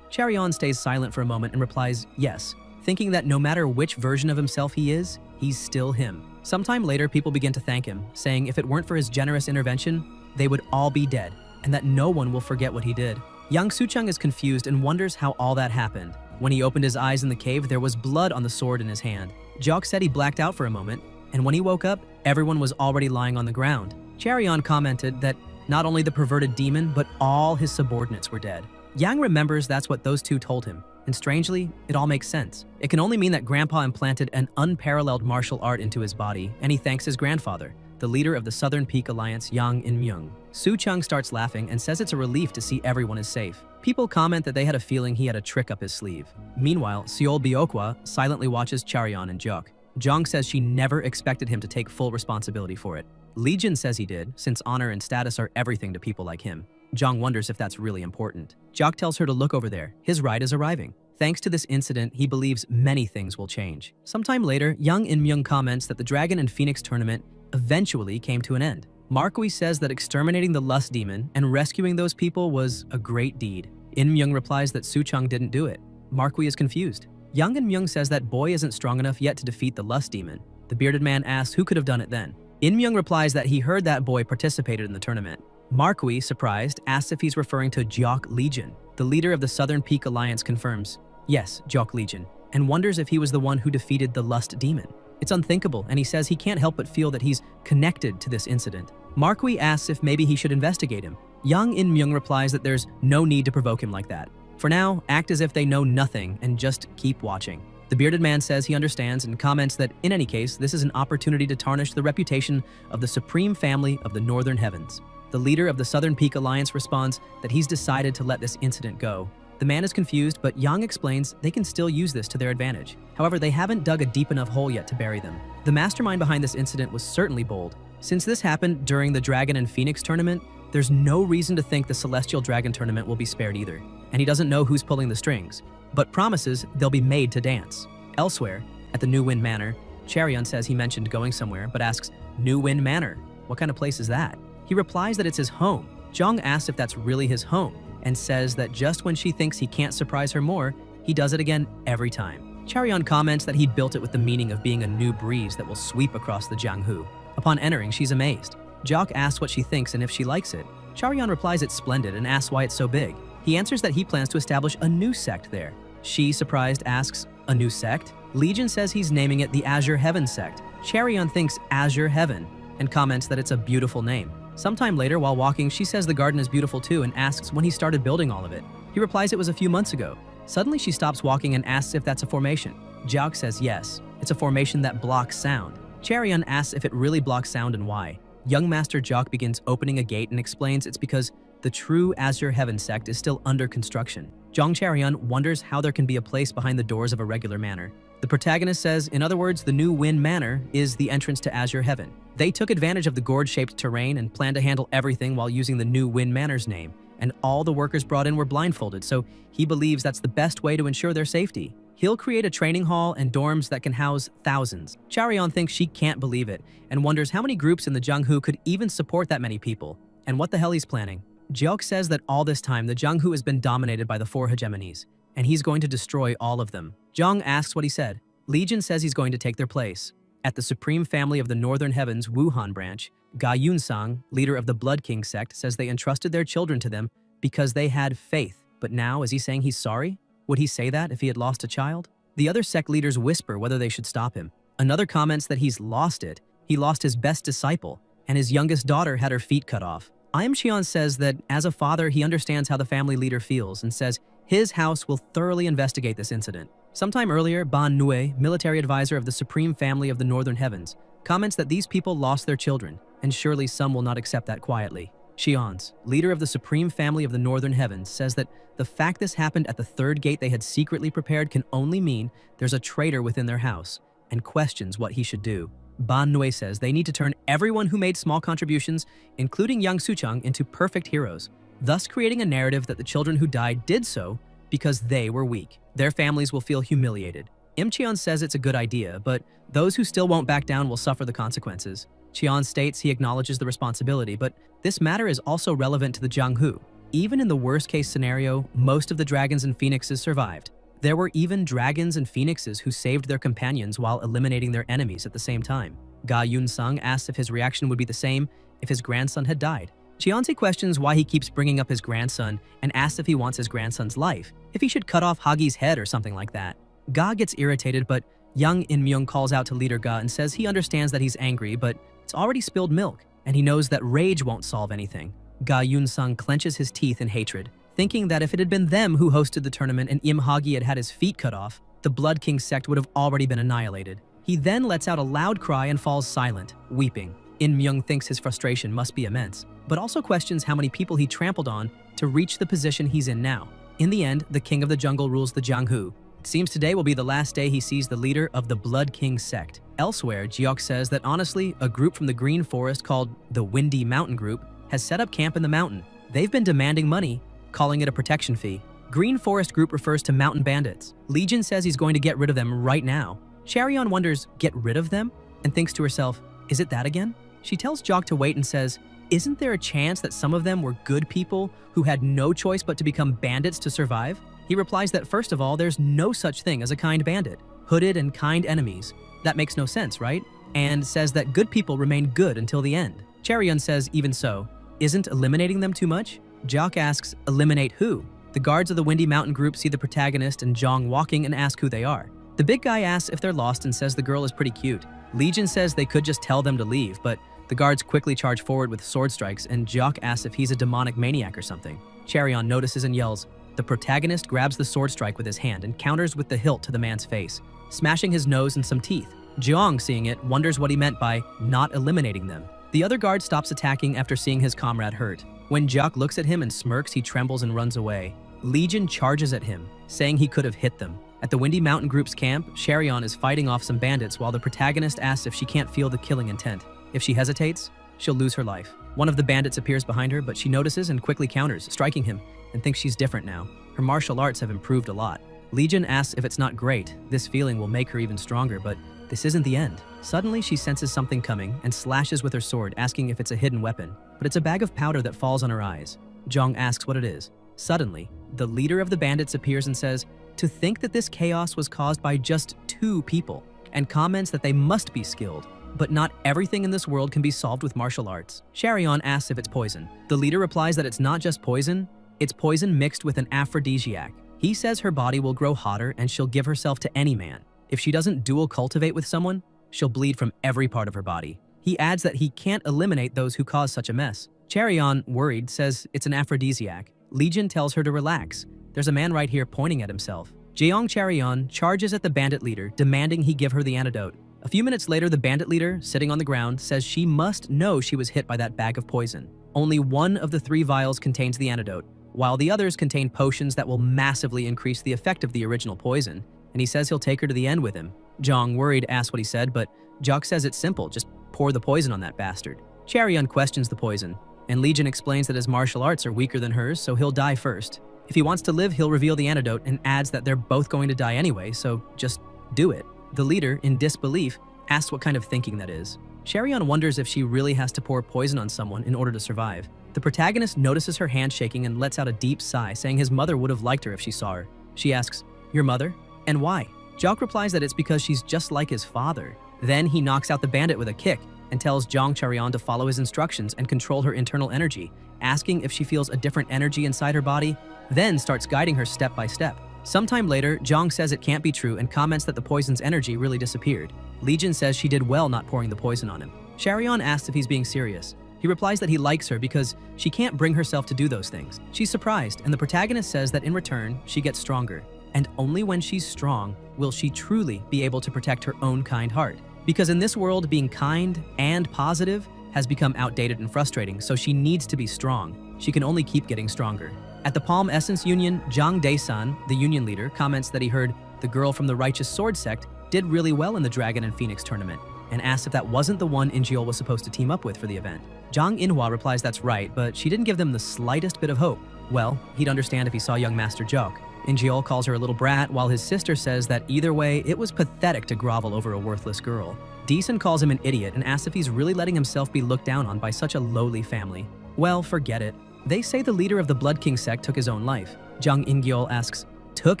Charion stays silent for a moment and replies, yes, thinking that no matter which version of himself he is, he's still him. Sometime later, people begin to thank him, saying if it weren't for his generous intervention, they would all be dead, and that no one will forget what he did. Young Suchung is confused and wonders how all that happened. When he opened his eyes in the cave, there was blood on the sword in his hand. Jiok said he blacked out for a moment, and when he woke up, everyone was already lying on the ground. Charion commented that not only the perverted demon, but all his subordinates were dead. Yang remembers that's what those two told him, and strangely, it all makes sense. It can only mean that Grandpa implanted an unparalleled martial art into his body, and he thanks his grandfather, the leader of the Southern Peak Alliance, Yang In-myung. Suchung starts laughing and says it's a relief to see everyone is safe. People comment that they had a feeling he had a trick up his sleeve. Meanwhile, Seol Byokwa silently watches Charion and Jiok. Jong says she never expected him to take full responsibility for it. Legion says he did, since honor and status are everything to people like him. Jong wonders if that's really important. Jiok tells her to look over there. His ride is arriving. Thanks to this incident, he believes many things will change. Sometime later, Yang In-myung comments that the Dragon and Phoenix tournament eventually came to an end. Markwee says that exterminating the lust demon and rescuing those people was a great deed. In-myung replies that Suchung didn't do it. Markwee is confused. Yang In-myung says that boy isn't strong enough yet to defeat the lust demon. The bearded man asks who could have done it then. In-myung replies that he heard that boy participated in the tournament. Markwee, surprised, asks if he's referring to Jiok Legion. The leader of the Southern Peak Alliance confirms, yes, Jiok Legion, and wonders if he was the one who defeated the lust demon. It's unthinkable, and he says he can't help but feel that he's connected to this incident. Markwee asks if maybe he should investigate him. Yang In-myung replies that there's no need to provoke him like that. For now, act as if they know nothing and just keep watching. The bearded man says he understands and comments that, in any case, this is an opportunity to tarnish the reputation of the supreme family of the Northern Heavens. The leader of the Southern Peak Alliance responds that he's decided to let this incident go. The man is confused, but Yang explains they can still use this to their advantage. However, they haven't dug a deep enough hole yet to bury them. The mastermind behind this incident was certainly bold. Since this happened during the Dragon and Phoenix tournament, there's no reason to think the Celestial Dragon tournament will be spared either. And he doesn't know who's pulling the strings, but promises they'll be made to dance. Elsewhere, at the New Wind Manor, Charion says he mentioned going somewhere, but asks, New Wind Manor? What kind of place is that? He replies that it's his home. Jong asks if that's really his home, and says that just when she thinks he can't surprise her more, he does it again every time. Charion comments that he built it with the meaning of being a new breeze that will sweep across the Jianghu. Upon entering, she's amazed. Jiok asks what she thinks and if she likes it. Charion replies it's splendid and asks why it's so big. He answers that he plans to establish a new sect there. She, surprised, asks, a new sect? Legion says he's naming it the Azure Heaven sect. Charion thinks Azure Heaven and comments that it's a beautiful name. Sometime later, while walking, she says the garden is beautiful too and asks when he started building all of it. He replies it was a few months ago. Suddenly, she stops walking and asks if that's a formation. Jiok says yes, it's a formation that blocks sound. Charion asks if it really blocks sound and why. Young Master Jiok begins opening a gate and explains it's because the true Azure Heaven sect is still under construction. Jong Charion wonders how there can be a place behind the doors of a regular manor. The protagonist says, in other words, the New Wind Manor is the entrance to Azure Heaven. They took advantage of the gorge-shaped terrain and planned to handle everything while using the New Wind Manor's name, and all the workers brought in were blindfolded, so he believes that's the best way to ensure their safety. He'll create a training hall and dorms that can house thousands. Charion thinks she can't believe it, and wonders how many groups in the Jianghu could even support that many people, and what the hell he's planning. Jiok says that all this time, the Jianghu has been dominated by the 4 hegemonies, and he's going to destroy all of them. Jong asks what he said. Legion says he's going to take their place. At the Supreme Family of the Northern Heavens Wuhan branch, Ga Yunsang, leader of the Blood King sect, says they entrusted their children to them because they had faith. But now, is he saying he's sorry? Would he say that if he had lost a child? The other sect leaders whisper whether they should stop him. Another comments that he's lost it. He lost his best disciple, and his youngest daughter had her feet cut off. Im Cheon says that, as a father, he understands how the family leader feels and says his house will thoroughly investigate this incident. Sometime earlier, Ban Nue, military advisor of the Supreme Family of the Northern Heavens, comments that these people lost their children, and surely some will not accept that quietly. Xians, leader of the Supreme Family of the Northern Heavens, says that the fact this happened at the 3rd gate they had secretly prepared can only mean there's a traitor within their house, and questions what he should do. Ban Nue says they need to turn everyone who made small contributions, including Yang Suchung, into perfect heroes, thus creating a narrative that the children who died did so because they were weak. Their families will feel humiliated. Im Cheon says it's a good idea, but those who still won't back down will suffer the consequences. Cheon states he acknowledges the responsibility, but this matter is also relevant to the Jianghu. Even in the worst-case scenario, most of the dragons and phoenixes survived. There were even dragons and phoenixes who saved their companions while eliminating their enemies at the same time. Ga Yun-sung asks if his reaction would be the same if his grandson had died. Cheonse questions why he keeps bringing up his grandson and asks if he wants his grandson's life, if he should cut off Hagi's head or something like that. Ga gets irritated, but young In-myung calls out to leader Ga and says he understands that he's angry, but it's already spilled milk, and he knows that rage won't solve anything. Ga Yun-sung clenches his teeth in hatred, thinking that if it had been them who hosted the tournament and Im Hagi had had his feet cut off, the Blood King sect would have already been annihilated. He then lets out a loud cry and falls silent, weeping. In-myung thinks his frustration must be immense, but also questions how many people he trampled on to reach the position he's in now. In the end, the king of the jungle rules the Jianghu. It seems today will be the last day he sees the leader of the Blood King sect. Elsewhere, Jiok says that honestly, a group from the Green Forest called the Windy Mountain Group has set up camp in the mountain. They've been demanding money, calling it a protection fee. Green Forest Group refers to mountain bandits. Legion says he's going to get rid of them right now. Charion wonders, get rid of them? And thinks to herself, is it that again? She tells Jock to wait and says, isn't there a chance that some of them were good people who had no choice but to become bandits to survive? He replies that first of all, there's no such thing as a kind bandit. Hooded and kind enemies. That makes no sense, right? And says that good people remain good until the end. Charion says, even so, isn't eliminating them too much? Jock asks, eliminate who? The guards of the Windy Mountain Group see the protagonist and Zhang walking and ask who they are. The big guy asks if they're lost and says the girl is pretty cute. Legion says they could just tell them to leave, but the guards quickly charge forward with sword strikes, and Jock asks if he's a demonic maniac or something. Charion notices and yells. The protagonist grabs the sword strike with his hand and counters with the hilt to the man's face, smashing his nose and some teeth. Jiang, seeing it, wonders what he meant by not eliminating them. The other guard stops attacking after seeing his comrade hurt. When Jock looks at him and smirks, he trembles and runs away. Legion charges at him, saying he could have hit them. At the Windy Mountain Group's camp, Charion is fighting off some bandits while the protagonist asks if she can't feel the killing intent. If she hesitates, she'll lose her life. One of the bandits appears behind her, but she notices and quickly counters, striking him, and thinks she's different now. Her martial arts have improved a lot. Legion asks if it's not great. This feeling will make her even stronger, but this isn't the end. Suddenly, she senses something coming and slashes with her sword, asking if it's a hidden weapon. But it's a bag of powder that falls on her eyes. Zhang asks what it is. Suddenly, the leader of the bandits appears and says, to think that this chaos was caused by just 2 people, and comments that they must be skilled. But not everything in this world can be solved with martial arts. Charion asks if it's poison. The leader replies that it's not just poison, it's poison mixed with an aphrodisiac. He says her body will grow hotter and she'll give herself to any man. If she doesn't dual cultivate with someone, she'll bleed from every part of her body. He adds that he can't eliminate those who cause such a mess. Charion, worried, says it's an aphrodisiac. Legion tells her to relax. There's a man right here pointing at himself. Jeong Charion charges at the bandit leader, demanding he give her the antidote. A few minutes later, the bandit leader, sitting on the ground, says she must know she was hit by that bag of poison. Only one of the 3 vials contains the antidote, while the others contain potions that will massively increase the effect of the original poison, and he says he'll take her to the end with him. Zhang, worried, asks what he said, but Jock says it's simple, just pour the poison on that bastard. Charion questions the poison, and Legion explains that his martial arts are weaker than hers, so he'll die first. If he wants to live, he'll reveal the antidote and adds that they're both going to die anyway, so just do it. The leader, in disbelief, asks what kind of thinking that is. Charion wonders if she really has to pour poison on someone in order to survive. The protagonist notices her hand shaking and lets out a deep sigh, saying his mother would have liked her if she saw her. She asks, your mother? And why? Jock replies that it's because she's just like his father. Then he knocks out the bandit with a kick and tells Zhang Charion to follow his instructions and control her internal energy, asking if she feels a different energy inside her body, then starts guiding her step by step. Sometime later, Zhang says it can't be true and comments that the poison's energy really disappeared. Legion says she did well not pouring the poison on him. Charion asks if he's being serious. He replies that he likes her because she can't bring herself to do those things. She's surprised, and the protagonist says that in return, she gets stronger. And only when she's strong will she truly be able to protect her own kind heart. Because in this world, being kind and positive has become outdated and frustrating, so she needs to be strong. She can only keep getting stronger. At the Palm Essence Union, Zhang Daesan, the union leader, comments that he heard the girl from the Righteous Sword sect did really well in the Dragon and Phoenix tournament, and asks if that wasn't the one Injeol was supposed to team up with for the event. Zhang Inhua replies that's right, but she didn't give them the slightest bit of hope. Well, he'd understand if he saw young Master Jock. Injeol calls her a little brat, while his sister says that either way, it was pathetic to grovel over a worthless girl. Deason calls him an idiot and asks if he's really letting himself be looked down on by such a lowly family. Well, forget it. They say the leader of the Blood King sect took his own life. Jiang Ingyol asks, took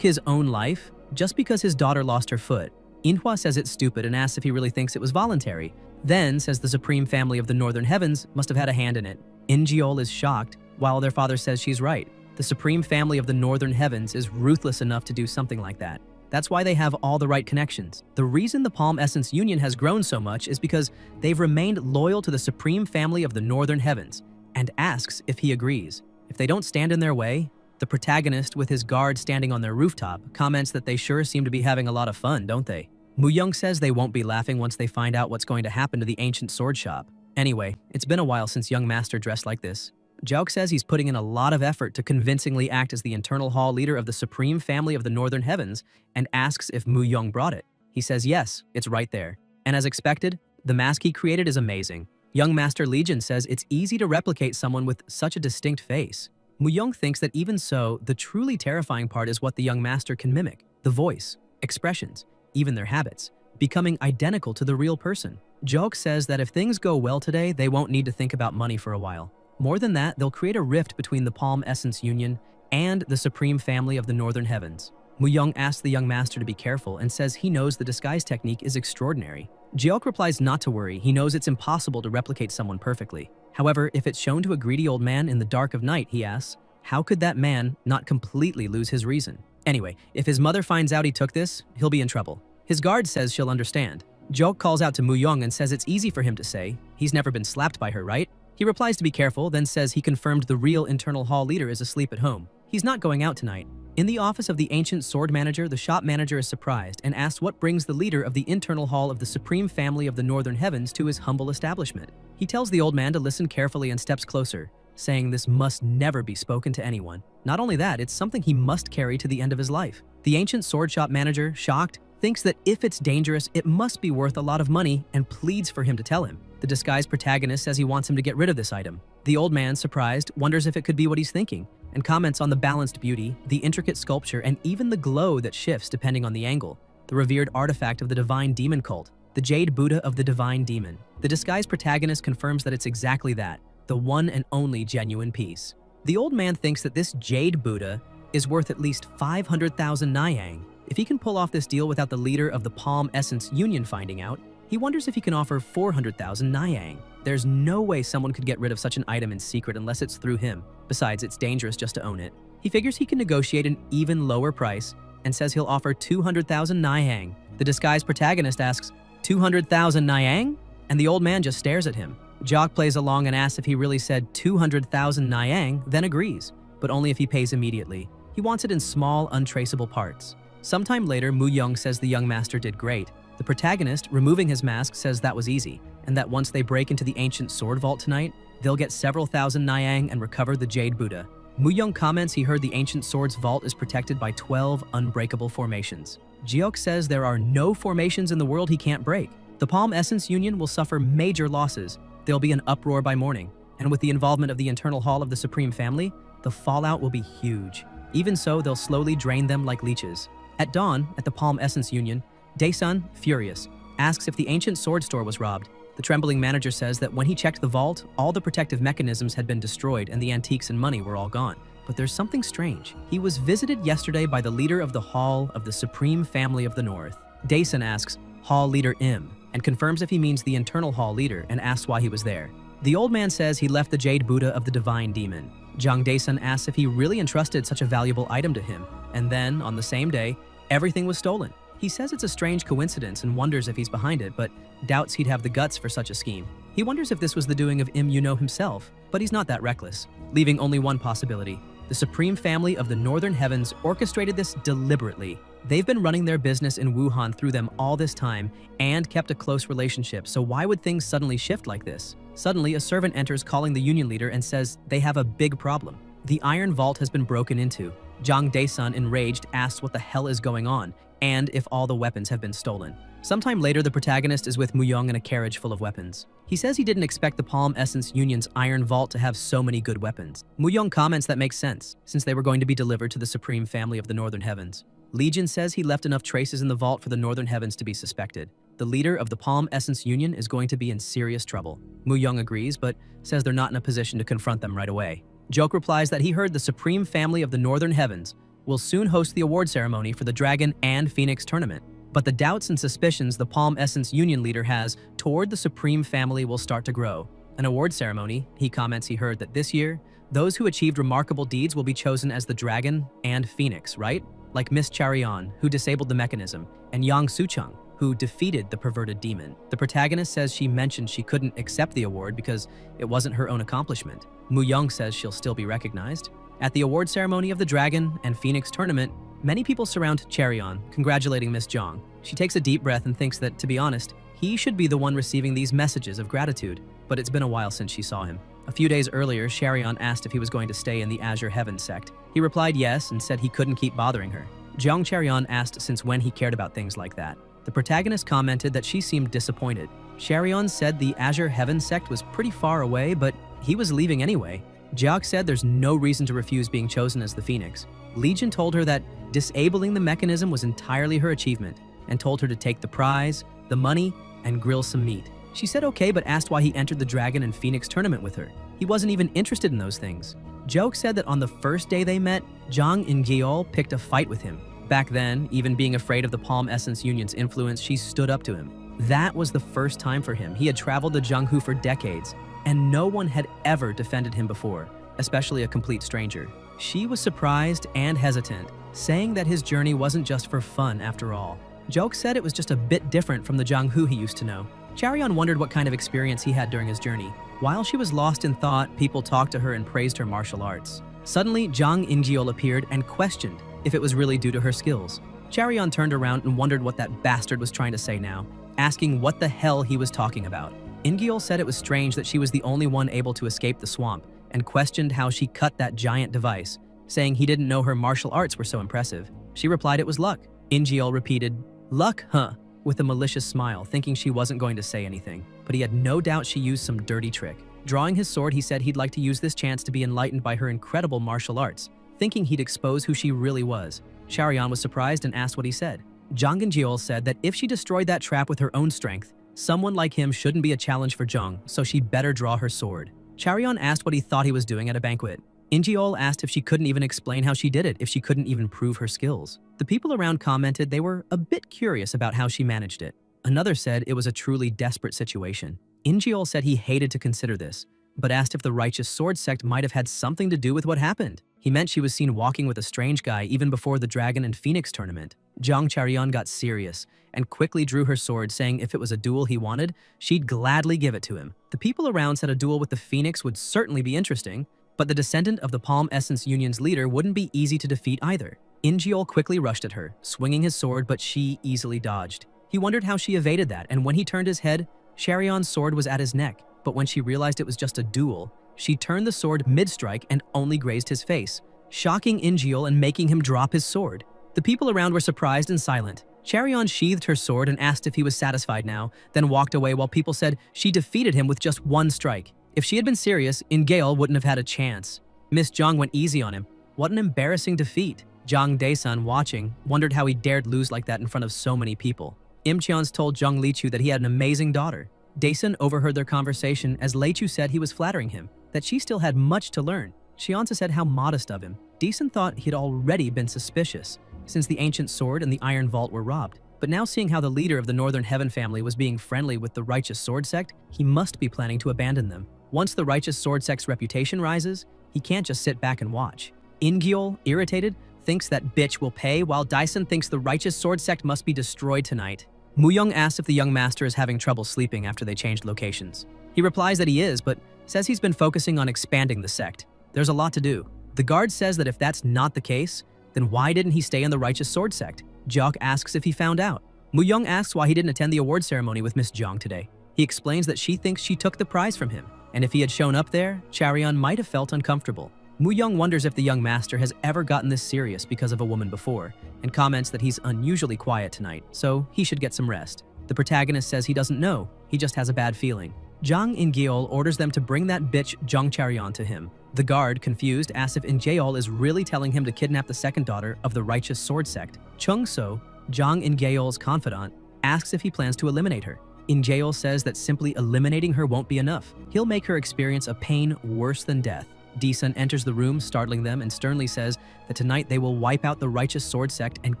his own life? Just because his daughter lost her foot. Manhwa says it's stupid and asks if he really thinks it was voluntary. Then says the Supreme Family of the Northern Heavens must have had a hand in it. Ingyol is shocked, while their father says she's right. The Supreme Family of the Northern Heavens is ruthless enough to do something like that. That's why they have all the right connections. The reason the Palm Essence Union has grown so much is because they've remained loyal to the Supreme Family of the Northern Heavens, and asks if he agrees. If they don't stand in their way, the protagonist, with his guard standing on their rooftop, comments that they sure seem to be having a lot of fun, don't they? Mu-young says they won't be laughing once they find out what's going to happen to the ancient sword shop. Anyway, it's been a while since young master dressed like this. Jiaok says he's putting in a lot of effort to convincingly act as the internal hall leader of the Supreme Family of the Northern Heavens and asks if Mu-young brought it. He says yes, it's right there. And as expected, the mask he created is amazing. Young Master Legion says it's easy to replicate someone with such a distinct face. Mu-young thinks that even so, the truly terrifying part is what the young master can mimic. The voice, expressions, even their habits, becoming identical to the real person. Jiaok says that if things go well today, they won't need to think about money for a while. More than that, they'll create a rift between the Palm Essence Union and the Supreme Family of the Northern Heavens. Mu-young asks the young master to be careful and says he knows the disguise technique is extraordinary. Jiaok replies not to worry, he knows it's impossible to replicate someone perfectly. However, if it's shown to a greedy old man in the dark of night, he asks, how could that man not completely lose his reason? Anyway, if his mother finds out he took this, he'll be in trouble. His guard says she'll understand. Jiaok calls out to Mu-young and says it's easy for him to say, he's never been slapped by her, right? He replies to be careful, then says he confirmed the real internal hall leader is asleep at home. He's not going out tonight. In the office of the ancient sword manager, the shop manager is surprised and asks what brings the leader of the internal hall of the Supreme Family of the Northern Heavens to his humble establishment. He tells the old man to listen carefully and steps closer, saying this must never be spoken to anyone. Not only that, it's something he must carry to the end of his life. The ancient sword shop manager, shocked, thinks that if it's dangerous, it must be worth a lot of money and pleads for him to tell him. The disguised protagonist says he wants him to get rid of this item. The old man, surprised, wonders if it could be what he's thinking, and comments on the balanced beauty, the intricate sculpture, and even the glow that shifts depending on the angle. The revered artifact of the divine demon cult, the Jade Buddha of the divine demon. The disguised protagonist confirms that it's exactly that, the one and only genuine piece. The old man thinks that this Jade Buddha is worth at least 500,000 Nayang. If he can pull off this deal without the leader of the Palm Essence Union finding out, he wonders if he can offer 400,000 Nayang. There's no way someone could get rid of such an item in secret unless it's through him. Besides, it's dangerous just to own it. He figures he can negotiate an even lower price and says he'll offer 200,000 Nayang. The disguised protagonist asks, 200,000 Nayang? And the old man just stares at him. Jiaok plays along and asks if he really said 200,000 Nayang, then agrees, but only if he pays immediately. He wants it in small, untraceable parts. Sometime later, Mu-young says the young master did great. The protagonist, removing his mask, says that was easy, and that once they break into the ancient sword vault tonight, they'll get several thousand Nayang and recover the Jade Buddha. Mu-young comments he heard the ancient sword's vault is protected by 12 unbreakable formations. Jiaok says there are no formations in the world he can't break. The Palm Essence Union will suffer major losses. There'll be an uproar by morning, and with the involvement of the internal hall of the Supreme Family, the fallout will be huge. Even so, they'll slowly drain them like leeches. At dawn, at the Palm Essence Union, Dae-sun, furious, asks if the ancient sword store was robbed. The trembling manager says that when he checked the vault, all the protective mechanisms had been destroyed and the antiques and money were all gone. But there's something strange. He was visited yesterday by the leader of the Hall of the Supreme Family of the North. Dae-sun asks, Hall Leader Im, and confirms if he means the internal Hall Leader and asks why he was there. The old man says he left the Jade Buddha of the Divine Demon. Jiang Dae-sun asks if he really entrusted such a valuable item to him, and then, on the same day, everything was stolen. He says it's a strange coincidence and wonders if he's behind it, but doubts he'd have the guts for such a scheme. He wonders if this was the doing of Im Yuno himself, but he's not that reckless, leaving only one possibility. The Supreme Family of the Northern Heavens orchestrated this deliberately. They've been running their business in Wuhan through them all this time and kept a close relationship, so why would things suddenly shift like this? Suddenly, a servant enters calling the union leader and says they have a big problem. The iron vault has been broken into. Jiang Dae-sun, enraged, asks what the hell is going on, and if all the weapons have been stolen. Sometime later, the protagonist is with Mu-young in a carriage full of weapons. He says he didn't expect the Palm Essence Union's iron vault to have so many good weapons. Mu-young comments that makes sense, since they were going to be delivered to the Supreme Family of the Northern Heavens. Legion says he left enough traces in the vault for the Northern Heavens to be suspected. The leader of the Palm Essence Union is going to be in serious trouble. Mu-young agrees, but says they're not in a position to confront them right away. Joke replies that he heard the Supreme Family of the Northern Heavens will soon host the award ceremony for the Dragon and Phoenix tournament. But the doubts and suspicions the Palm Essence Union leader has toward the Supreme Family will start to grow. An award ceremony, he comments he heard that this year, those who achieved remarkable deeds will be chosen as the Dragon and Phoenix, right? Like Miss Charion, who disabled the mechanism, and Yang Sucheng, who defeated the perverted demon. The protagonist says she mentioned she couldn't accept the award because it wasn't her own accomplishment. Mu Young says she'll still be recognized. At the award ceremony of the Dragon and Phoenix tournament, many people surround Charion, congratulating Miss Jiang. She takes a deep breath and thinks that, to be honest, he should be the one receiving these messages of gratitude, but it's been a while since she saw him. A few days earlier, Charion asked if he was going to stay in the Azure Heaven sect. He replied yes and said he couldn't keep bothering her. Jiang Charion asked since when he cared about things like that. The protagonist commented that she seemed disappointed. Charion said the Azure Heaven sect was pretty far away, but he was leaving anyway. Jiang said there's no reason to refuse being chosen as the Phoenix. Legion told her that disabling the mechanism was entirely her achievement and told her to take the prize, the money, and grill some meat. She said okay, but asked why he entered the Dragon and Phoenix tournament with her. He wasn't even interested in those things. Joke said that on the first day they met, Zhang In-geol picked a fight with him. Back then, even being afraid of the Palm Essence Union's influence, she stood up to him. That was the first time for him. He had traveled to Jianghu for decades, and no one had ever defended him before, especially a complete stranger. She was surprised and hesitant, saying that his journey wasn't just for fun after all. Joke said it was just a bit different from the Jianghu he used to know. Charion wondered what kind of experience he had during his journey. While she was lost in thought, people talked to her and praised her martial arts. Suddenly, Zhang In-geol appeared and questioned if it was really due to her skills. Charion turned around and wondered what that bastard was trying to say now, asking what the hell he was talking about. In-geol said it was strange that she was the only one able to escape the swamp, and questioned how she cut that giant device, saying he didn't know her martial arts were so impressive. She replied it was luck. In-geol repeated, "Luck, huh?" with a malicious smile, thinking she wasn't going to say anything. But he had no doubt she used some dirty trick. Drawing his sword, he said he'd like to use this chance to be enlightened by her incredible martial arts, thinking he'd expose who she really was. Charion was surprised and asked what he said. Zhang In-geol said that if she destroyed that trap with her own strength, someone like him shouldn't be a challenge for Zhang, so she better draw her sword. Charion asked what he thought he was doing at a banquet. In-geol asked if she couldn't even explain how she did it, if she couldn't even prove her skills. The people around commented they were a bit curious about how she managed it. Another said it was a truly desperate situation. In-geol said he hated to consider this, but asked if the Righteous Sword sect might have had something to do with what happened. He meant she was seen walking with a strange guy even before the Dragon and Phoenix tournament. Zhang Charion got serious and quickly drew her sword, saying if it was a duel he wanted, she'd gladly give it to him. The people around said a duel with the Phoenix would certainly be interesting, but the descendant of the Palm Essence Union's leader wouldn't be easy to defeat either. In-geol quickly rushed at her, swinging his sword, but she easily dodged. He wondered how she evaded that, and when he turned his head, Charion's sword was at his neck. But when she realized it was just a duel, she turned the sword mid-strike and only grazed his face, shocking In-geol and making him drop his sword. The people around were surprised and silent. Charion sheathed her sword and asked if he was satisfied now, then walked away while people said she defeated him with just one strike. If she had been serious, In-geol wouldn't have had a chance. Miss Jiang went easy on him. What an embarrassing defeat. Jiang Daesun, watching, wondered how he dared lose like that in front of so many people. Im Cheons told Zhang Lichu that he had an amazing daughter. Daesun overheard their conversation as Lichu said he was flattering him, that she still had much to learn. Cheonsa said how modest of him. Daesun thought he'd already been suspicious, since the ancient sword and the iron vault were robbed. But now seeing how the leader of the Northern Heaven family was being friendly with the Righteous Sword sect, he must be planning to abandon them. Once the Righteous Sword sect's reputation rises, he can't just sit back and watch. In-geol, irritated, thinks that bitch will pay, while Daesun thinks the Righteous Sword sect must be destroyed tonight. Mu Young asks if the young master is having trouble sleeping after they changed locations. He replies that he is, but says he's been focusing on expanding the sect. There's a lot to do. The guard says that if that's not the case, then why didn't he stay in the Righteous Sword sect? Jock asks if he found out. Mu Young asks why he didn't attend the award ceremony with Miss Jiang today. He explains that she thinks she took the prize from him, and if he had shown up there, Charion might have felt uncomfortable. Mu Young wonders if the young master has ever gotten this serious because of a woman before, and comments that he's unusually quiet tonight, so he should get some rest. The protagonist says he doesn't know, he just has a bad feeling. Zhang In-geol orders them to bring that bitch Zhang Charion to him. The guard, confused, asks if In-geol is really telling him to kidnap the second daughter of the Righteous Sword sect. Chung So, Zhang In-geol's confidant, asks if he plans to eliminate her. In-geol says that simply eliminating her won't be enough. He'll make her experience a pain worse than death. Sun enters the room, startling them, and sternly says that tonight they will wipe out the righteous sword sect and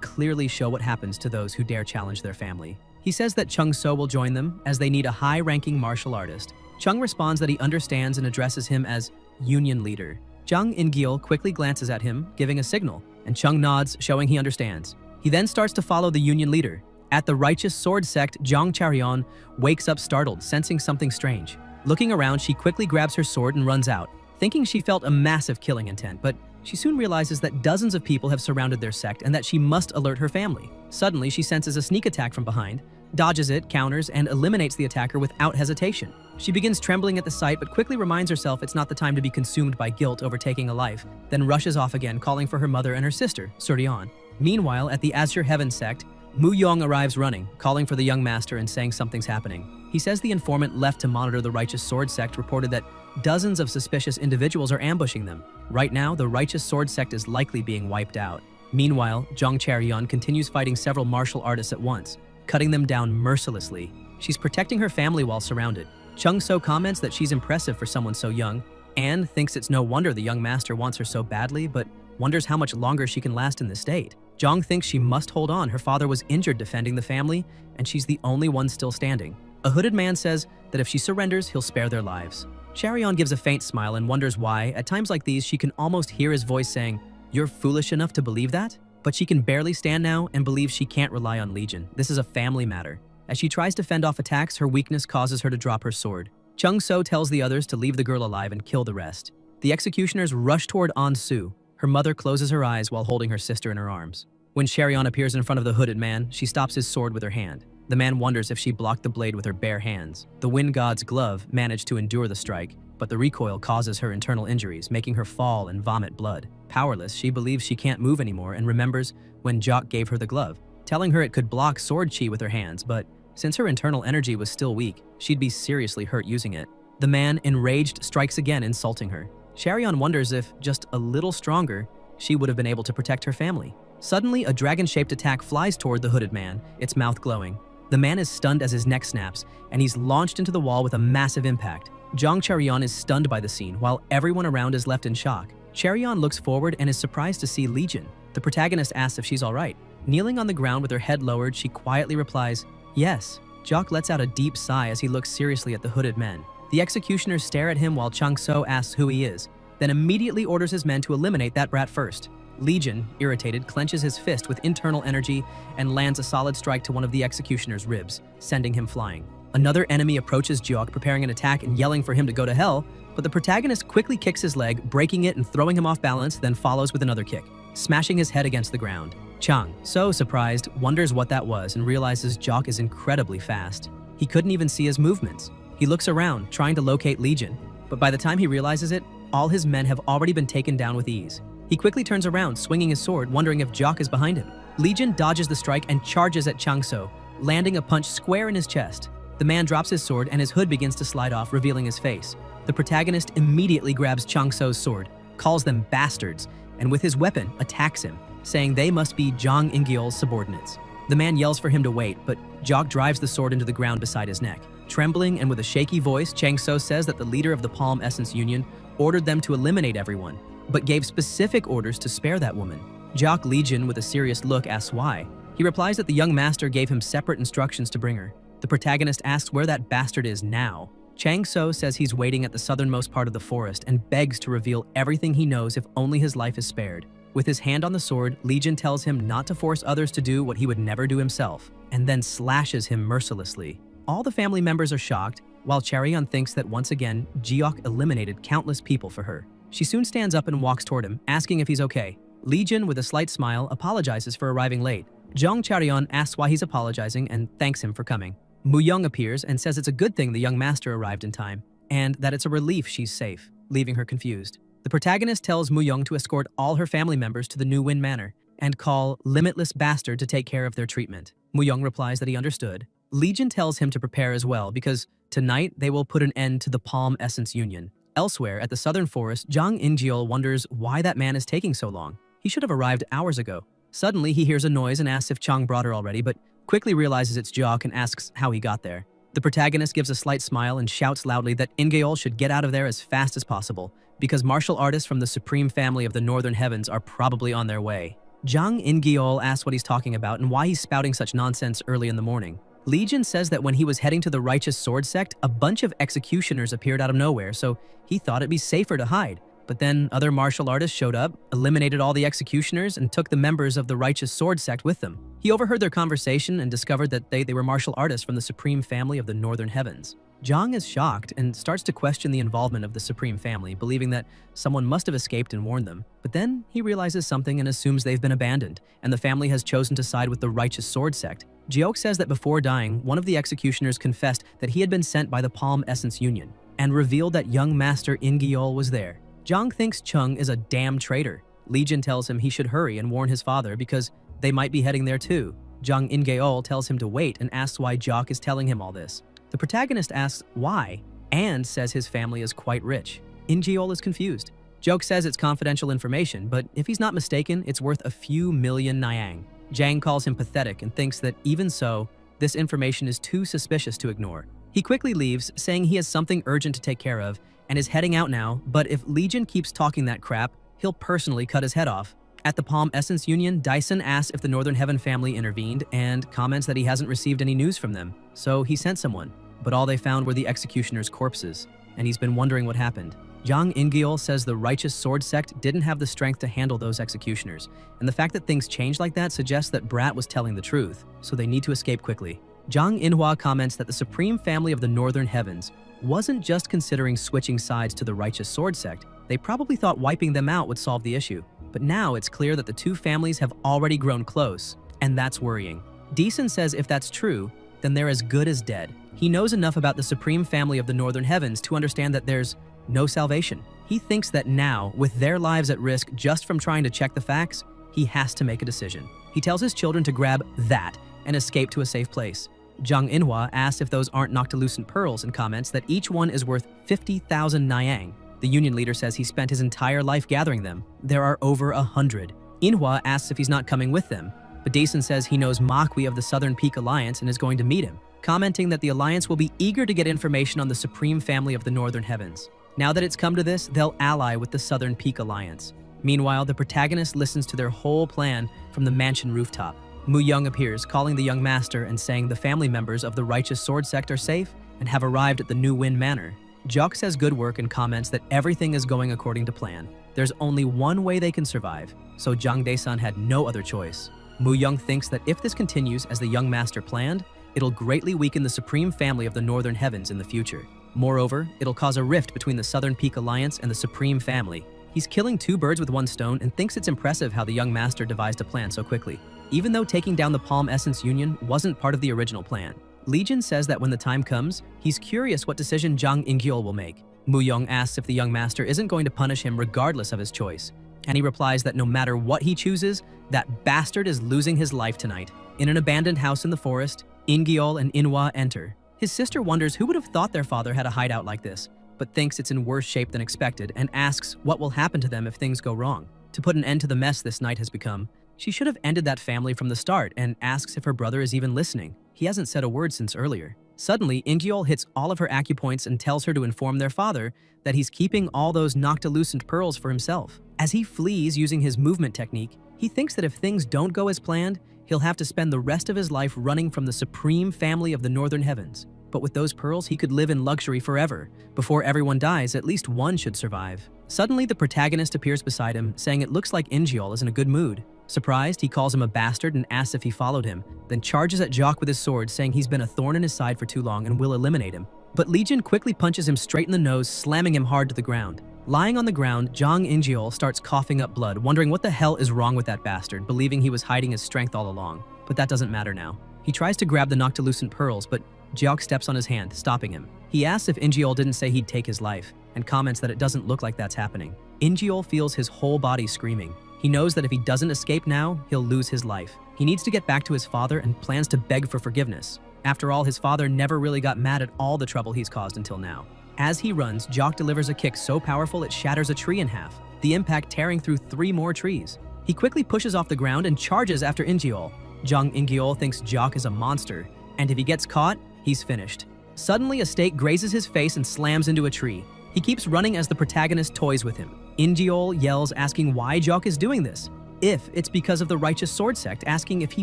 clearly show what happens to those who dare challenge their family. He says that Chung So will join them as they need a high-ranking martial artist. Chung responds that he understands and addresses him as Union Leader. Jang In-gyeol quickly glances at him, giving a signal, and Chung nods, showing he understands. He then starts to follow the Union Leader. At the righteous sword sect, Jang Charyeon wakes up startled, sensing something strange. Looking around, she quickly grabs her sword and runs out, thinking she felt a massive killing intent, but she soon realizes that dozens of people have surrounded their sect and that she must alert her family. Suddenly, she senses a sneak attack from behind, dodges it, counters, and eliminates the attacker without hesitation. She begins trembling at the sight, but quickly reminds herself it's not the time to be consumed by guilt over taking a life, then rushes off again, calling for her mother and her sister, Suryeon. Meanwhile, at the Azure Heaven sect, Mu Yong arrives running, calling for the young master and saying something's happening. He says the informant left to monitor the Righteous Sword sect reported that dozens of suspicious individuals are ambushing them. Right now, the Righteous Sword sect is likely being wiped out. Meanwhile, Jang Charyeon continues fighting several martial artists at once, cutting them down mercilessly. She's protecting her family while surrounded. Chung So comments that she's impressive for someone so young, and thinks it's no wonder the young master wants her so badly, but wonders how much longer she can last in this state. Jang thinks she must hold on. Her father was injured defending the family, and she's the only one still standing. A hooded man says that if she surrenders, he'll spare their lives. Charyeon gives a faint smile and wonders why, at times like these, she can almost hear his voice saying, "You're foolish enough to believe that?" But she can barely stand now and believes she can't rely on Legion. This is a family matter. As she tries to fend off attacks, her weakness causes her to drop her sword. Chung So tells the others to leave the girl alive and kill the rest. The executioners rush toward An Su. Her mother closes her eyes while holding her sister in her arms. When Charyeon appears in front of the hooded man, she stops his sword with her hand. The man wonders if she blocked the blade with her bare hands. The wind god's glove managed to endure the strike, but the recoil causes her internal injuries, making her fall and vomit blood. Powerless, she believes she can't move anymore and remembers when Jock gave her the glove, telling her it could block sword chi with her hands, but since her internal energy was still weak, she'd be seriously hurt using it. The man, enraged, strikes again, insulting her. Charyeon wonders if, just a little stronger, she would have been able to protect her family. Suddenly, a dragon-shaped attack flies toward the hooded man, its mouth glowing. The man is stunned as his neck snaps, and he's launched into the wall with a massive impact. Jang Charyeon is stunned by the scene, while everyone around is left in shock. Charyeon looks forward and is surprised to see Legion. The protagonist asks if she's alright. Kneeling on the ground with her head lowered, she quietly replies, "Yes." Jock lets out a deep sigh as he looks seriously at the hooded men. The executioners stare at him while Chung So asks who he is, then immediately orders his men to eliminate that brat first. Legion, irritated, clenches his fist with internal energy and lands a solid strike to one of the executioner's ribs, sending him flying. Another enemy approaches Jiok, preparing an attack and yelling for him to go to hell, but the protagonist quickly kicks his leg, breaking it and throwing him off balance, then follows with another kick, smashing his head against the ground. Chung, so surprised, wonders what that was and realizes Jock is incredibly fast. He couldn't even see his movements. He looks around, trying to locate Legion, but by the time he realizes it, all his men have already been taken down with ease. He quickly turns around, swinging his sword, wondering if Jock is behind him. Legion dodges the strike and charges at Chung So, landing a punch square in his chest. The man drops his sword and his hood begins to slide off, revealing his face. The protagonist immediately grabs Chung So's sword, calls them bastards, and with his weapon, attacks him, saying they must be Jang In-gyeol's subordinates. The man yells for him to wait, but Jock drives the sword into the ground beside his neck. Trembling and with a shaky voice, Chang So says that the leader of the Palm Essence Union ordered them to eliminate everyone, but gave specific orders to spare that woman. Jock Legion, with a serious look, asks why. He replies that the young master gave him separate instructions to bring her. The protagonist asks where that bastard is now. Chang So says he's waiting at the southernmost part of the forest and begs to reveal everything he knows if only his life is spared. With his hand on the sword, Legion tells him not to force others to do what he would never do himself, and then slashes him mercilessly. All the family members are shocked, while Charyeon thinks that once again, Jiok eliminated countless people for her. She soon stands up and walks toward him, asking if he's okay. Legion, with a slight smile, apologizes for arriving late. Jang Charyeon asks why he's apologizing and thanks him for coming. Mu Young appears and says it's a good thing the young master arrived in time, and that it's a relief she's safe, leaving her confused. The protagonist tells Mu Young to escort all her family members to the New Wind Manor and call Limitless Bastard to take care of their treatment. Mu Young replies that he understood. Legion tells him to prepare as well because tonight they will put an end to the Palm Essence Union. Elsewhere, at the southern forest, Jang In-gyeol wonders why that man is taking so long. He should have arrived hours ago. Suddenly, he hears a noise and asks if Chang brought her already, but quickly realizes it's Jock and asks how he got there. The protagonist gives a slight smile and shouts loudly that In-gyeol should get out of there as fast as possible, because martial artists from the supreme family of the Northern Heavens are probably on their way. Zhang In-geol asks what he's talking about and why he's spouting such nonsense early in the morning. Legion says that when he was heading to the Righteous Sword Sect, a bunch of executioners appeared out of nowhere, so he thought it'd be safer to hide. But then other martial artists showed up, eliminated all the executioners, and took the members of the Righteous Sword Sect with them. He overheard their conversation and discovered that they were martial artists from the supreme family of the Northern Heavens. Zhang is shocked and starts to question the involvement of the Supreme Family, believing that someone must have escaped and warned them. But then he realizes something and assumes they've been abandoned, and the family has chosen to side with the Righteous Sword Sect. Jiok says that before dying, one of the executioners confessed that he had been sent by the Palm Essence Union, and revealed that young Master In-geol was there. Zhang thinks Chung is a damn traitor. Legion tells him he should hurry and warn his father because they might be heading there too. Zhang In-geol tells him to wait and asks why Jiok is telling him all this. The protagonist asks why, and says his family is quite rich. In-geol is confused. Jiok says it's confidential information, but if he's not mistaken, it's worth a few million Niang. Zhang calls him pathetic and thinks that even so, this information is too suspicious to ignore. He quickly leaves, saying he has something urgent to take care of, and is heading out now, but if Legion keeps talking that crap, he'll personally cut his head off. At the Palm Essence Union, Dyson asks if the Northern Heaven family intervened and comments that he hasn't received any news from them, so he sent someone. But all they found were the executioners' corpses, and he's been wondering what happened. Zhang In-geol says the Righteous Sword Sect didn't have the strength to handle those executioners, and the fact that things changed like that suggests that Brat was telling the truth, so they need to escape quickly. Zhang Inhua comments that the Supreme Family of the Northern Heavens wasn't just considering switching sides to the Righteous Sword Sect, they probably thought wiping them out would solve the issue. But now it's clear that the two families have already grown close, and that's worrying. Deason says if that's true, then they're as good as dead. He knows enough about the Supreme Family of the Northern Heavens to understand that there's no salvation. He thinks that now, with their lives at risk just from trying to check the facts, he has to make a decision. He tells his children to grab that and escape to a safe place. Zhang Inhua asks if those aren't noctilucent pearls and comments that each one is worth 50,000 Niang. The union leader says he spent his entire life gathering them. There are over 100. Inhua asks if he's not coming with them, but Dason says he knows Makwi of the Southern Peak Alliance and is going to meet him, commenting that the Alliance will be eager to get information on the Supreme Family of the Northern Heavens. Now that it's come to this, they'll ally with the Southern Peak Alliance. Meanwhile, the protagonist listens to their whole plan from the mansion rooftop. Mu Young appears, calling the young master and saying the family members of the Righteous Sword Sect are safe and have arrived at the New Wind Manor. Jock says good work and comments that everything is going according to plan. There's only one way they can survive, so Zhang Daesun had no other choice. Mu Young thinks that if this continues as the young master planned, it'll greatly weaken the Supreme Family of the Northern Heavens in the future. Moreover, it'll cause a rift between the Southern Peak Alliance and the Supreme Family. He's killing two birds with one stone and thinks it's impressive how the young master devised a plan so quickly, even though taking down the Palm Essence Union wasn't part of the original plan. Legion says that when the time comes, he's curious what decision Zhang In-geol will make. Mu Young asks if the young master isn't going to punish him regardless of his choice, and he replies that no matter what he chooses, that bastard is losing his life tonight. In an abandoned house in the forest, In-geol and Inhwa enter. His sister wonders who would have thought their father had a hideout like this, but thinks it's in worse shape than expected and asks what will happen to them if things go wrong. To put an end to the mess this night has become, she should have ended that family from the start and asks if her brother is even listening. He hasn't said a word since earlier. Suddenly, In-geol hits all of her acupoints and tells her to inform their father that he's keeping all those noctilucent pearls for himself. As he flees using his movement technique, he thinks that if things don't go as planned, he'll have to spend the rest of his life running from the Supreme Family of the Northern Heavens. But with those pearls, he could live in luxury forever. Before everyone dies, at least one should survive. Suddenly, the protagonist appears beside him, saying it looks like In-geol is in a good mood. Surprised, he calls him a bastard and asks if he followed him, then charges at Jock with his sword, saying he's been a thorn in his side for too long and will eliminate him. But Legion quickly punches him straight in the nose, slamming him hard to the ground. Lying on the ground, Zhang In-geol starts coughing up blood, wondering what the hell is wrong with that bastard, believing he was hiding his strength all along. But that doesn't matter now. He tries to grab the noctilucent pearls, but Jiok steps on his hand, stopping him. He asks if In-geol didn't say he'd take his life, and comments that it doesn't look like that's happening. In-geol feels his whole body screaming. He knows that if he doesn't escape now, he'll lose his life. He needs to get back to his father and plans to beg for forgiveness. After all, his father never really got mad at all the trouble he's caused until now. As he runs, Jock delivers a kick so powerful it shatters a tree in half, the impact tearing through 3 more trees. He quickly pushes off the ground and charges after In-geol. Zhang In-geol thinks Jock is a monster, and if he gets caught, he's finished. Suddenly, a stake grazes his face and slams into a tree. He keeps running as the protagonist toys with him. In-gyeol yells asking why Jeok is doing this. If it's because of the righteous sword sect, asking if he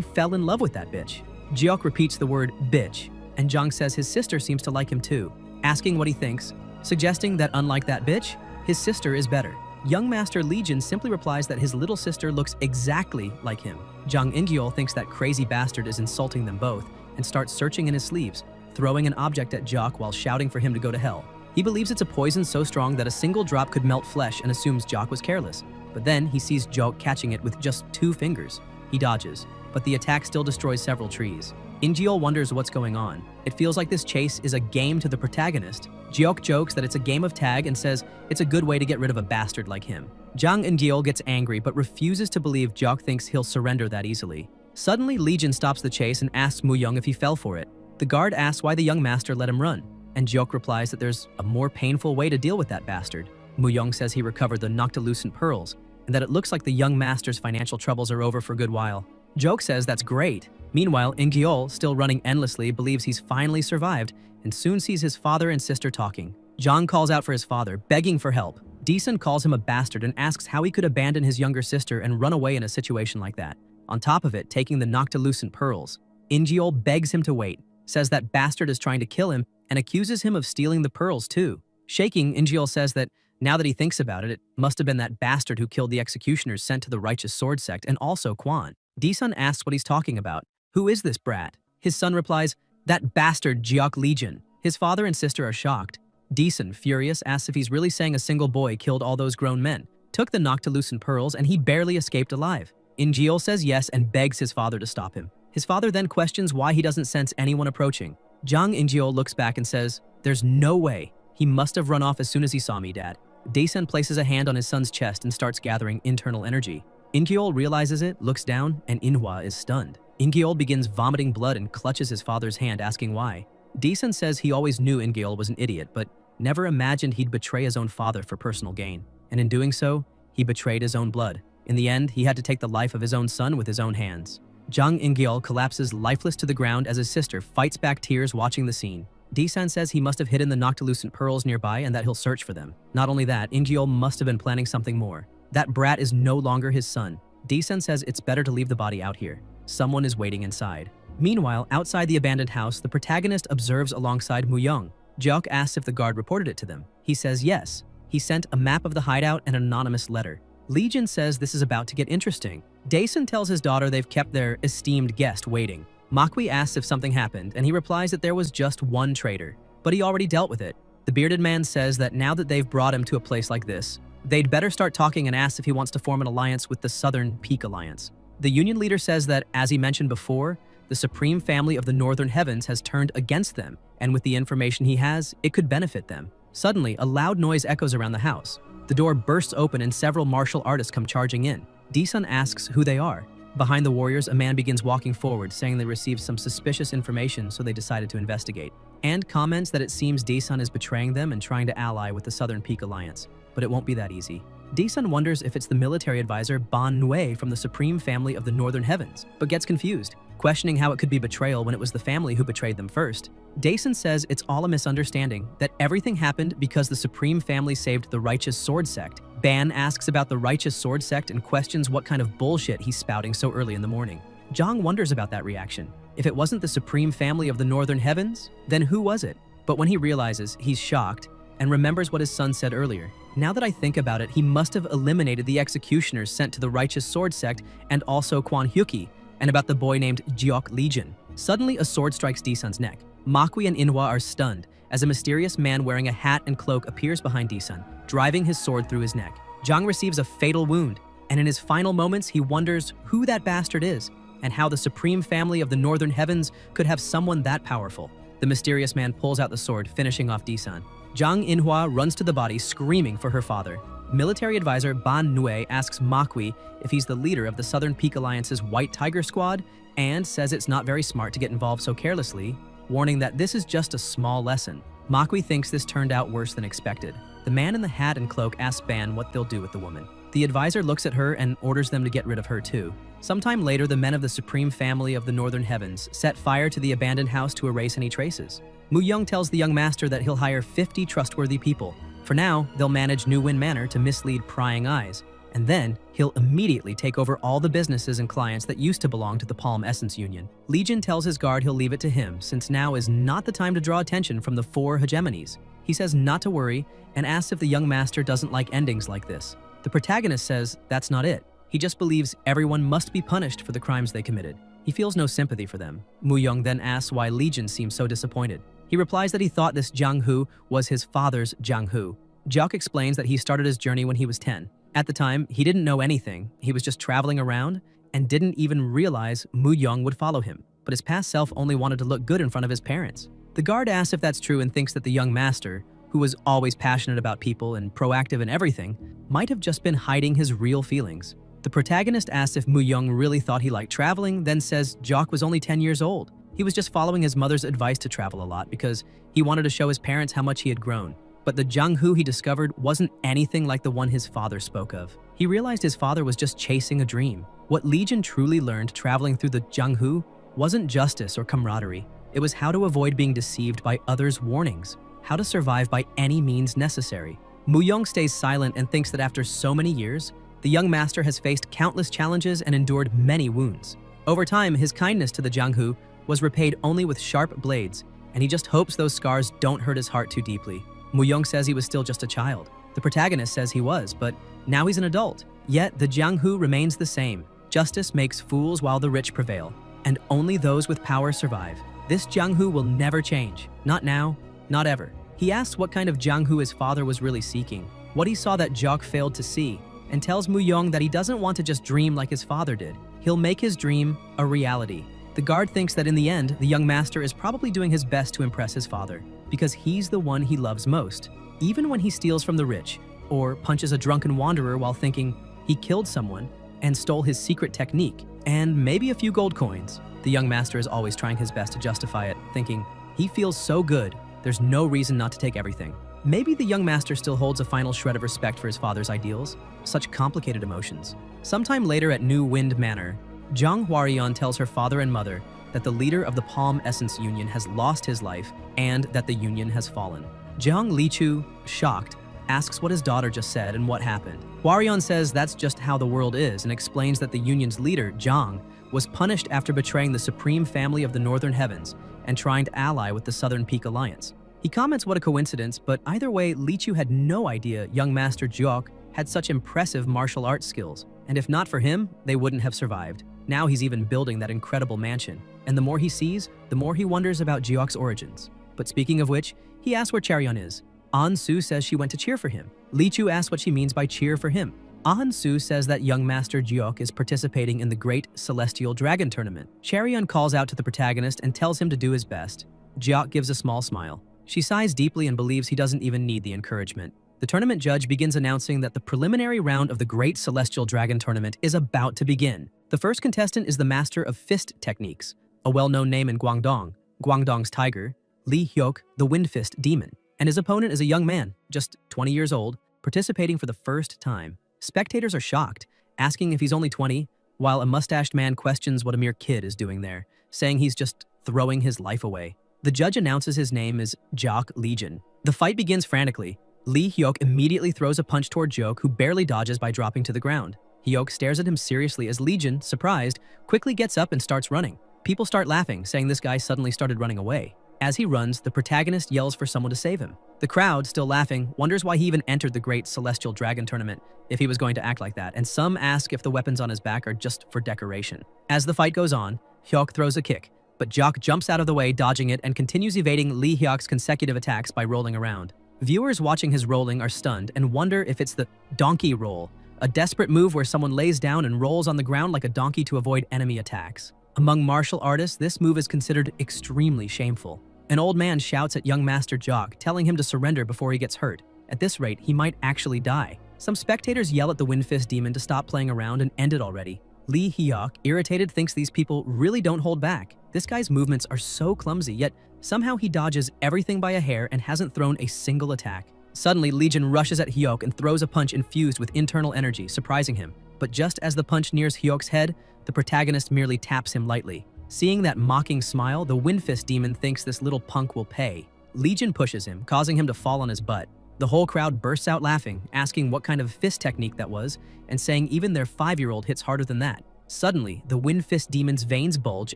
fell in love with that bitch. Jeok repeats the word bitch, and Jung says his sister seems to like him too, asking what he thinks, suggesting that unlike that bitch, his sister is better. Young Master Legion simply replies that his little sister looks exactly like him. Jang In-gyeol thinks that crazy bastard is insulting them both and starts searching in his sleeves, throwing an object at Jeok while shouting for him to go to hell. He believes it's a poison so strong that a single drop could melt flesh and assumes Jeok was careless. But then he sees Jeok catching it with just 2 fingers. He dodges, but the attack still destroys several trees. In-gyeol wonders what's going on. It feels like this chase is a game to the protagonist. Jeok jokes that it's a game of tag and says it's a good way to get rid of a bastard like him. Jang In-gyeol gets angry but refuses to believe Jeok thinks he'll surrender that easily. Suddenly, Legion stops the chase and asks Mu-young if he fell for it. The guard asks why the young master let him run, and Jeok replies that there's a more painful way to deal with that bastard. Mu-young says he recovered the noctilucent pearls, and that it looks like the young master's financial troubles are over for a good while. Jeok says that's great. Meanwhile, In-gyeol, still running endlessly, believes he's finally survived and soon sees his father and sister talking. Jang calls out for his father, begging for help. Desun calls him a bastard and asks how he could abandon his younger sister and run away in a situation like that. On top of it, taking the noctilucent pearls. In-gyeol begs him to wait, says that bastard is trying to kill him, and accuses him of stealing the pearls too. Shaking, In-gyeol says that now that he thinks about it, it must have been that bastard who killed the executioners sent to the righteous sword sect and also Kwan. Desun asks what he's talking about. Who is this brat? His son replies, that bastard Jeok Legion. His father and sister are shocked. Desun, furious, asks if he's really saying a single boy killed all those grown men, took the noctilucent pearls, and he barely escaped alive. In-gyeol says yes and begs his father to stop him. His father then questions why he doesn't sense anyone approaching. Jang In-gyeol looks back and says, there's no way. He must have run off as soon as he saw me, Dad. Desun places a hand on his son's chest and starts gathering internal energy. In-gyeol realizes it, looks down, and Manhwa is stunned. In-gyeol begins vomiting blood and clutches his father's hand, asking why. Desun says he always knew In-gyeol was an idiot, but never imagined he'd betray his own father for personal gain. And in doing so, he betrayed his own blood. In the end, he had to take the life of his own son with his own hands. Jang In-gyeol collapses lifeless to the ground as his sister fights back tears watching the scene. Desun says he must have hidden the noctilucent pearls nearby and that he'll search for them. Not only that, In-gyeol must have been planning something more. That brat is no longer his son. Desun says it's better to leave the body out here. Someone is waiting inside. Meanwhile, outside the abandoned house, the protagonist observes alongside Mu-young. Jeok asks if the guard reported it to them. He says yes. He sent a map of the hideout and an anonymous letter. Legion says this is about to get interesting. Daesun tells his daughter they've kept their esteemed guest waiting. Makwi asks if something happened, and he replies that there was just one traitor, but he already dealt with it. The bearded man says that now that they've brought him to a place like this, they'd better start talking and asks if he wants to form an alliance with the Southern Peak Alliance. The Union leader says that, as he mentioned before, the Supreme Family of the Northern Heavens has turned against them, and with the information he has, it could benefit them. Suddenly, a loud noise echoes around the house. The door bursts open and several martial artists come charging in. Desun asks who they are. Behind the warriors, a man begins walking forward, saying they received some suspicious information, so they decided to investigate, and comments that it seems Desun is betraying them and trying to ally with the Southern Peak Alliance. But it won't be that easy. Desun wonders if it's the military advisor Ban Nue from the Supreme Family of the Northern Heavens, but gets confused, questioning how it could be betrayal when it was the family who betrayed them first. Desun says it's all a misunderstanding, that everything happened because the Supreme Family saved the Righteous Sword Sect. Ban asks about the Righteous Sword Sect and questions what kind of bullshit he's spouting so early in the morning. Jang wonders about that reaction. If it wasn't the Supreme Family of the Northern Heavens, then who was it? But when he realizes, he's shocked and remembers what his son said earlier. Now that I think about it, he must have eliminated the executioners sent to the Righteous Sword Sect and also Kwan Hyuki, and about the boy named Jeok Legion. Suddenly, a sword strikes Desun's neck. Makwi and Manhwa are stunned as a mysterious man wearing a hat and cloak appears behind Desun, driving his sword through his neck. Jang receives a fatal wound, and in his final moments, he wonders who that bastard is and how the Supreme Family of the Northern Heavens could have someone that powerful. The mysterious man pulls out the sword, finishing off Desun. Jang In-hwa runs to the body, screaming for her father. Military advisor Ban Nue asks Makwi if he's the leader of the Southern Peak Alliance's White Tiger Squad and says it's not very smart to get involved so carelessly, warning that this is just a small lesson. Makwi thinks this turned out worse than expected. The man in the hat and cloak asks Ban what they'll do with the woman. The advisor looks at her and orders them to get rid of her too. Sometime later, the men of the Supreme Family of the Northern Heavens set fire to the abandoned house to erase any traces. Mu-young tells the young master that he'll hire 50 trustworthy people, For now, they'll manage New Wind Manor to mislead prying eyes, and then he'll immediately take over all the businesses and clients that used to belong to the Palm Essence Union. Legion tells his guard he'll leave it to him, since now is not the time to draw attention from the 4 hegemonies. He says not to worry and asks if the young master doesn't like endings like this. The protagonist says that's not it. He just believes everyone must be punished for the crimes they committed. He feels no sympathy for them. Mu-young then asks why Legion seems so disappointed. He replies that he thought this Jianghu was his father's Jianghu. Jiok explains that he started his journey when he was 10. At the time, he didn't know anything. He was just traveling around and didn't even realize Mu-young would follow him. But his past self only wanted to look good in front of his parents. The guard asks if that's true and thinks that the young master, who was always passionate about people and proactive in everything, might have just been hiding his real feelings. The protagonist asks if Mu-young really thought he liked traveling, then says Jiok was only 10 years old. He was just following his mother's advice to travel a lot because he wanted to show his parents how much he had grown. But the Jianghu he discovered wasn't anything like the one his father spoke of. He realized his father was just chasing a dream. What Legion truly learned traveling through the Jianghu wasn't justice or camaraderie. It was how to avoid being deceived by others' warnings, how to survive by any means necessary. Mu-young stays silent and thinks that after so many years, the young master has faced countless challenges and endured many wounds. Over time, his kindness to the Jianghu was repaid only with sharp blades, and he just hopes those scars don't hurt his heart too deeply. Mu-young says he was still just a child. The protagonist says he was, but now he's an adult. Yet the Jianghu remains the same. Justice makes fools while the rich prevail, and only those with power survive. This Jianghu will never change. Not now, not ever. He asks what kind of Jianghu his father was really seeking, what he saw that Jiok failed to see, and tells Mu-young that he doesn't want to just dream like his father did. He'll make his dream a reality. The guard thinks that in the end, the young master is probably doing his best to impress his father, because he's the one he loves most. Even when he steals from the rich, or punches a drunken wanderer while thinking he killed someone and stole his secret technique, and maybe a few gold coins, the young master is always trying his best to justify it, thinking he feels so good, there's no reason not to take everything. Maybe the young master still holds a final shred of respect for his father's ideals, such complicated emotions. Sometime later at New Wind Manor, Jiang Huarian tells her father and mother that the leader of the Palm Essence Union has lost his life and that the union has fallen. Jiang Lichu, shocked, asks what his daughter just said and what happened. Huarian says that's just how the world is and explains that the union's leader, Jiang, was punished after betraying the supreme family of the Northern Heavens and trying to ally with the Southern Peak Alliance. He comments what a coincidence, but either way, Lichu had no idea young Master Jiok had such impressive martial arts skills, and if not for him, they wouldn't have survived. Now he's even building that incredible mansion, and the more he sees, the more he wonders about Jiok's origins. But speaking of which, he asks where Charion is. An-su says she went to cheer for him. Lichu asks what she means by cheer for him. An-su says that young Master Jiok is participating in the Great Celestial Dragon Tournament. Charion calls out to the protagonist and tells him to do his best. Jiok gives a small smile. She sighs deeply and believes he doesn't even need the encouragement. The tournament judge begins announcing that the preliminary round of the Great Celestial Dragon Tournament is about to begin. The first contestant is the master of fist techniques, a well-known name in Guangdong, Guangdong's tiger, Li Hyok, the Wind Fist Demon, and his opponent is a young man, just 20 years old, participating for the first time. Spectators are shocked, asking if he's only 20, while a mustached man questions what a mere kid is doing there, saying he's just throwing his life away. The judge announces his name is Jiok Legion. The fight begins frantically. Li Hyok immediately throws a punch toward Jiok, who barely dodges by dropping to the ground. Hyok stares at him seriously as Legion, surprised, quickly gets up and starts running. People start laughing, saying this guy suddenly started running away. As he runs, the protagonist yells for someone to save him. The crowd, still laughing, wonders why he even entered the Great Celestial Dragon Tournament if he was going to act like that, and some ask if the weapons on his back are just for decoration. As the fight goes on, Hyok throws a kick, but Jiok jumps out of the way, dodging it, and continues evading Li Hyok's consecutive attacks by rolling around. Viewers watching his rolling are stunned and wonder if it's the donkey roll, a desperate move where someone lays down and rolls on the ground like a donkey to avoid enemy attacks. Among martial artists, this move is considered extremely shameful. An old man shouts at young Master Jiok, telling him to surrender before he gets hurt. At this rate, he might actually die. Some spectators yell at the Wind Fist Demon to stop playing around and end it already. Li Hyok, irritated, thinks these people really don't hold back. This guy's movements are so clumsy, yet somehow he dodges everything by a hair and hasn't thrown a single attack. Suddenly, Legion rushes at Hyok and throws a punch infused with internal energy, surprising him. But just as the punch nears Hyok's head, the protagonist merely taps him lightly. Seeing that mocking smile, the Wind Fist Demon thinks this little punk will pay. Legion pushes him, causing him to fall on his butt. The whole crowd bursts out laughing, asking what kind of fist technique that was, and saying even their 5-year-old hits harder than that. Suddenly, the Wind Fist demon's veins bulge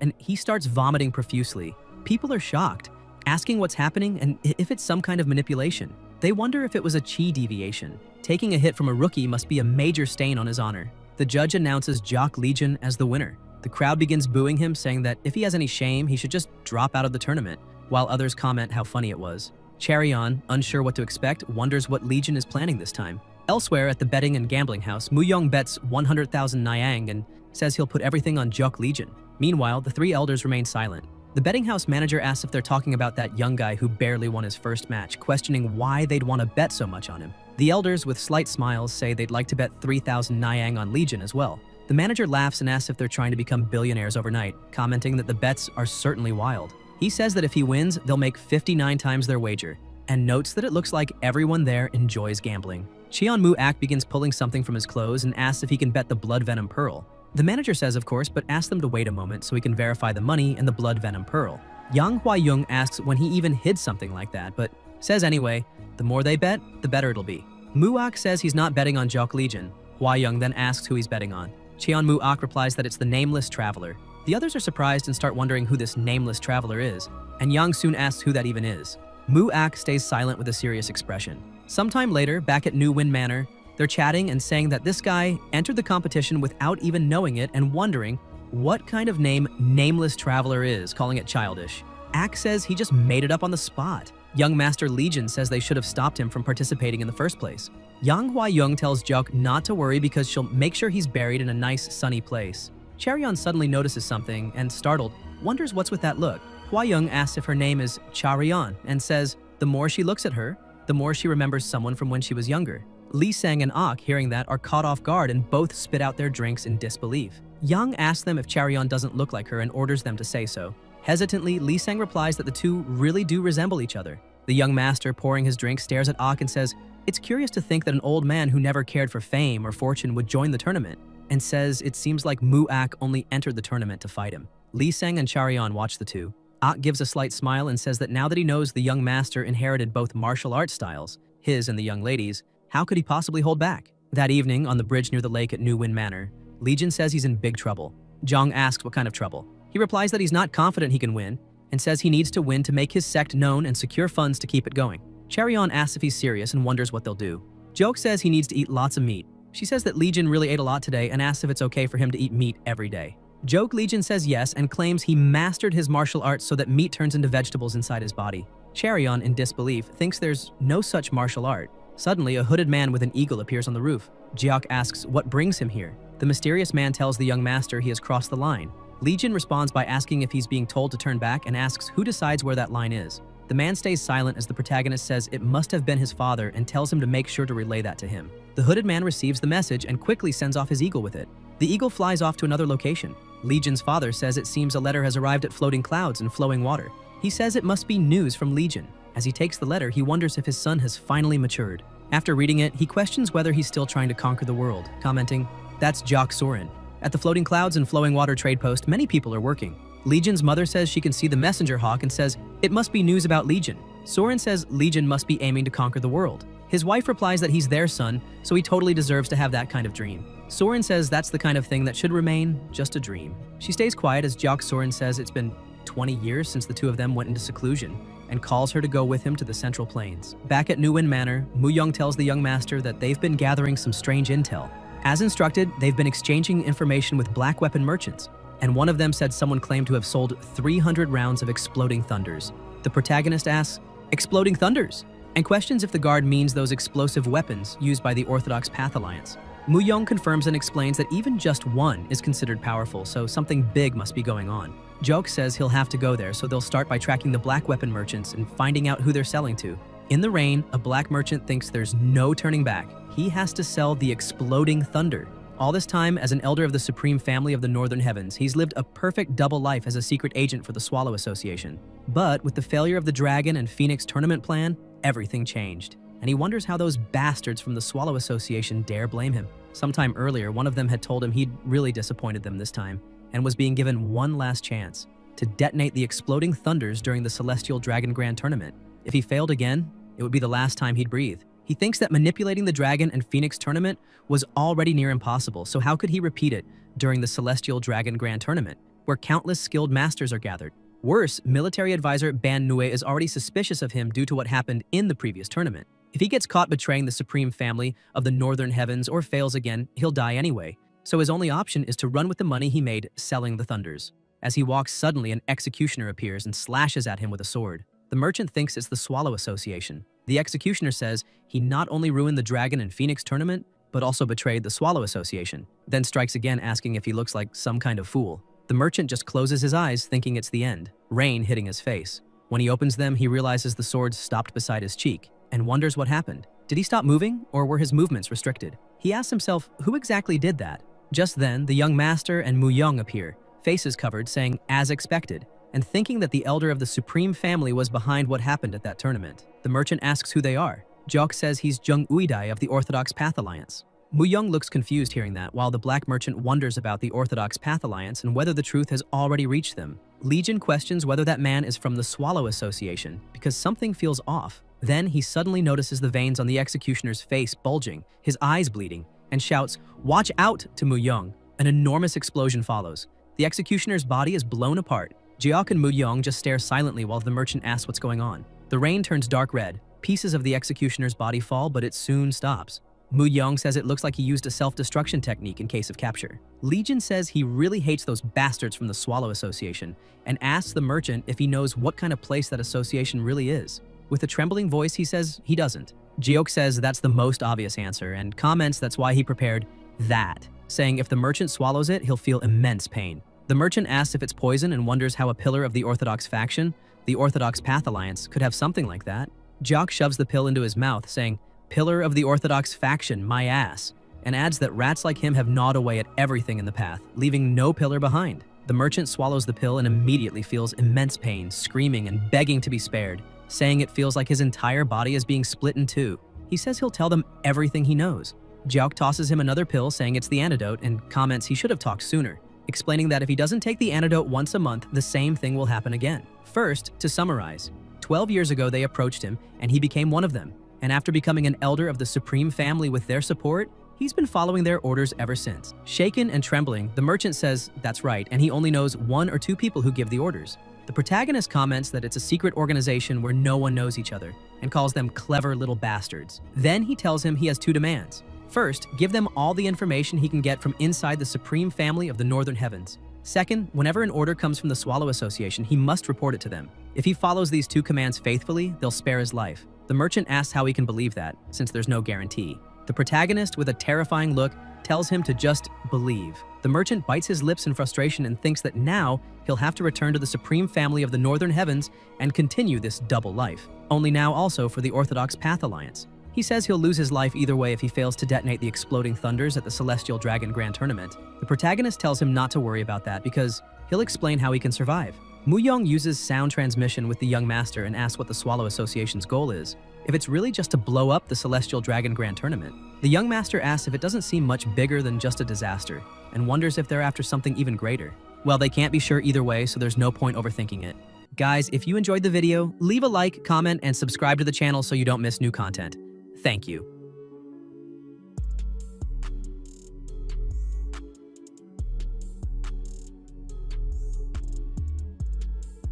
and he starts vomiting profusely. People are shocked, asking what's happening and if it's some kind of manipulation. They wonder if it was a chi deviation. Taking a hit from a rookie must be a major stain on his honor. The judge announces Jock Legion as the winner. The crowd begins booing him, saying that if he has any shame, he should just drop out of the tournament, while others comment how funny it was. Charion, unsure what to expect, wonders what Legion is planning this time. Elsewhere at the betting and gambling house, Muyong bets 100,000 Nyang and says he'll put everything on Jock Legion. Meanwhile, the three elders remain silent. The betting house manager asks if they're talking about that young guy who barely won his first match, questioning why they'd want to bet so much on him. The elders, with slight smiles, say they'd like to bet 3,000 Nyang on Legion as well. The manager laughs and asks if they're trying to become billionaires overnight, commenting that the bets are certainly wild. He says that if he wins, they'll make 59 times their wager, and notes that it looks like everyone there enjoys gambling. Cheon Mu-ak begins pulling something from his clothes and asks if he can bet the Blood Venom Pearl. The manager says of course, but asks them to wait a moment so he can verify the money and the Blood Venom Pearl. Yang Hua-young asks when he even hid something like that, but says anyway, the more they bet, the better it'll be. Mu-ak says he's not betting on Jock Legion. Hua-young then asks who he's betting on. Cheon Mu-ak replies that it's the Nameless Traveler. The others are surprised and start wondering who this Nameless Traveler is, and Yang soon asks who that even is. Mu-ak stays silent with a serious expression. Sometime later, back at New Wind Manor, they're chatting and saying that this guy entered the competition without even knowing it and wondering what kind of name Nameless Traveler is, calling it childish. Ak says he just made it up on the spot. Young Master Legion says they should have stopped him from participating in the first place. Yang Hua-young tells Jock not to worry because she'll make sure he's buried in a nice, sunny place. Charion suddenly notices something and, startled, wonders what's with that look. Hua-young asks if her name is Charion and says the more she looks at her, the more she remembers someone from when she was younger. Lee Sang and Ak, hearing that, are caught off guard and both spit out their drinks in disbelief. Yang asks them if Charion doesn't look like her and orders them to say so. Hesitantly, Lee Sang replies that the two really do resemble each other. The young master, pouring his drink, stares at Ak and says, "It's curious to think that an old man who never cared for fame or fortune would join the tournament," and says it seems like Mu-ak only entered the tournament to fight him. Lee Sang and Charion watch the two. Ak gives a slight smile and says that now that he knows the young master inherited both martial arts styles, his and the young lady's, how could he possibly hold back? That evening, on the bridge near the lake at New Wind Manor, Legion says he's in big trouble. Zhang asks what kind of trouble. He replies that he's not confident he can win, and says he needs to win to make his sect known and secure funds to keep it going. Charion asks if he's serious and wonders what they'll do. Joke says he needs to eat lots of meat. She says that Legion really ate a lot today and asks if it's okay for him to eat meat every day. Joke Legion says yes and claims he mastered his martial arts so that meat turns into vegetables inside his body. Charion, in disbelief, thinks there's no such martial art. Suddenly, a hooded man with an eagle appears on the roof. Jiok asks what brings him here. The mysterious man tells the young master he has crossed the line. Legion responds by asking if he's being told to turn back and asks who decides where that line is. The man stays silent as the protagonist says it must have been his father and tells him to make sure to relay that to him. The hooded man receives the message and quickly sends off his eagle with it. The eagle flies off to another location. Legion's father says it seems a letter has arrived at floating clouds and flowing water. He says it must be news from Legion. As he takes the letter, he wonders if his son has finally matured. After reading it, he questions whether he's still trying to conquer the world, commenting, "That's Jock Soren." At the floating clouds and flowing water trade post, many people are working. Legion's mother says she can see the messenger hawk and says it must be news about Legion. Soren says Legion must be aiming to conquer the world. His wife replies that he's their son, so he totally deserves to have that kind of dream. Soren says that's the kind of thing that should remain just a dream. She stays quiet as Jock Soren says it's been 20 years since the two of them went into seclusion, and calls her to go with him to the Central Plains. Back at New Wind Manor, Mu-young tells the young master that they've been gathering some strange intel. As instructed, they've been exchanging information with black weapon merchants, and one of them said someone claimed to have sold 300 rounds of exploding thunders. The protagonist asks, "Exploding thunders?" and questions if the guard means those explosive weapons used by the Orthodox Path Alliance. Mu-young confirms and explains that even just one is considered powerful, so something big must be going on. Joke says he'll have to go there, so they'll start by tracking the black weapon merchants and finding out who they're selling to. In the rain, a black merchant thinks there's no turning back. He has to sell the exploding thunder. All this time, as an elder of the Supreme Family of the Northern Heavens, he's lived a perfect double life as a secret agent for the Swallow Association. But with the failure of the Dragon and Phoenix tournament plan, everything changed. And he wonders how those bastards from the Swallow Association dare blame him. Sometime earlier, one of them had told him he'd really disappointed them this time, and was being given one last chance to detonate the exploding thunders during the Celestial Dragon Grand Tournament. If he failed again, it would be the last time he'd breathe. He thinks that manipulating the Dragon and Phoenix tournament was already near impossible, so how could he repeat it during the Celestial Dragon Grand Tournament, where countless skilled masters are gathered? Worse, military advisor Ban Nue is already suspicious of him due to what happened in the previous tournament. If he gets caught betraying the supreme family of the Northern Heavens or fails again, he'll die anyway. So his only option is to run with the money he made selling the Thunders. As he walks, suddenly an executioner appears and slashes at him with a sword. The merchant thinks it's the Swallow Association. The executioner says he not only ruined the Dragon and Phoenix tournament, but also betrayed the Swallow Association, then strikes again asking if he looks like some kind of fool. The merchant just closes his eyes, thinking it's the end, rain hitting his face. When he opens them, he realizes the sword stopped beside his cheek and wonders what happened. Did he stop moving, or were his movements restricted? He asks himself who exactly did that. Just then, the young master and Mu Young appear, faces covered, saying, "As expected," and thinking that the elder of the Supreme Family was behind what happened at that tournament. The merchant asks who they are. Jianghu says he's Zheng Uidai of the Orthodox Path Alliance. Mu Young looks confused hearing that, while the black merchant wonders about the Orthodox Path Alliance and whether the truth has already reached them. Legion questions whether that man is from the Swallow Association, because something feels off. Then he suddenly notices the veins on the executioner's face bulging, his eyes bleeding, and shouts, "Watch out!" to Mu Young. An enormous explosion follows. The executioner's body is blown apart. Jianghu and Mu Young just stare silently while the merchant asks what's going on. The rain turns dark red. Pieces of the executioner's body fall, but it soon stops. Mu Young says it looks like he used a self-destruction technique in case of capture. Legion says he really hates those bastards from the Swallow Association and asks the merchant if he knows what kind of place that association really is. With a trembling voice, he says he doesn't. Jianghu says that's the most obvious answer and comments that's why he prepared that, saying if the merchant swallows it, he'll feel immense pain. The merchant asks if it's poison and wonders how a pillar of the Orthodox faction, the Orthodox Path Alliance, could have something like that. Jianghu shoves the pill into his mouth, saying, "Pillar of the Orthodox faction, my ass," and adds that rats like him have gnawed away at everything in the path, leaving no pillar behind. The merchant swallows the pill and immediately feels immense pain, screaming and begging to be spared, saying it feels like his entire body is being split in two. He says he'll tell them everything he knows. Jianghu tosses him another pill, saying it's the antidote, and comments he should have talked sooner, explaining that if he doesn't take the antidote once a month, the same thing will happen again. First, to summarize, 12 years ago they approached him, and he became one of them. And after becoming an elder of the Supreme Family with their support, he's been following their orders ever since. Shaken and trembling, the merchant says that's right, and he only knows 1 or 2 people who give the orders. The protagonist comments that it's a secret organization where no one knows each other, and calls them clever little bastards. Then he tells him he has 2 demands. First, give them all the information he can get from inside the Supreme Family of the Northern Heavens. Second, whenever an order comes from the Swallow Association, he must report it to them. If he follows these 2 commands faithfully, they'll spare his life. The merchant asks how he can believe that, since there's no guarantee. The protagonist, with a terrifying look, tells him to just believe. The merchant bites his lips in frustration and thinks that now he'll have to return to the Supreme Family of the Northern Heavens and continue this double life. Only now also for the Orthodox Path Alliance. He says he'll lose his life either way if he fails to detonate the exploding thunders at the Celestial Dragon Grand Tournament. The protagonist tells him not to worry about that because he'll explain how he can survive. Mu Young uses sound transmission with the young master and asks what the Swallow Association's goal is. If it's really just to blow up the Celestial Dragon Grand Tournament. The young master asks if it doesn't seem much bigger than just a disaster, and wonders if they're after something even greater. Well, they can't be sure either way, so there's no point overthinking it. Guys, if you enjoyed the video, leave a like, comment, and subscribe to the channel so you don't miss new content. Thank you.